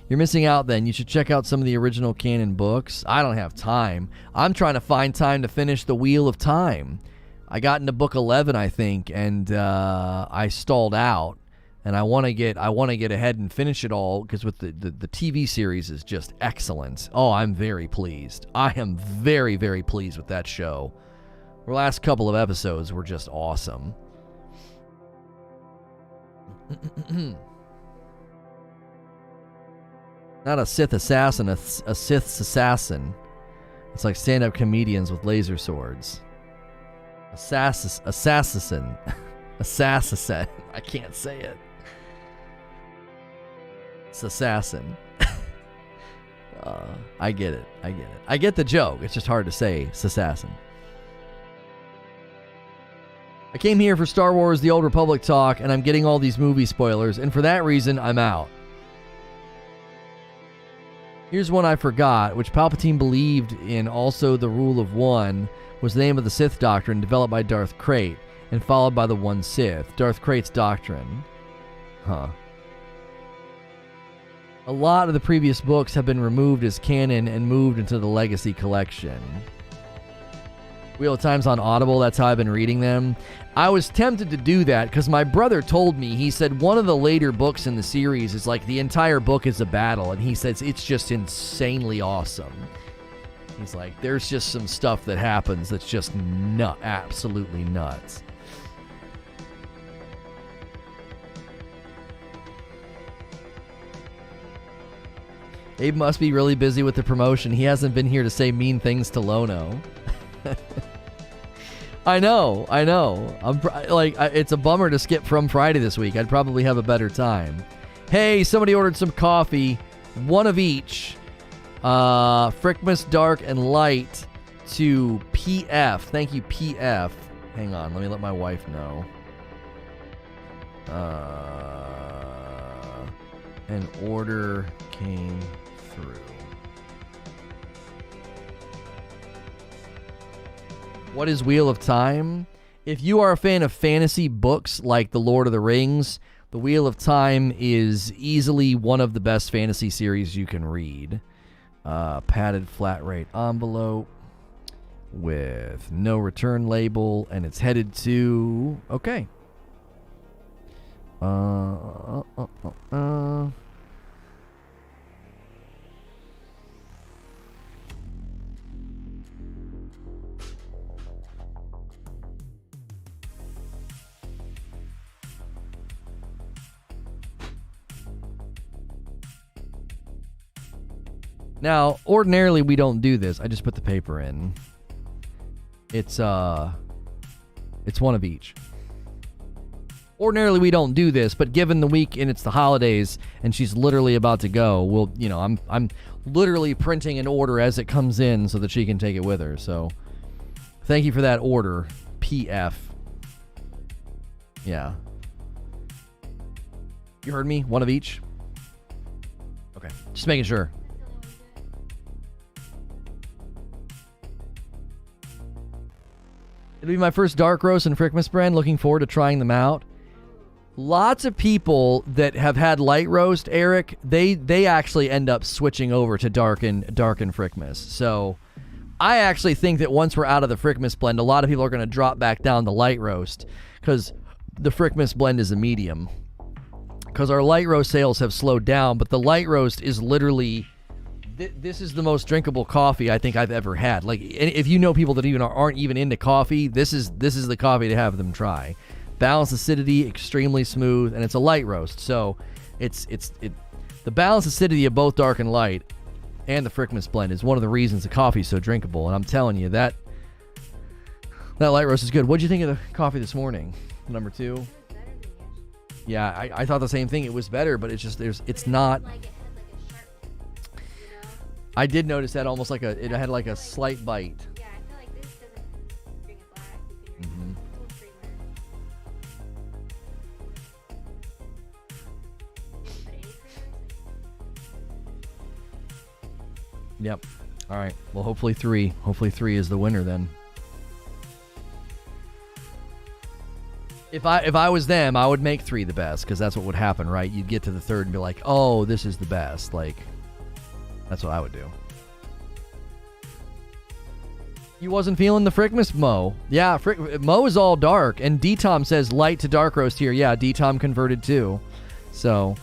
You're missing out then. You should check out some of the original canon books. I don't have time. I'm trying to find time to finish The Wheel of Time. I got into book 11, I think, and I stalled out. And I want to get ahead and finish it all, because with the TV series is just excellent. Oh, I'm very pleased. I am very, very pleased with that show. The last couple of episodes were just awesome. Not a Sith assassin, a Sith's assassin. It's like stand-up comedians with laser swords. Assassin. Assassin. I can't say it. It's assassin. I get it. I get the joke. It's just hard to say assassin. I came here for Star Wars The Old Republic talk, and I'm getting all these movie spoilers, and for that reason, I'm out. Here's one I forgot, which Palpatine believed in. Also, the Rule of One was the name of the Sith doctrine developed by Darth Krayt and followed by the One Sith. Darth Krayt's doctrine. Huh. A lot of the previous books have been removed as canon and moved into the Legacy collection. Wheel of Time's on Audible, that's how I've been reading them. I was tempted to do that because my brother told me, he said one of the later books in the series is like the entire book is a battle, and he says it's just insanely awesome. He's like, there's just some stuff that happens that's just absolutely nuts. Abe must be really busy with the promotion. He hasn't been here to say mean things to Lono. I know. It's a bummer to skip From Friday this week. I'd probably have a better time. Hey, somebody ordered some coffee. One of each. Frickmas Dark and Light to PF. Thank you, PF. Hang on, let me let my wife know. An order came through. What is Wheel of Time? If you are a fan of fantasy books like The Lord of the Rings, The Wheel of Time is easily one of the best fantasy series you can read. Padded flat rate envelope with no return label, and it's headed to... Okay. Now, ordinarily we don't do this. I just put the paper in. It's one of each. Ordinarily we don't do this, but given the week and it's the holidays and she's literally about to go, we'll, you know, I'm literally printing an order as it comes in so that she can take it with her. So thank you for that order, PF. Yeah. You heard me? One of each? Okay. Just making sure. It'll be my first dark roast and Frickmas brand. Looking forward to trying them out. Lots of people that have had light roast, Eric, they actually end up switching over to dark and Frickmas. So I actually think that once we're out of the Frickmas blend, a lot of people are going to drop back down to light roast because the Frickmas blend is a medium. Because our light roast sales have slowed down, but the light roast is literally... This is the most drinkable coffee I think I've ever had. Like, if you know people that even aren't even into coffee, this is the coffee to have them try. Balanced acidity, extremely smooth, and it's a light roast. So, it's the balanced acidity of both dark and light, and the Frickmas blend is one of the reasons the coffee is so drinkable. And I'm telling you that light roast is good. What'd you think of the coffee this morning? Number 2. Yeah, I thought the same thing. It was better, but it's just it's not. I did notice that almost like it had like a slight bite. Yeah, I feel like this doesn't drink it black. You can drink it full creamer. Yep. All right. Well, hopefully 3. Hopefully 3 is the winner then. If I was them, I would make 3 the best because that's what would happen, right? You'd get to the 3rd and be like, oh, this is the best. Like, that's what I would do. You wasn't feeling the Frickmas, Mo. Yeah, Mo is all dark. And D-Tom says light to dark roast here. Yeah, D-Tom converted too. So,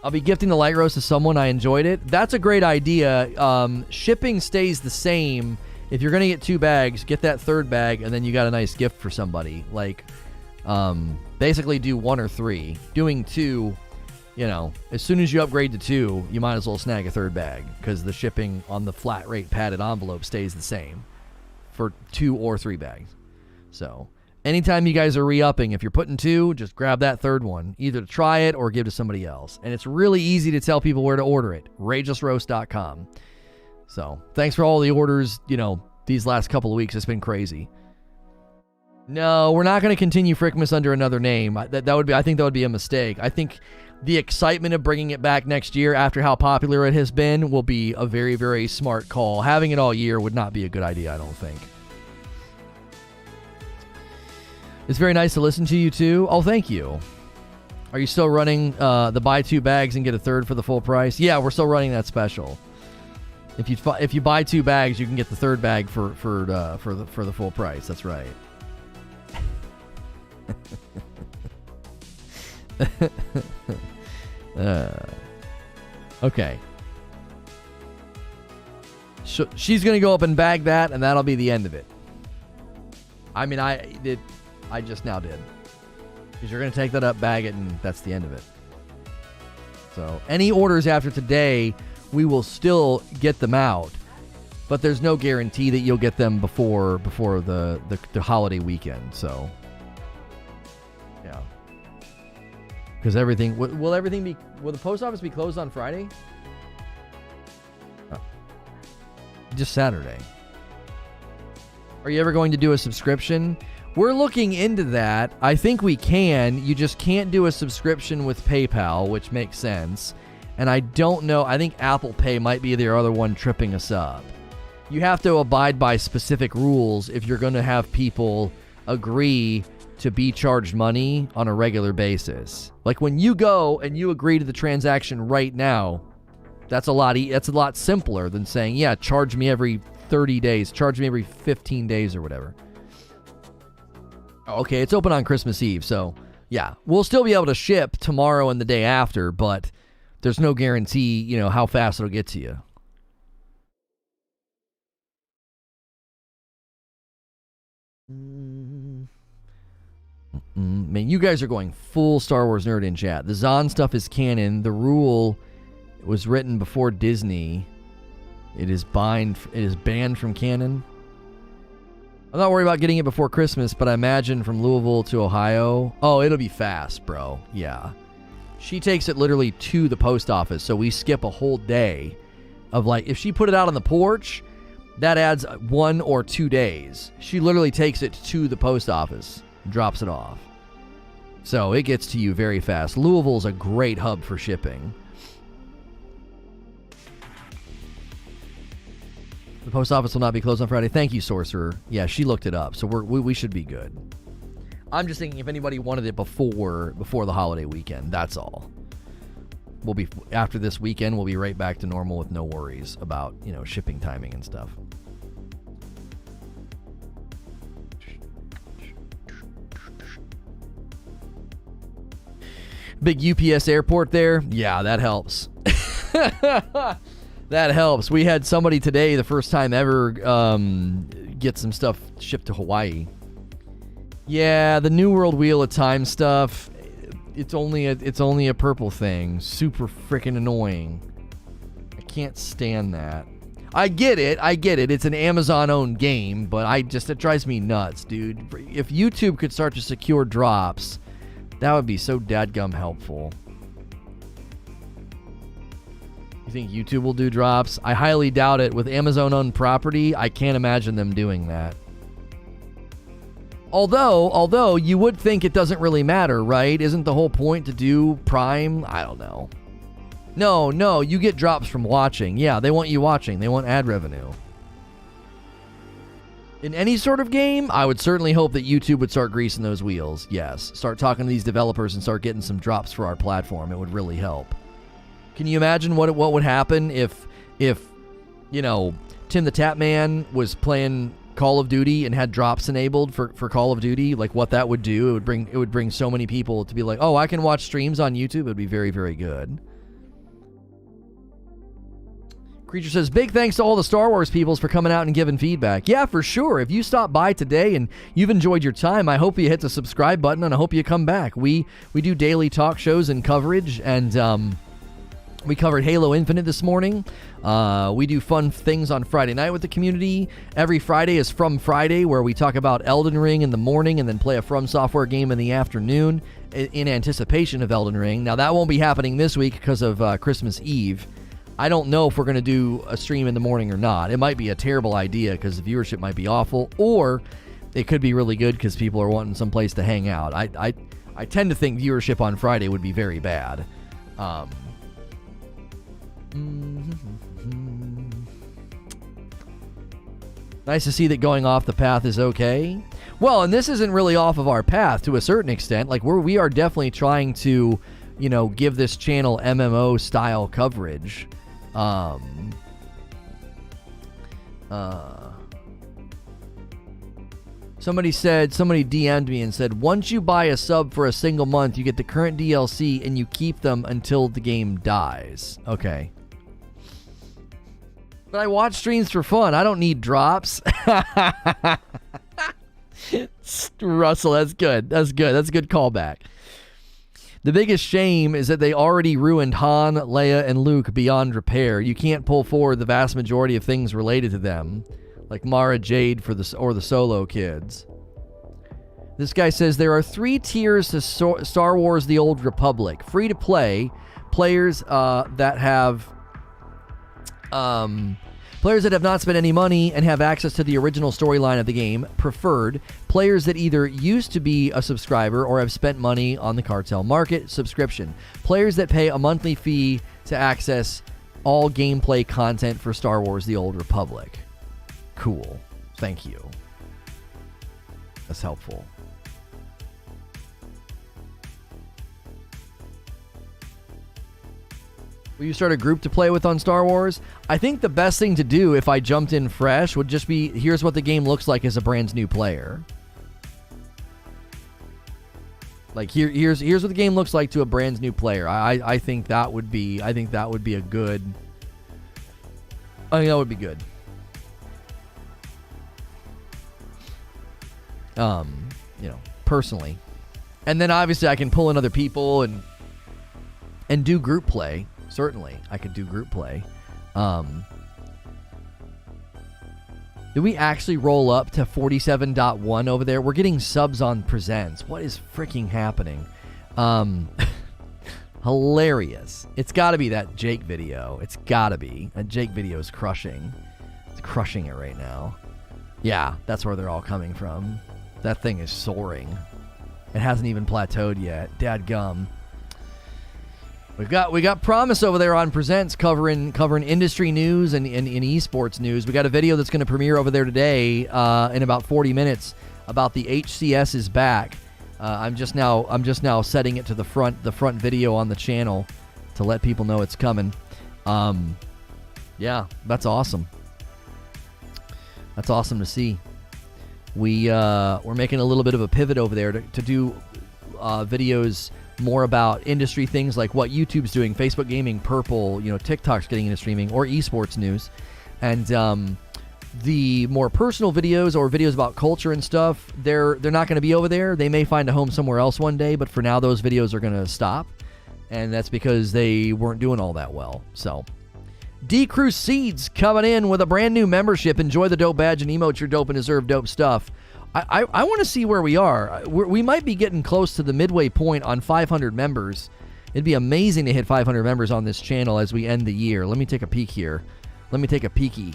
I'll be gifting the light roast to someone. I enjoyed it. That's a great idea. Shipping stays the same. If you're going to get 2 bags, get that 3rd bag, and then you got a nice gift for somebody. Like, basically do 1 or 3. Doing 2, you know, as soon as you upgrade to 2, you might as well snag a 3rd bag because the shipping on the flat rate padded envelope stays the same for 2 or 3 bags. So, anytime you guys are re-upping, if you're putting 2, just grab that 3rd one, either to try it or give to somebody else. And it's really easy to tell people where to order it. RagelessRoast.com. So, thanks for all the orders, you know, these last couple of weeks. It's been crazy. No, we're not going to continue Frickmas under another name. I think that would be a mistake. I think the excitement of bringing it back next year after how popular it has been will be a very, very smart call. Having it all year would not be a good idea, I don't think. It's very nice to listen to you, too. Oh, thank you. Are you still running the buy 2 bags and get a 3rd for the full price? Yeah, we're still running that special. If you buy 2 bags, you can get the 3rd bag for the full price. That's right. Okay. She's gonna go up and bag that, and that'll be the end of it. I mean, I just now did. Because you're gonna take that up, bag it, and that's the end of it. So any orders after today, we will still get them out, but there's no guarantee that you'll get them before the holiday weekend. So, yeah, because everything will the post office be closed on Friday? Just Saturday. Are you ever going to do a subscription? We're looking into that. I think we can. You just can't do a subscription with PayPal, which makes sense. And I don't know. I think Apple Pay might be the other one tripping us up. You have to abide by specific rules if you're going to have people agree to be charged money on a regular basis. Like when you go and you agree to the transaction right now, that's a lot simpler than saying, yeah, charge me every 30 days, charge me every 15 days or whatever. Okay, it's open on Christmas Eve, so yeah, we'll still be able to ship tomorrow and the day after, but there's no guarantee, you know, how fast it'll get to you. Man, you guys are going full Star Wars nerd in chat. The Zahn stuff is canon. The rule was written before Disney. It is banned from canon. I'm not worried about getting it before Christmas, but I imagine from Louisville to Ohio. Oh, it'll be fast, bro. Yeah. She takes it literally to the post office, so we skip a whole day of like, if she put it out on the porch, that adds 1 or 2 days. She literally takes it to the post office, drops it off. So it gets to you very fast. Louisville's a great hub for shipping. The post office will not be closed on Friday. Thank you, Sorcerer. Yeah, she looked it up, so we should be good. I'm just thinking if anybody wanted it before the holiday weekend, that's all. We'll be after this weekend. We'll be right back to normal with no worries about shipping timing and stuff. Big UPS airport there. Yeah, that helps. That helps. We had somebody today, the first time ever, get some stuff shipped to Hawaii. Yeah, the New World Wheel of Time stuff. It's only a purple thing. Super freaking annoying. I can't stand that. I get it. It's an Amazon-owned game, but it drives me nuts, dude. If YouTube could start to secure drops, that would be so dadgum helpful. You think YouTube will do drops? I highly doubt it. With Amazon-owned property, I can't imagine them doing that. Although you would think it doesn't really matter, right? Isn't the whole point to do Prime? I don't know. No, you get drops from watching. Yeah, they want you watching. They want ad revenue. In any sort of game, I would certainly hope that YouTube would start greasing those wheels. Yes, start talking to these developers and start getting some drops for our platform. It would really help. Can you imagine what would happen if Tim the Tap Man was playing Call of Duty and had drops enabled for Call of Duty? Like what that would do? It would bring so many people to be like, oh, I can watch streams on YouTube. It would be very, very good. Creature says, big thanks to all the Star Wars peoples for coming out and giving feedback. Yeah, for sure. If you stopped by today and you've enjoyed your time, I hope you hit the subscribe button and I hope you come back. We do daily talk shows and coverage, and we covered Halo Infinite this morning. We do fun things on Friday night with the community. Every Friday is From Friday, where we talk about Elden Ring in the morning and then play a From Software game in the afternoon in anticipation of Elden Ring. Now, that won't be happening this week because of Christmas Eve. I don't know if we're going to do a stream in the morning or not. It might be a terrible idea because the viewership might be awful, or it could be really good because people are wanting some place to hang out. I tend to think viewership on Friday would be very bad. Nice to see that going off the path is okay. Well, and this isn't really off of our path to a certain extent. Like we are definitely trying to, give this channel MMO style coverage. Somebody DM'd me and said, once you buy a sub for a single month, you get the current DLC and you keep them until the game dies. Okay. But I watch streams for fun. I don't need drops. Russell, that's good. That's a good callback. The biggest shame is that they already ruined Han, Leia, and Luke beyond repair. You can't pull forward the vast majority of things related to them, like Mara Jade or the Solo kids. This guy says there are 3 tiers to Star Wars: The Old Republic. Free to play, players that have not spent any money and have access to the original storyline of the game. Preferred, players that either used to be a subscriber or have spent money on the cartel market. Subscription, players that pay a monthly fee to access all gameplay content for Star Wars: The Old Republic. Cool. Thank you. That's helpful. Will you start a group to play with on Star Wars? I think the best thing to do if I jumped in fresh would just be, here's what the game looks like as a brand new player. Like here's what the game looks like to a brand new player. I think that would be a good. I think that would be good. Personally. And then obviously I can pull in other people and do group play. certainly. I could do group play. Did we actually roll up to 47.1 over there? We're getting subs on Presents. What is freaking happening? Hilarious. It's got to be that Jake video. It's got to be. That Jake video is crushing. It's crushing it right now. Yeah, that's where they're all coming from. That thing is soaring. It hasn't even plateaued yet. Dadgum. We got Promise over there on Presents covering industry news and esports news. We got a video that's going to premiere over there today in about 40 minutes about the HCS is back. I'm just now setting it to the front video on the channel to let people know it's coming. Yeah, that's awesome. That's awesome to see. We're making a little bit of a pivot over there to do videos more about industry things like what YouTube's doing, Facebook Gaming, Purple, TikTok's getting into streaming, or esports news. And the more personal videos or videos about culture and stuff, they're not going to be over there. They may find a home somewhere else one day, but for now those videos are going to stop. And that's because they weren't doing all that well. So D Crusade's coming in with a brand new membership. Enjoy the dope badge and emote your dope and deserve dope stuff. I want to see where we are. We might be getting close to the midway point on 500 members. It'd be amazing to hit 500 members on this channel as we end the year. Let me take a peek here. Let me take a peeky.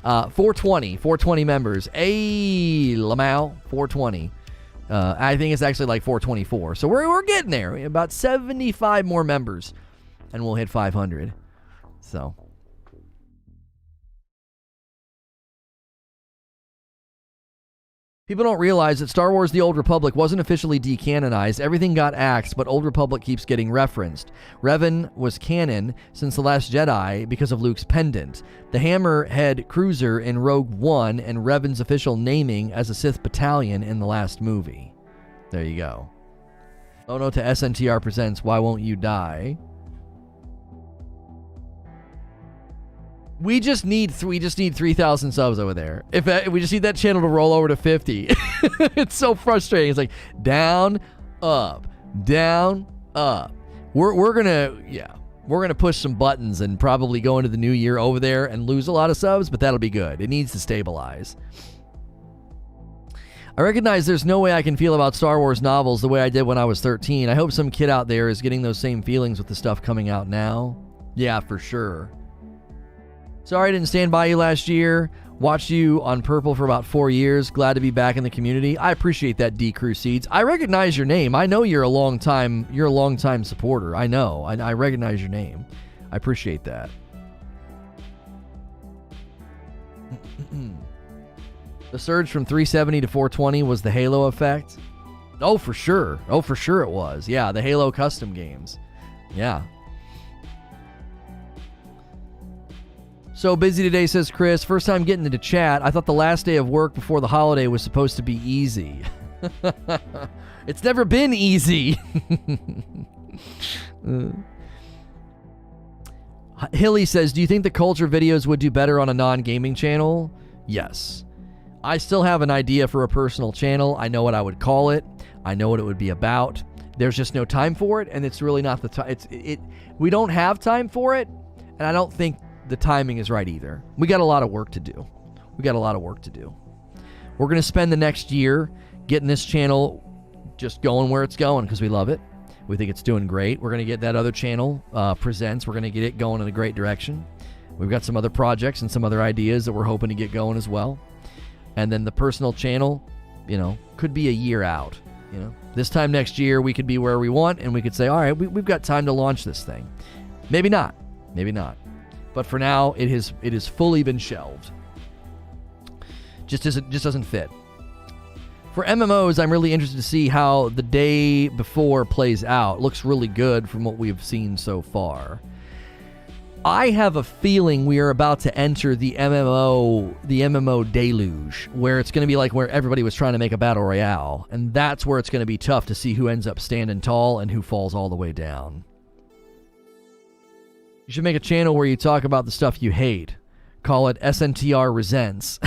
420 members. Hey, Lamau, 420. I think it's actually like 424. So we're getting there. About 75 more members, and we'll hit 500. So. People don't realize that Star Wars The Old Republic wasn't officially decanonized. Everything got axed, but Old Republic keeps getting referenced. Revan was canon since The Last Jedi because of Luke's pendant. The Hammerhead cruiser in Rogue One, and Revan's official naming as a Sith battalion in the last movie. There you go. Lono to SNTR Presents, Why Won't You Die? We just need 3,000 subs over there. If we just need that channel to roll over to 50. It's so frustrating. It's like down, up, down, up. We're gonna push some buttons and probably go into the new year over there and lose a lot of subs, but that'll be good. It needs to stabilize. I recognize there's no way I can feel about Star Wars novels the way I did when I was 13. I hope some kid out there is getting those same feelings with the stuff coming out now. Yeah, for sure. Sorry I didn't stand by you last year. Watched you on Purple for about 4 years. Glad to be back in the community. I appreciate that, D Crusade's. I recognize your name. I know you're a long time supporter. I know. I recognize your name. I appreciate that. The surge from 370 to 420 was the Halo effect. Oh, for sure. Oh, for sure it was. Yeah, the Halo custom games. Yeah. So busy today, says Chris. First time getting into chat. I thought the last day of work before the holiday was supposed to be easy. It's never been easy. Hilly says, do you think the culture videos would do better on a non-gaming channel? Yes. I still have an idea for a personal channel. I know what I would call it. I know what it would be about. There's just no time for it, and it's really not the time. We don't have time for it, and I don't think the timing is right either. We got a lot of work to do. We're going to spend the next year getting this channel just going where it's going because we love it. We think it's doing great. We're going to get that other channel, Presents. We're going to get it going in a great direction. We've got some other projects and some other ideas that we're hoping to get going as well. And then the personal channel, could be a year out. This time next year, we could be where we want, and we could say, all right, we've got time to launch this thing. Maybe not. But for now, it has fully been shelved. Just doesn't fit. For MMOs, I'm really interested to see how the day before plays out. Looks really good from what we've seen so far. I have a feeling we are about to enter the MMO deluge, where it's going to be like where everybody was trying to make a battle royale, and that's where it's going to be tough to see who ends up standing tall and who falls all the way down. You should make a channel where you talk about the stuff you hate. Call it SNTR Presents.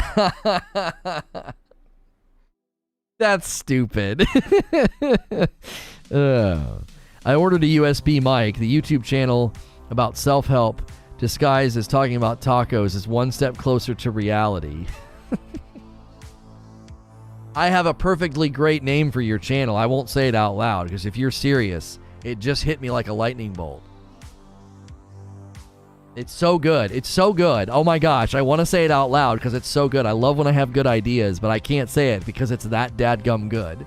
That's stupid. I ordered a USB mic. The YouTube channel about self-help disguised as talking about tacos is one step closer to reality. I have a perfectly great name for your channel. I won't say it out loud because if you're serious, it just hit me like a lightning bolt. It's so good. It's so good. Oh my gosh. I want to say it out loud because it's so good. I love when I have good ideas, but I can't say it because it's that dadgum good.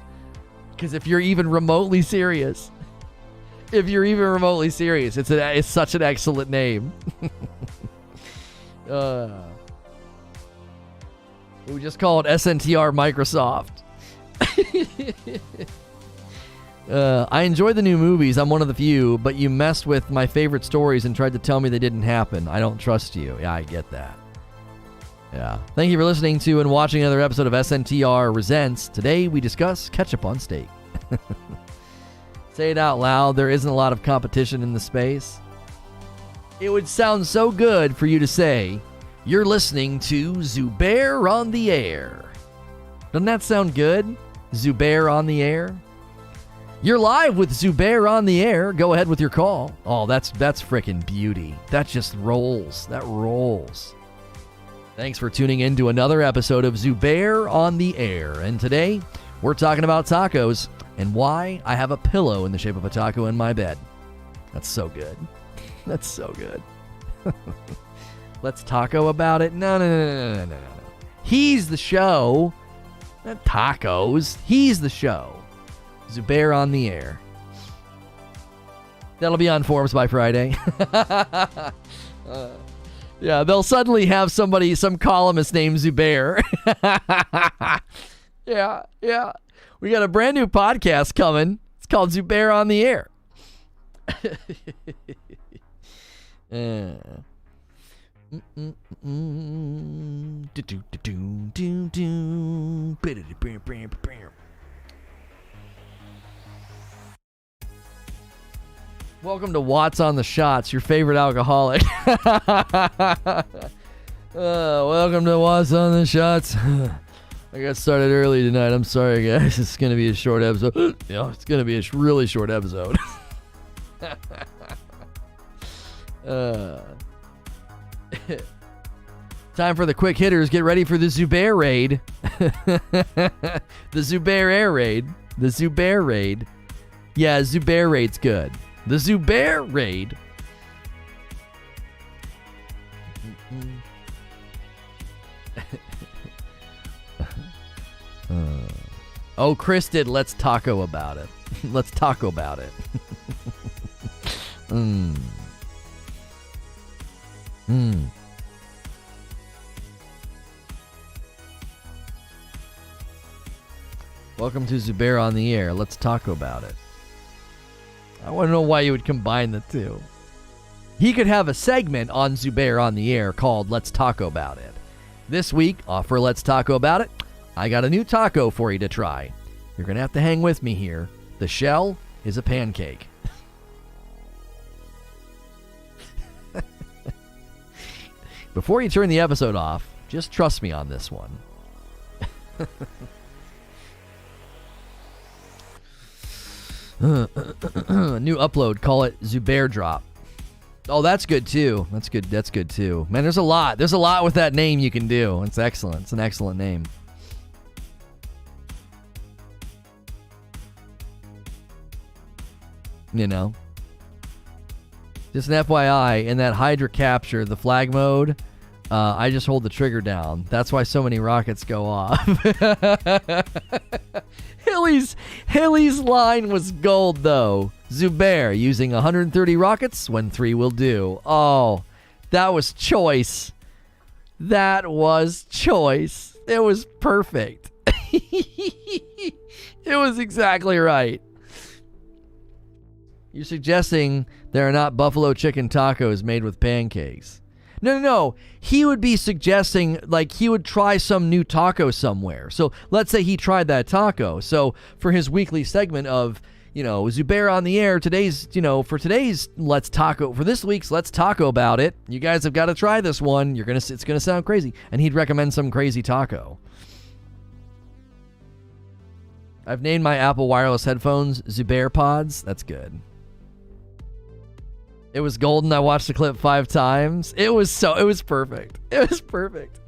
Because if you're even remotely serious, it's such an excellent name. We just call it SNTR Microsoft. I enjoy the new movies. I'm one of the few, but you messed with my favorite stories and tried to tell me they didn't happen. I don't trust you. Yeah, I get that. Yeah. Thank you for listening to and watching another episode of SNTR Presents. Today we discuss ketchup on steak. Say it out loud. There isn't a lot of competition in the space. It would sound so good for you to say, you're listening to Zubair on the Air. Doesn't that sound good? Zubair on the Air? You're live with Zubair on the Air. Go ahead with your call. Oh, that's frickin' beauty. That just rolls. That rolls. Thanks for tuning in to another episode of Zubair on the Air. And today, we're talking about tacos and why I have a pillow in the shape of a taco in my bed. That's so good. That's so good. Let's taco about it? No. He's the show. Not tacos. He's the show. Zubair on the Air. That'll be on forums by Friday. Yeah, they'll suddenly have some columnist named Zubair. Yeah. We got a brand new podcast coming. It's called Zubair on the Air. Welcome to Watts on the Shots, your favorite alcoholic. Welcome to Watts on the Shots. I got started early tonight. I'm sorry, guys. It's going to be a short episode. It's going to be a really short episode. Time for the quick hitters. Get ready for the Zubair raid. The Zubair air raid. The Zubair raid. Yeah, Zubair raid's good. The Zubair raid. Oh, Chris did Let's Taco About It. Let's taco about it. Welcome to Zubair on the Air. Let's talk about it. I want to know why you would combine the two. He could have a segment on Zubair on the Air called Let's Taco About It. This week, for Let's Taco About It, I got a new taco for you to try. You're going to have to hang with me here. The shell is a pancake. Before you turn the episode off, just trust me on this one. New upload, call it Zubair Drop. Oh, that's good too. That's good too. Man, there's a lot with that name you can do. It's excellent. It's an excellent name. You know, just an FYI, in that Hydra capture, the flag mode, I just hold the trigger down. That's why so many rockets go off. Hilly's line was gold, though. Zubair using 130 rockets when 3 will do. Oh, that was choice. That was choice. It was perfect. It was exactly right. You're suggesting there are not buffalo chicken tacos made with pancakes. No. He would be suggesting, like, he would try some new taco somewhere. So let's say he tried that taco. So for his weekly segment of, Zubair on the Air, for this week's Let's Taco About It, you guys have got to try this one. It's gonna sound crazy. And he'd recommend some crazy taco. I've named my Apple wireless headphones Zubair Pods. That's good. It was golden. I watched the clip 5 times. It was perfect. It was perfect.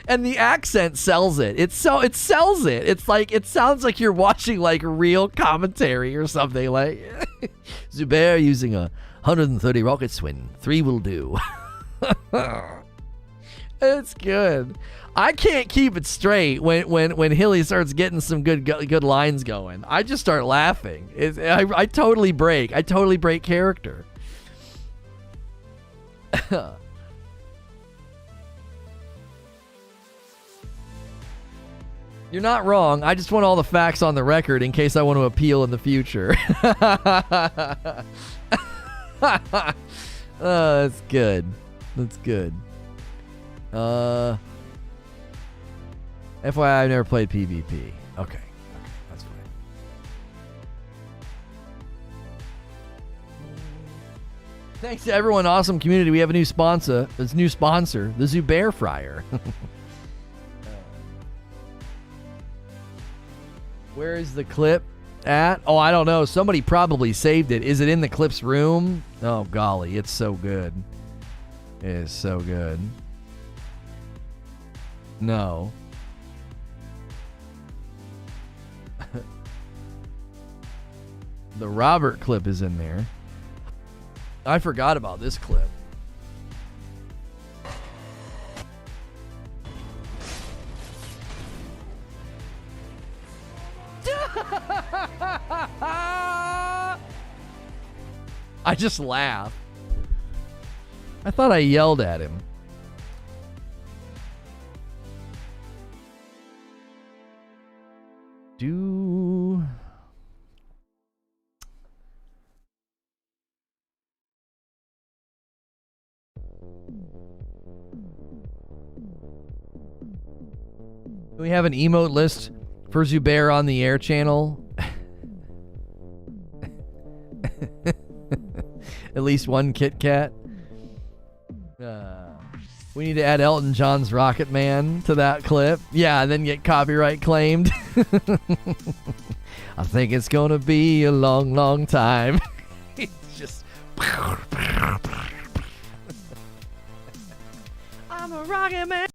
And the accent sells it. It sells it. It's like, it sounds like you're watching like real commentary or something. Like Zubair using a 130 rocket swing. 3 will do. It's good. I can't keep it straight when Hilly starts getting some good lines going. I just start laughing. I totally break. I totally break character. You're not wrong. I just want all the facts on the record in case I want to appeal in the future. Oh, that's good. That's good. FYI, I've never played PvP. Okay, that's fine. Thanks to everyone, awesome community. We have a new sponsor. This new sponsor, the Zubair Fryer. Where is the clip at? Oh, I don't know. Somebody probably saved it. Is it in the clip's room? Oh, golly, it's so good. It is so good. No. The Robert clip is in there. I forgot about this clip. I just laughed. I thought I yelled at him. Do we have an emote list for Zubair on the air channel? At least one Kit Kat. We need to add Elton John's Rocket Man to that clip. Yeah, and then get copyright claimed. I think it's gonna be a long, long time. It's just... I'm a rocket man.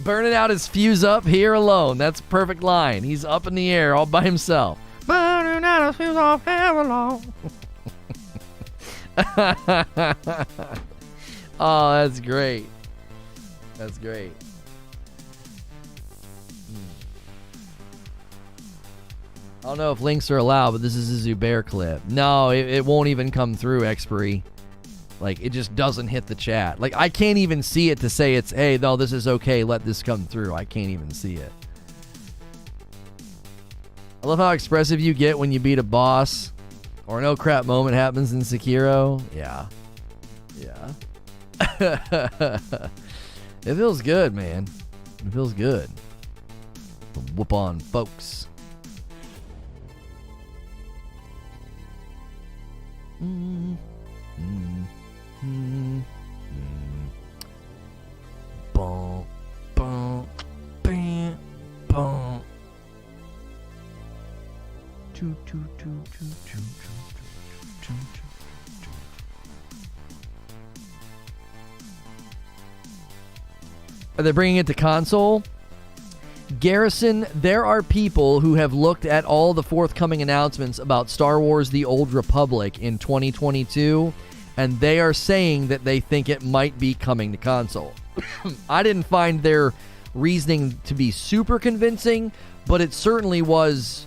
Burning out his fuse up here alone. That's a perfect line. He's up in the air all by himself. Burning out his fuse off here alone. Oh, that's great. That's great. I don't know if links are allowed, but this is a Zubair clip. No, it won't even come through, Expiry. Like, it just doesn't hit the chat. Like, I can't even see it to say it's, hey, no, this is okay, let this come through. I can't even see it. I love how expressive you get when you beat a boss or no crap moment happens in Sekiro. Yeah. Yeah. It feels good, man. It feels good. Whoop on, folks. Bum, bum, bam, bum. Choo, choo, choo, choo, choo, choo, choo, choo. Are they bringing it to console? Garrison, there are people who have looked at all the forthcoming announcements about Star Wars The Old Republic in 2022, and they are saying that they think it might be coming to console. I didn't find their reasoning to be super convincing, but it certainly was...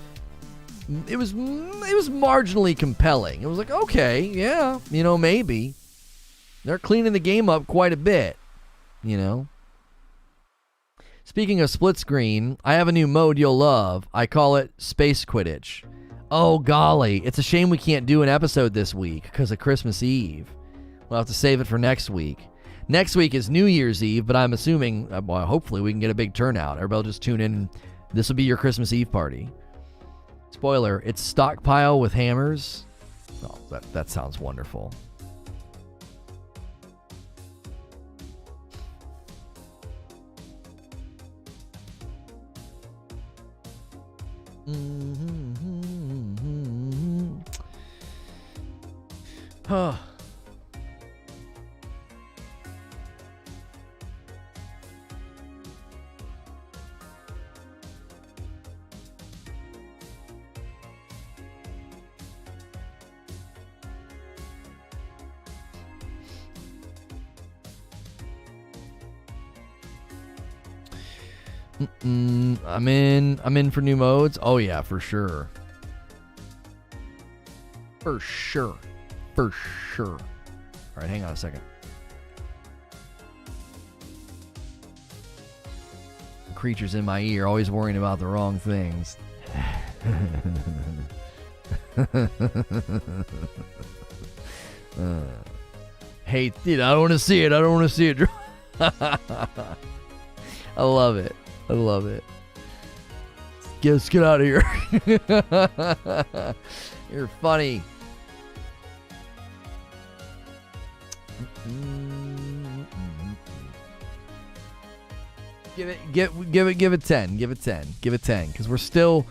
It was marginally compelling. It was like, okay, yeah, you know, maybe. They're cleaning the game up quite a bit, you know. Speaking of split screen, I have a new mode you'll love. I call it Space Quidditch. Oh, golly. It's a shame we can't do an episode this week because of Christmas Eve. We'll have to save it for next week. Next week is New Year's Eve, but I'm assuming, well, hopefully we can get a big turnout. Everybody will just tune in. This will be your Christmas Eve party. Spoiler, it's stockpile with hammers. Oh, that sounds wonderful. I'm in for new modes. Oh yeah, for sure. For sure. For sure. All right, hang on a second. Creatures in my ear, always worrying about the wrong things. Hey, dude, I don't want to see it. I don't want to see it. I love it. I love it. Let's get out of here. You're funny. Give it 10. Give it 10. Give it 10. Because we're still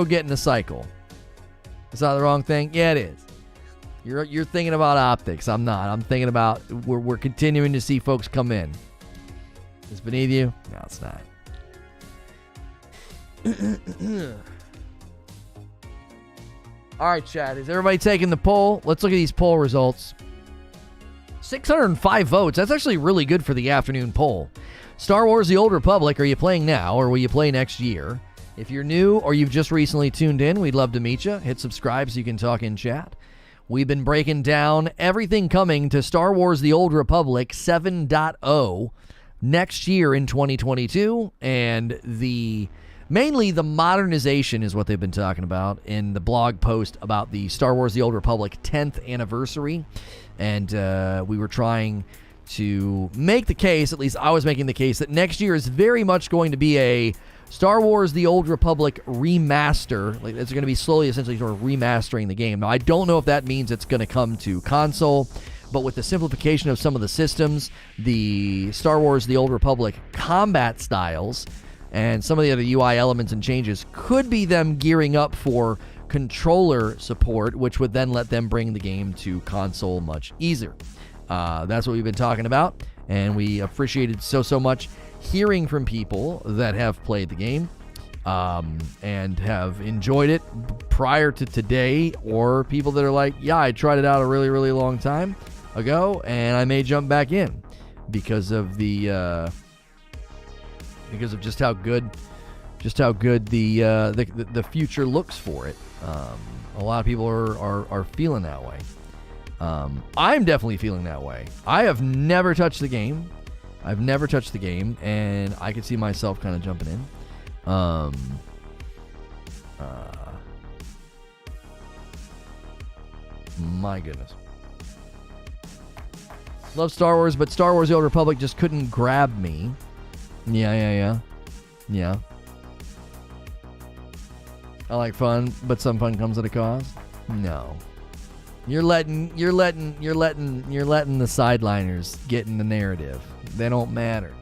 getting a cycle. Is that the wrong thing? Yeah, it is. You're thinking about optics. I'm not. I'm thinking about we're continuing to see folks come in. It's beneath you? No, it's not. All right, chat. Is everybody taking the poll? Let's look at these poll results. 605 votes. That's actually really good for the afternoon poll. Star Wars The Old Republic, are you playing now or will you play next year? If you're new or you've just recently tuned in, we'd love to meet you. Hit subscribe so you can talk in chat. We've been breaking down everything coming to Star Wars The Old Republic 7.0 next year in 2022, and mainly the modernization is what they've been talking about in the blog post about the Star Wars The Old Republic 10th anniversary. And we were trying to make the case, at least I was making the case, that next year is very much going to be a Star Wars The Old Republic remaster. Like, it's going to be slowly, essentially, sort of remastering the game. Now, I don't know if that means it's going to come to console, but with the simplification of some of the systems, the Star Wars The Old Republic combat styles, and some of the other UI elements and changes could be them gearing up for controller support, which would then let them bring the game to console much easier. That's what we've been talking about, and we appreciated so much hearing from people that have played the game and have enjoyed it prior to today, or people that are like, yeah, I tried it out a really, really long time ago, and I may jump back in because of just how good the future looks for it. A lot of people are feeling that way. I'm definitely feeling that way. I have never touched the game. And I could see myself kind of jumping in. My goodness. Love Star Wars, but Star Wars The Old Republic just couldn't grab me. Yeah. I like fun, but some fun comes at a cost. No. You're letting the sideliners get in the narrative. They don't matter.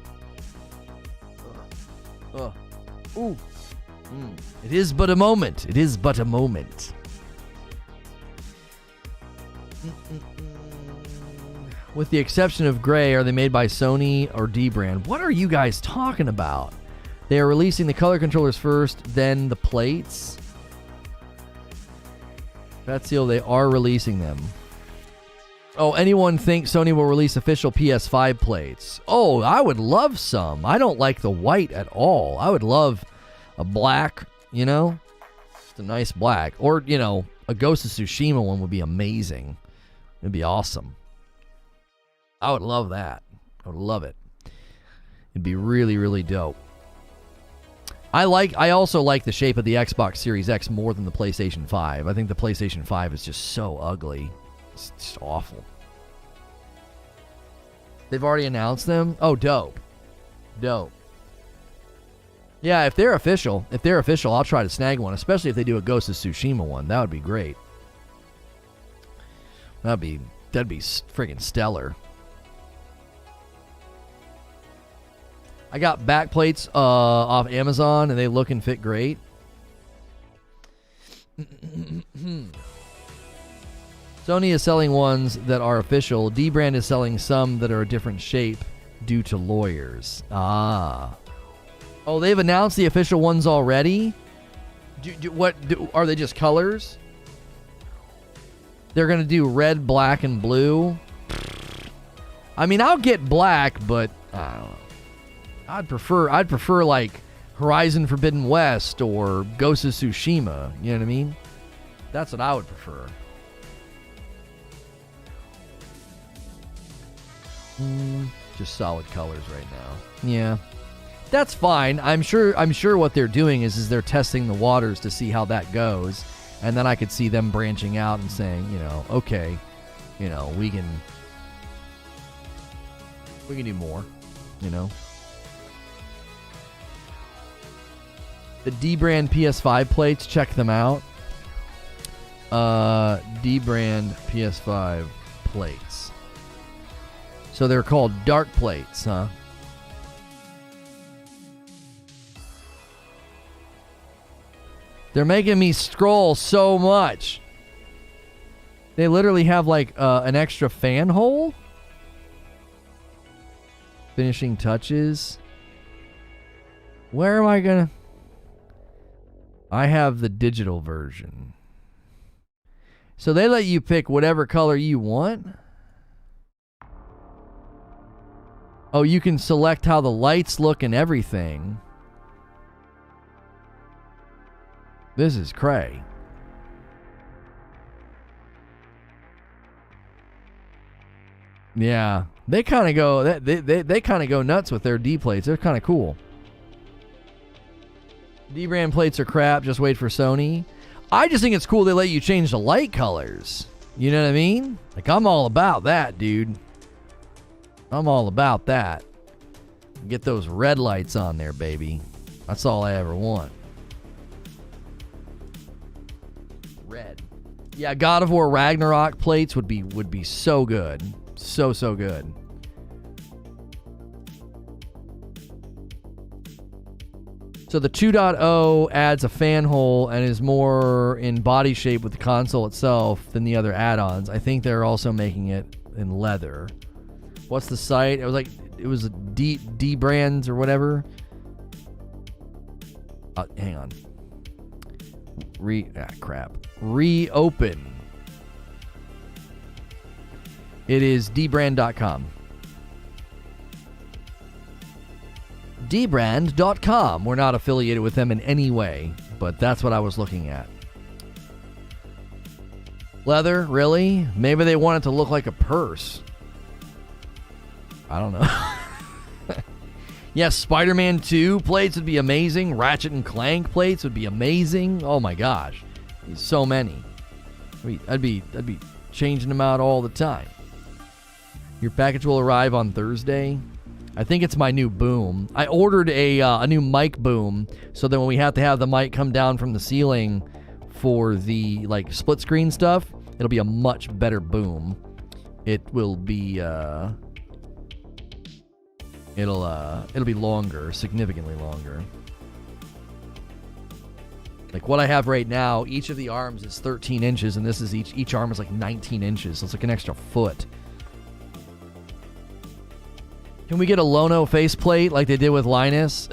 Ooh. It is but a moment. With the exception of Gray, are they made by Sony or D-Brand? What are you guys talking about? They are releasing the color controllers first, then the plates. That's the they are releasing them. Oh, anyone think Sony will release official PS5 plates? Oh, I would love some. I don't like the white at all. I would love a black, just a nice black. Or, a Ghost of Tsushima one would be amazing. It'd be awesome. I would love that. I would love it. It'd be really, really dope. I also like the shape of the Xbox Series X more than the PlayStation 5. I think the PlayStation 5 is just so ugly. It's just awful. They've already announced them? Oh, dope. Yeah, if they're official, I'll try to snag one, especially if they do a Ghost of Tsushima one. That would be great. That'd be friggin' stellar. I got back plates off Amazon, and they look and fit great. So Sony is selling ones that are official. D-Brand is selling some that are a different shape due to lawyers. Ah. Oh, they've announced the official ones already? Are they just colors? They're going to do red, black, and blue? I mean, I'll get black, but I don't know. I'd prefer like Horizon Forbidden West or Ghost of Tsushima. You know what I mean? That's what I would prefer. Just solid colors right now. Yeah. That's fine. I'm sure what they're doing is they're testing the waters to see how that goes. And then I could see them branching out and saying, you know, okay, you know, we can do more, you know. The D-Brand PS5 plates, check them out. D-Brand PS5 plates. So they're called dark plates, huh? They're making me scroll so much. They literally have like an extra fan hole. Finishing touches. Where am I gonna... I have the digital version. So they let you pick whatever color you want? Oh, you can select how the lights look and everything. This is cray. Yeah, they kind of go they kind of go nuts with their D plates. They're kind of cool. D-Brand plates are crap. Just wait for Sony. I just think it's cool they let you change the light colors. You know what I mean? Like, I'm all about that, dude. I'm all about that. Get those red lights on there, baby. That's all I ever want. Red. Yeah, God of War Ragnarok plates would be so good. So good. So the 2.0 adds a fan hole and is more in body shape with the console itself than the other add-ons. I think they're also making it in leather. What's the site? It was a D brands or whatever. Hang on. Crap. Reopen. It is dbrand.com. dbrand.com. We're not affiliated with them in any way, but that's what I was looking at. Leather, really? Maybe they want it to look like a purse. I don't know. Yes, Spider-Man 2 plates would be amazing. Ratchet and Clank plates would be amazing. Oh my gosh. There's so many. I'd be changing them out all the time. Your package will arrive on Thursday. I think it's my new boom. I ordered a new mic boom, so that when we have to have the mic come down from the ceiling for the like split screen stuff, it'll be a much better boom. It will be it'll be longer, significantly longer. Like what I have right now, each of the arms is 13 inches, and this is each arm is like 19 inches, so it's like an extra foot. Can we get a Lono faceplate like they did with Linus?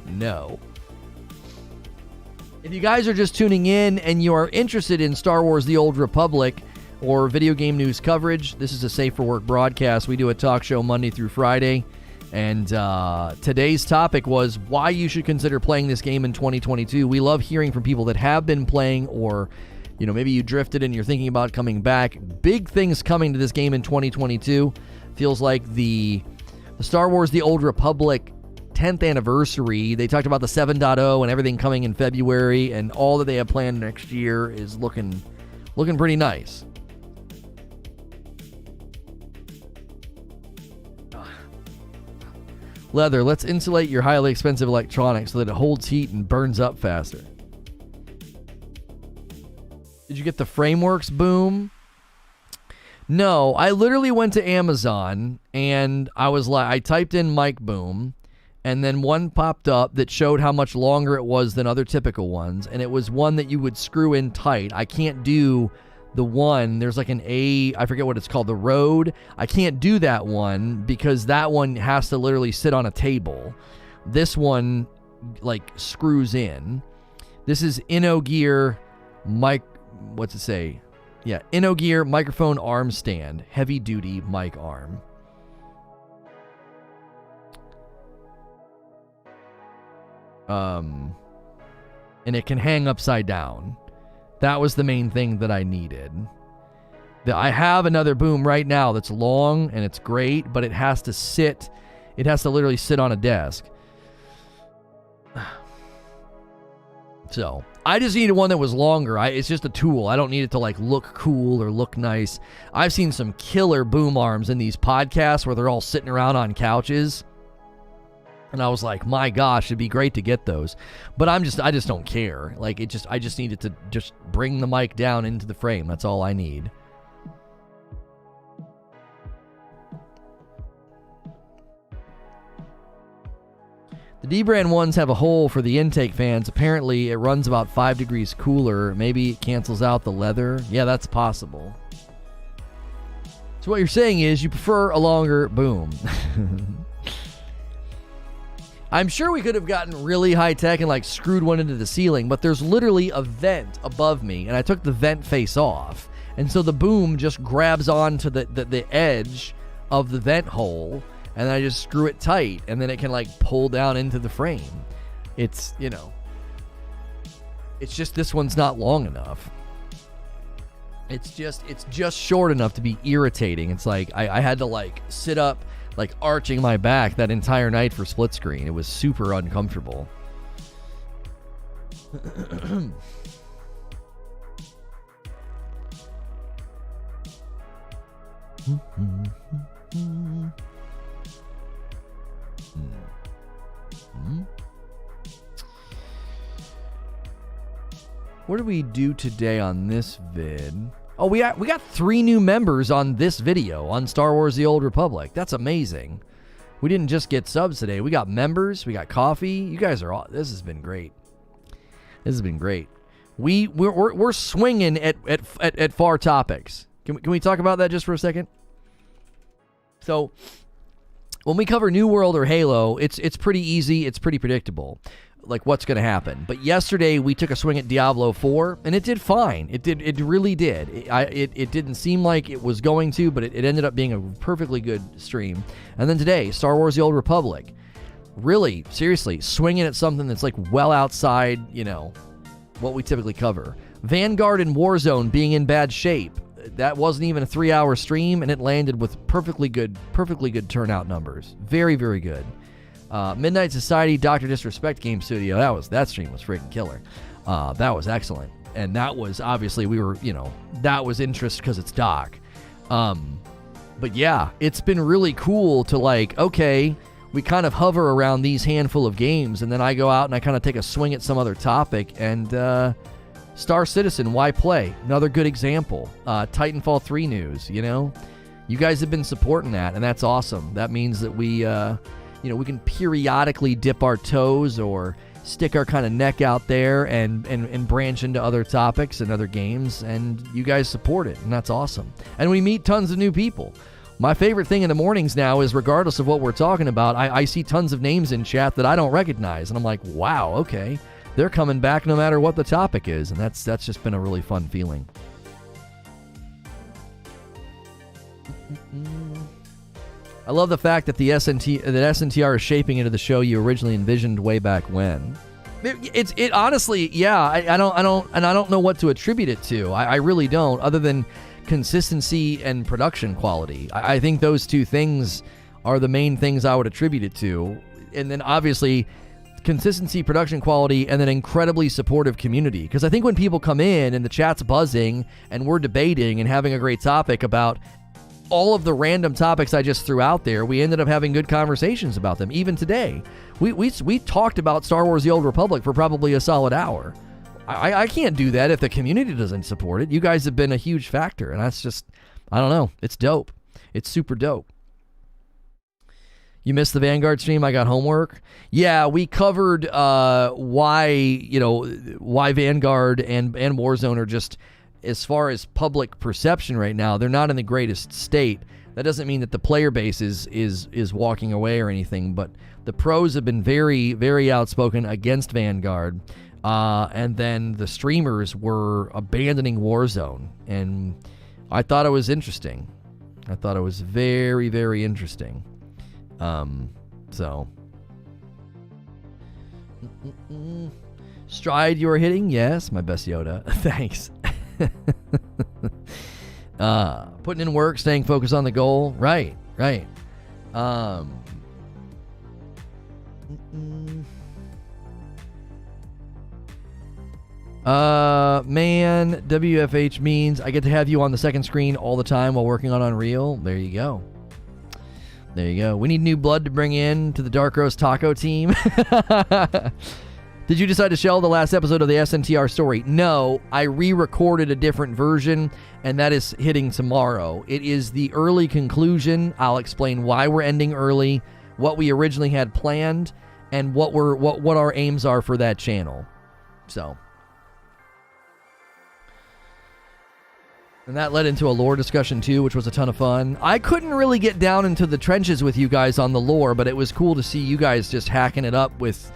No. If you guys are just tuning in and you are interested in Star Wars The Old Republic or video game news coverage, this is a Safe for Work broadcast. We do a talk show Monday through Friday. And today's topic was why you should consider playing this game in 2022. We love hearing from people that have been playing, or you know, maybe you drifted and you're thinking about coming back. Big things coming to this game in 2022. Feels like the Star Wars The Old Republic 10th anniversary. They talked about the 7.0 and everything coming in February, and all that they have planned next year is looking pretty nice. Leather, let's insulate your highly expensive electronics so that it holds heat and burns up faster. Did you get the Frameworks boom? No, I literally went to Amazon and I was like, I typed in mic boom and then one popped up that showed how much longer it was than other typical ones, and it was one that you would screw in tight. I can't do the one, there's like I forget what it's called, the Road. I can't do that one because that one has to literally sit on a table. This one, like, screws in. This is InnoGear what's it say? Yeah, InnoGear microphone arm stand, heavy duty mic arm. And it can hang upside down. That was the main thing that I needed. I have another boom right now that's long and it's great, but it has to literally sit on a desk. So, I just needed one that was longer. It's just a tool. I don't need it to like look cool or look nice. I've seen some killer boom arms in these podcasts where they're all sitting around on couches. And I was like, my gosh, it'd be great to get those. But I just don't care. Like, I just needed to just bring the mic down into the frame. That's all I need. The D-brand ones have a hole for the intake fans. Apparently, it runs about 5 degrees cooler. Maybe it cancels out the leather. Yeah, that's possible. So what you're saying is you prefer a longer boom. I'm sure we could have gotten really high tech and like screwed one into the ceiling, but there's literally a vent above me, and I took the vent face off, and so the boom just grabs onto the edge of the vent hole, and I just screw it tight, and then it can like pull down into the frame. It's, you know, it's just this one's not long enough. It's just short enough to be irritating. It's like I had to like sit up, like arching my back that entire night for split screen. It was super uncomfortable. What do we do today on this vid? Oh, we got 3 new members on this video on Star Wars: The Old Republic. That's amazing. We didn't just get subs today. We got members. We got coffee. You guys are all. This has been great. This has been great. We're swinging at far topics. Can we talk about that just for a second? So, when we cover New World or Halo, it's pretty easy. It's pretty predictable, like what's going to happen. But yesterday we took a swing at Diablo 4, and it did fine. It really did. It didn't seem like it was going to, but it ended up being a perfectly good stream. And then today, Star Wars: The Old Republic. Really, seriously, swinging at something that's like well outside, you know, what we typically cover. Vanguard and Warzone being in bad shape. That wasn't even a 3-hour stream, and it landed with perfectly good turnout numbers. Very, very good. Midnight Society, Dr. Disrespect Game Studio. That stream was freaking killer. That was excellent, and that was obviously that was interest because it's Doc. But yeah, it's been really cool to like, okay, we kind of hover around these handful of games, and then I go out and I kind of take a swing at some other topic, and Star Citizen, why play? Another good example. Titanfall 3 news, you guys have been supporting that, and that's awesome. That means that we can periodically dip our toes or stick our kind of neck out there and branch into other topics and other games, and you guys support it, and that's awesome. And we meet tons of new people. My favorite thing in the mornings now is, regardless of what we're talking about, I see tons of names in chat that I don't recognize, and I'm like, wow, okay. They're coming back no matter what the topic is, and that's just been a really fun feeling. I love the fact that SNTR is shaping into the show you originally envisioned way back when. It honestly, yeah. I don't know what to attribute it to. I really don't, other than consistency and production quality. I think those two things are the main things I would attribute it to, and then obviously consistency, production quality, and then incredibly supportive community. Because I think when people come in and the chat's buzzing and we're debating and having a great topic about all of the random topics I just threw out there, we ended up having good conversations about them. Even today, we talked about Star Wars: The Old Republic for probably a solid hour. I can't do that if the community doesn't support it. You guys have been a huge factor, and that's just, I don't know. It's dope. It's super dope. You missed the Vanguard stream? I got homework. Yeah, we covered why Vanguard and Warzone are just, as far as public perception right now, they're not in the greatest state. That doesn't mean that the player base is walking away or anything, but the pros have been very, very outspoken against Vanguard. And then the streamers were abandoning Warzone. And I thought it was interesting. I thought it was very, very interesting. Stride you are hitting? Yes, my best Yoda. Thanks. Putting in work, staying focused on the goal. Right. Man, WFH means I get to have you on the second screen all the time while working on Unreal. There you go. We need new blood to bring in to the Dark Roast Taco team. Did you decide to shelve the last episode of the SNTR story? No, I re-recorded a different version, and that is hitting tomorrow. It is the early conclusion. I'll explain why we're ending early, what we originally had planned, and what our aims are for that channel. So. And that led into a lore discussion too, which was a ton of fun. I couldn't really get down into the trenches with you guys on the lore, but it was cool to see you guys just hacking it up with,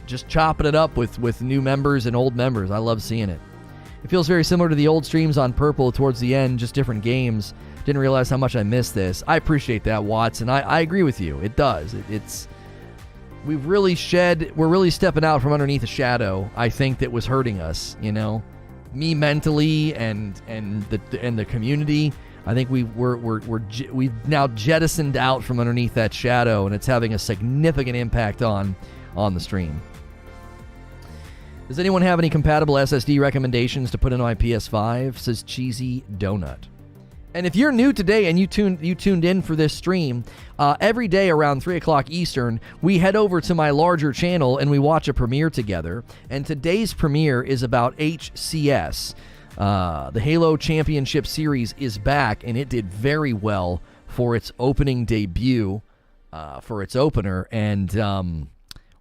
just chopping it up with new members and old members. I love seeing it. It feels very similar to the old streams on Purple towards the end, just different games. Didn't realize how much I missed this. I appreciate that, Watson. I agree with you. It does. We're really stepping out from underneath a shadow, I think, that was hurting us, me mentally and the community. I think we've now jettisoned out from underneath that shadow, and it's having a significant impact on the stream. Does anyone have any compatible SSD recommendations to put in my PS5? Says Cheesy Donut. And if you're new today and you tuned in for this stream, every day around 3 o'clock Eastern, we head over to my larger channel and we watch a premiere together. And today's premiere is about HCS. The Halo Championship Series is back, and it did very well for its opening debut, for its opener. And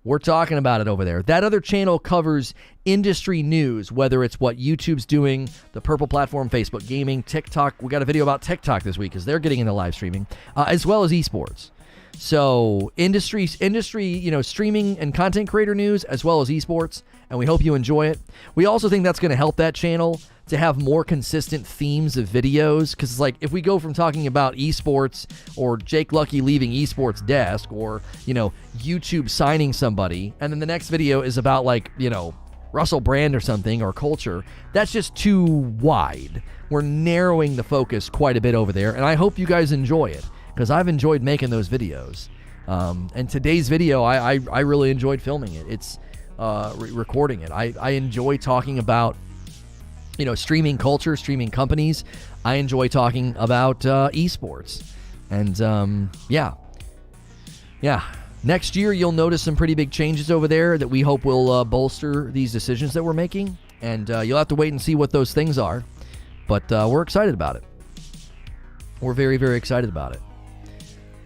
we're talking about it over there. That other channel covers industry news, whether it's what YouTube's doing, the Purple platform, Facebook Gaming, TikTok. We got a video about TikTok this week because they're getting into live streaming, as well as esports. So industry, streaming and content creator news, as well as esports, and we hope you enjoy it. We also think that's going to help that channel to have more consistent themes of videos, because it's like if we go from talking about esports or Jake Lucky leaving esports desk or YouTube signing somebody, and then the next video is about Russell Brand or something, or culture, that's just too wide. We're narrowing the focus quite a bit over there, and I hope you guys enjoy it, because I've enjoyed making those videos. And today's video, I really enjoyed filming it. It's recording it. I enjoy talking about streaming culture, streaming companies. I enjoy talking about esports. And yeah. Next year, you'll notice some pretty big changes over there that we hope will bolster these decisions that we're making. And you'll have to wait and see what those things are. But we're excited about it. We're very, very excited about it.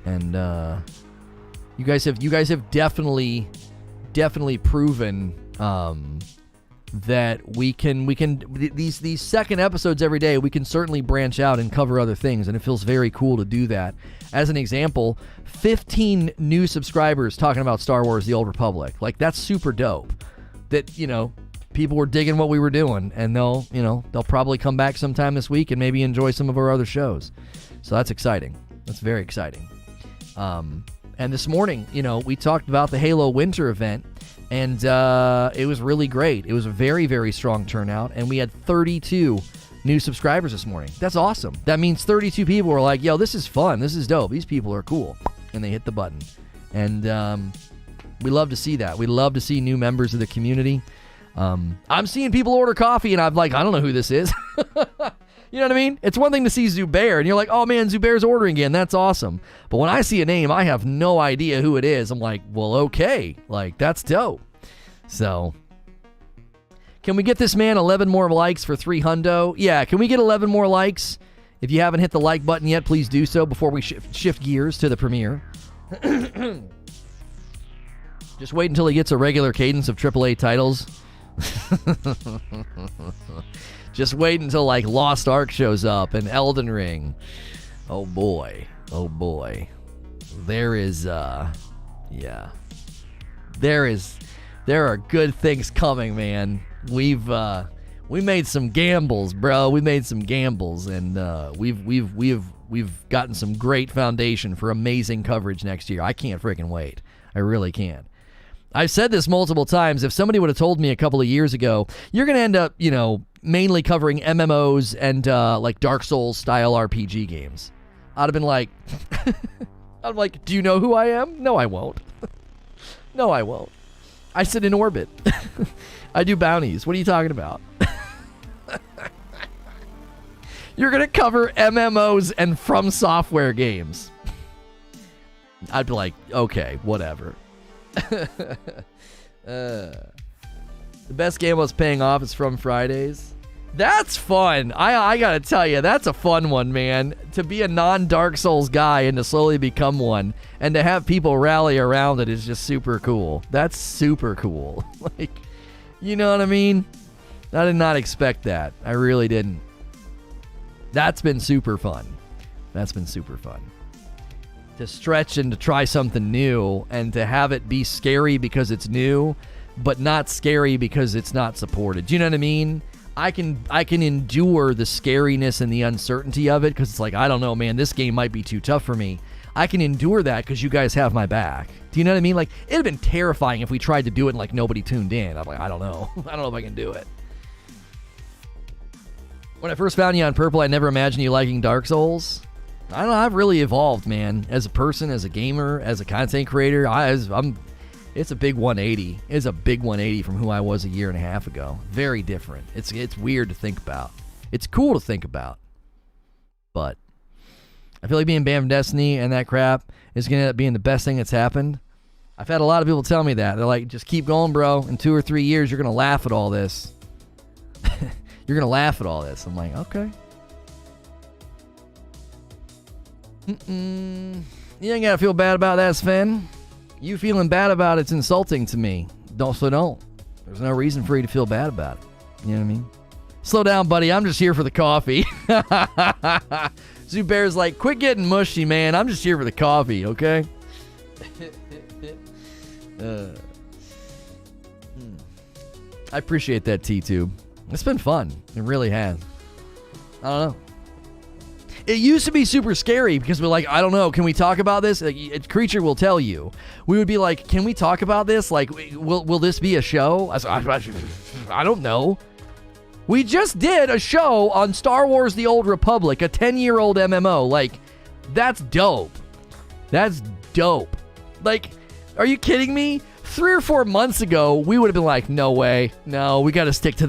And you guys have definitely proven that we can these second episodes every day, we can certainly branch out and cover other things, and it feels very cool to do that. As an example, 15 new subscribers talking about Star Wars: The Old Republic. Like, that's super dope. That people were digging what we were doing, and they'll probably come back sometime this week and maybe enjoy some of our other shows. So that's exciting. That's very exciting. And this morning, we talked about the Halo Winter event, and it was really great. It was a very, very strong turnout, and we had 32 new subscribers this morning. That's awesome. That means 32 people were like, yo, this is fun. This is dope. These people are cool. And they hit the button. And we love to see that. We love to see new members of the community. I'm seeing people order coffee, and I'm like, I don't know who this is. You know what I mean? It's one thing to see Zubair, and you're like, oh man, Zubair's ordering again. That's awesome. But when I see a name, I have no idea who it is. I'm like, well, okay. Like, that's dope. So, can we get this man 11 more likes for 3 hundo? Yeah, can we get 11 more likes? If you haven't hit the like button yet, please do so before we shift gears to the premiere. Just wait until he gets a regular cadence of AAA titles. Just wait until like Lost Ark shows up and Elden Ring. Oh boy. Oh boy. There are good things coming, man. We made some gambles, bro. We made some gambles, and we've gotten some great foundation for amazing coverage next year. I can't freaking wait. I really can't. I've said this multiple times. If somebody would have told me a couple of years ago, you're going to end up, mainly covering MMOs and like Dark Souls style RPG games, I'd have been like, do you know who I am? No, I won't. No, I won't. I sit in orbit. I do bounties. What are you talking about? You're going to cover MMOs and From Software games. I'd be like, okay, whatever. The best game was paying off is From Fridays. That's fun. I gotta tell you, that's a fun one, man. To be a non-Dark Souls guy and to slowly become one, and to have people rally around it is just super cool. That's super cool. Like, you know what I mean? I did not expect that. I really didn't. That's been super fun. That's been super fun. To stretch and to try something new, and to have it be scary because it's new, but not scary because it's not supported. Do you know what I mean? I can endure the scariness and the uncertainty of it because it's like, I don't know, man, this game might be too tough for me. I can endure that because you guys have my back. Do you know what I mean? Like, it'd have been terrifying if we tried to do it and like nobody tuned in. I'm like, I don't know. I don't know if I can do it. When I first found you on Purple, I never imagined you liking Dark Souls. I don't know. I've really evolved, man. As a person, as a gamer, as a content creator, it's a big 180. It's a big 180 from who I was a year and a half ago. Very different. It's weird to think about. It's cool to think about. But I feel like being banned from Destiny and that crap is going to end up being the best thing that's happened. I've had a lot of people tell me that. They're like, just keep going, bro. In 2 or 3 years, you're going to laugh at all this. You're going to laugh at all this. I'm like, okay. You ain't got to feel bad about that, Sven. You feeling bad about it's insulting to me. Don't. There's no reason for you to feel bad about it. You know what I mean? Slow down, buddy. I'm just here for the coffee. Zubair's like, quit getting mushy, man. I'm just here for the coffee, okay? I appreciate that, T-Tube. It's been fun. It really has. I don't know. It used to be super scary because we're like, I don't know, can we talk about this? Like, Creature will tell you. We would be like, can we talk about this? Like, will this be a show? I don't know. We just did a show on Star Wars The Old Republic, a 10-year-old MMO. Like, that's dope. That's dope. Like, are you kidding me? 3 or 4 months ago, we would have been like, no way. No, we got to stick to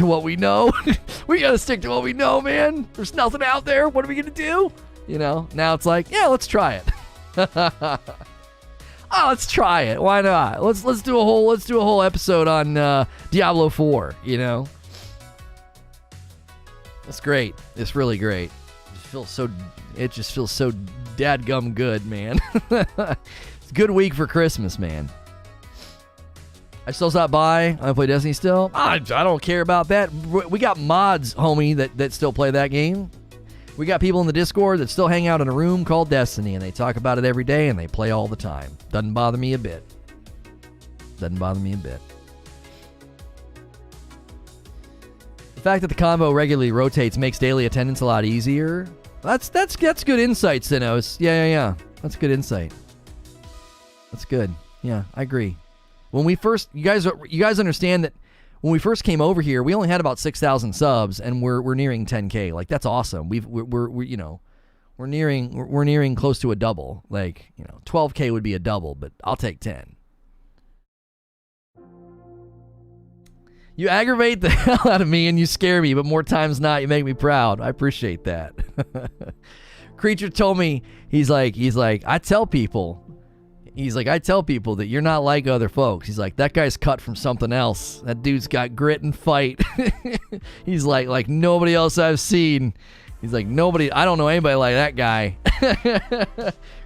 what we know. We got to stick to what we know, man. There's nothing out there. What are we going to do? You know, now it's like, yeah, let's try it. Let's try it. Why not? Let's do a whole episode on Diablo 4, you know? That's great. It's really great. It just feels so dadgum good, man. It's a good week for Christmas, man. I still stop by. I play Destiny still. I don't care about that. We got mods, homie, that still play that game. We got people in the Discord that still hang out in a room called Destiny, and they talk about it every day, and they play all the time. Doesn't bother me a bit. Doesn't bother me a bit. The fact that the combo regularly rotates makes daily attendance a lot easier. That's good insight, Sinos. Yeah. That's good insight. That's good. Yeah, I agree. When we first, you guys understand that when we first came over here, we only had about 6,000 subs, and we're nearing 10K. Like, that's awesome. We're nearing close to a double. Like, 12K would be a double, but I'll take 10. You aggravate the hell out of me and you scare me, but more times than not, you make me proud. I appreciate that. Creature told me, he's like, I tell people that you're not like other folks. He's like, that guy's cut from something else. That dude's got grit and fight. He's like nobody else I've seen. He's like, nobody, I don't know anybody like that guy.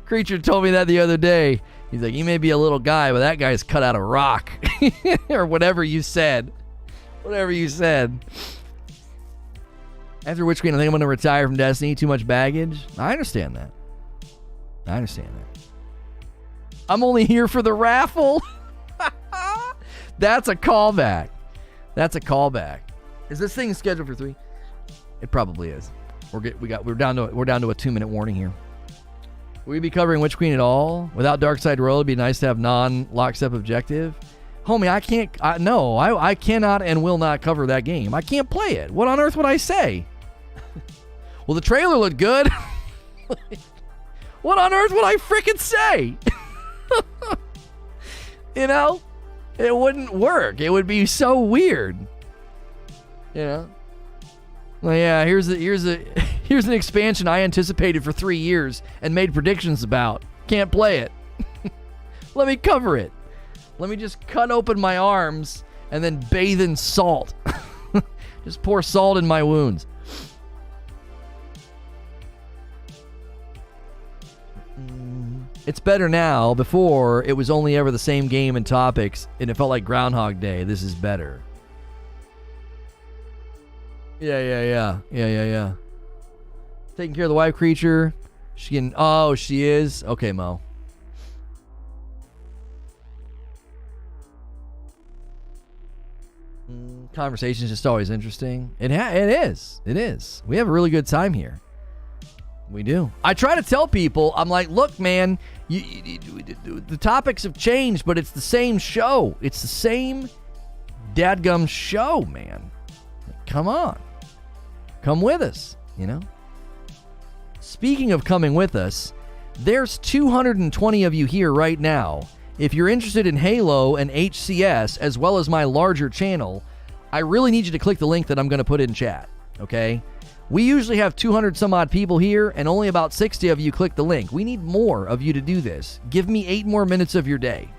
Creature told me that the other day. He's like, you may be a little guy, but that guy's cut out of rock. Or whatever you said. Whatever you said. After Witch Queen, I think I'm going to retire from Destiny. Too much baggage. I understand that. I'm only here for the raffle. That's a callback. Is this thing scheduled for 3? It probably is. We're down to a 2-minute warning here. Will we be covering Witch Queen at all? Without Darkside Royal, it'd be nice to have non-lockstep objective. Homie, I can't. I cannot and will not cover that game. I can't play it. What on earth would I say? Well, the trailer looked good. What on earth would I frickin' say? You know, it wouldn't work. It would be so weird. You know. Well, yeah, here's an expansion I anticipated for 3 years and made predictions about. Can't play it. Let me cover it. Let me just cut open my arms and then bathe in salt. Just pour salt in my wounds. It's better now. Before, it was only ever the same game and topics, and it felt like Groundhog Day. This is better. Yeah. Taking care of the wife creature. She is? Okay, Mo. Conversation is just always interesting. It is. We have a really good time here. We do. I try to tell people, I'm like, look, man, the topics have changed, but it's the same show. It's the same dadgum show, man. Come on. Come with us, you know? Speaking of coming with us, there's 220 of you here right now. If you're interested in Halo and HCS, as well as my larger channel, I really need you to click the link that I'm going to put in chat, okay? We usually have 200 some odd people here, and only about 60 of you click the link. We need more of you to do this. Give me 8 more minutes of your day,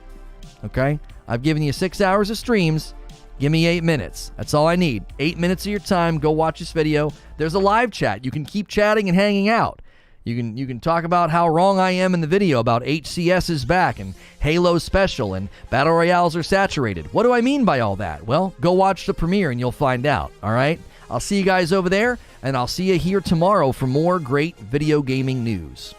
okay? I've given you 6 hours of streams. Give me 8 minutes. That's all I need. 8 minutes of your time. Go watch this video. There's a live chat. You can keep chatting and hanging out. You can talk about how wrong I am in the video about HCS is back and Halo's special and Battle Royales are saturated. What do I mean by all that? Well, go watch the premiere and you'll find out, all right? I'll see you guys over there, and I'll see you here tomorrow for more great video gaming news.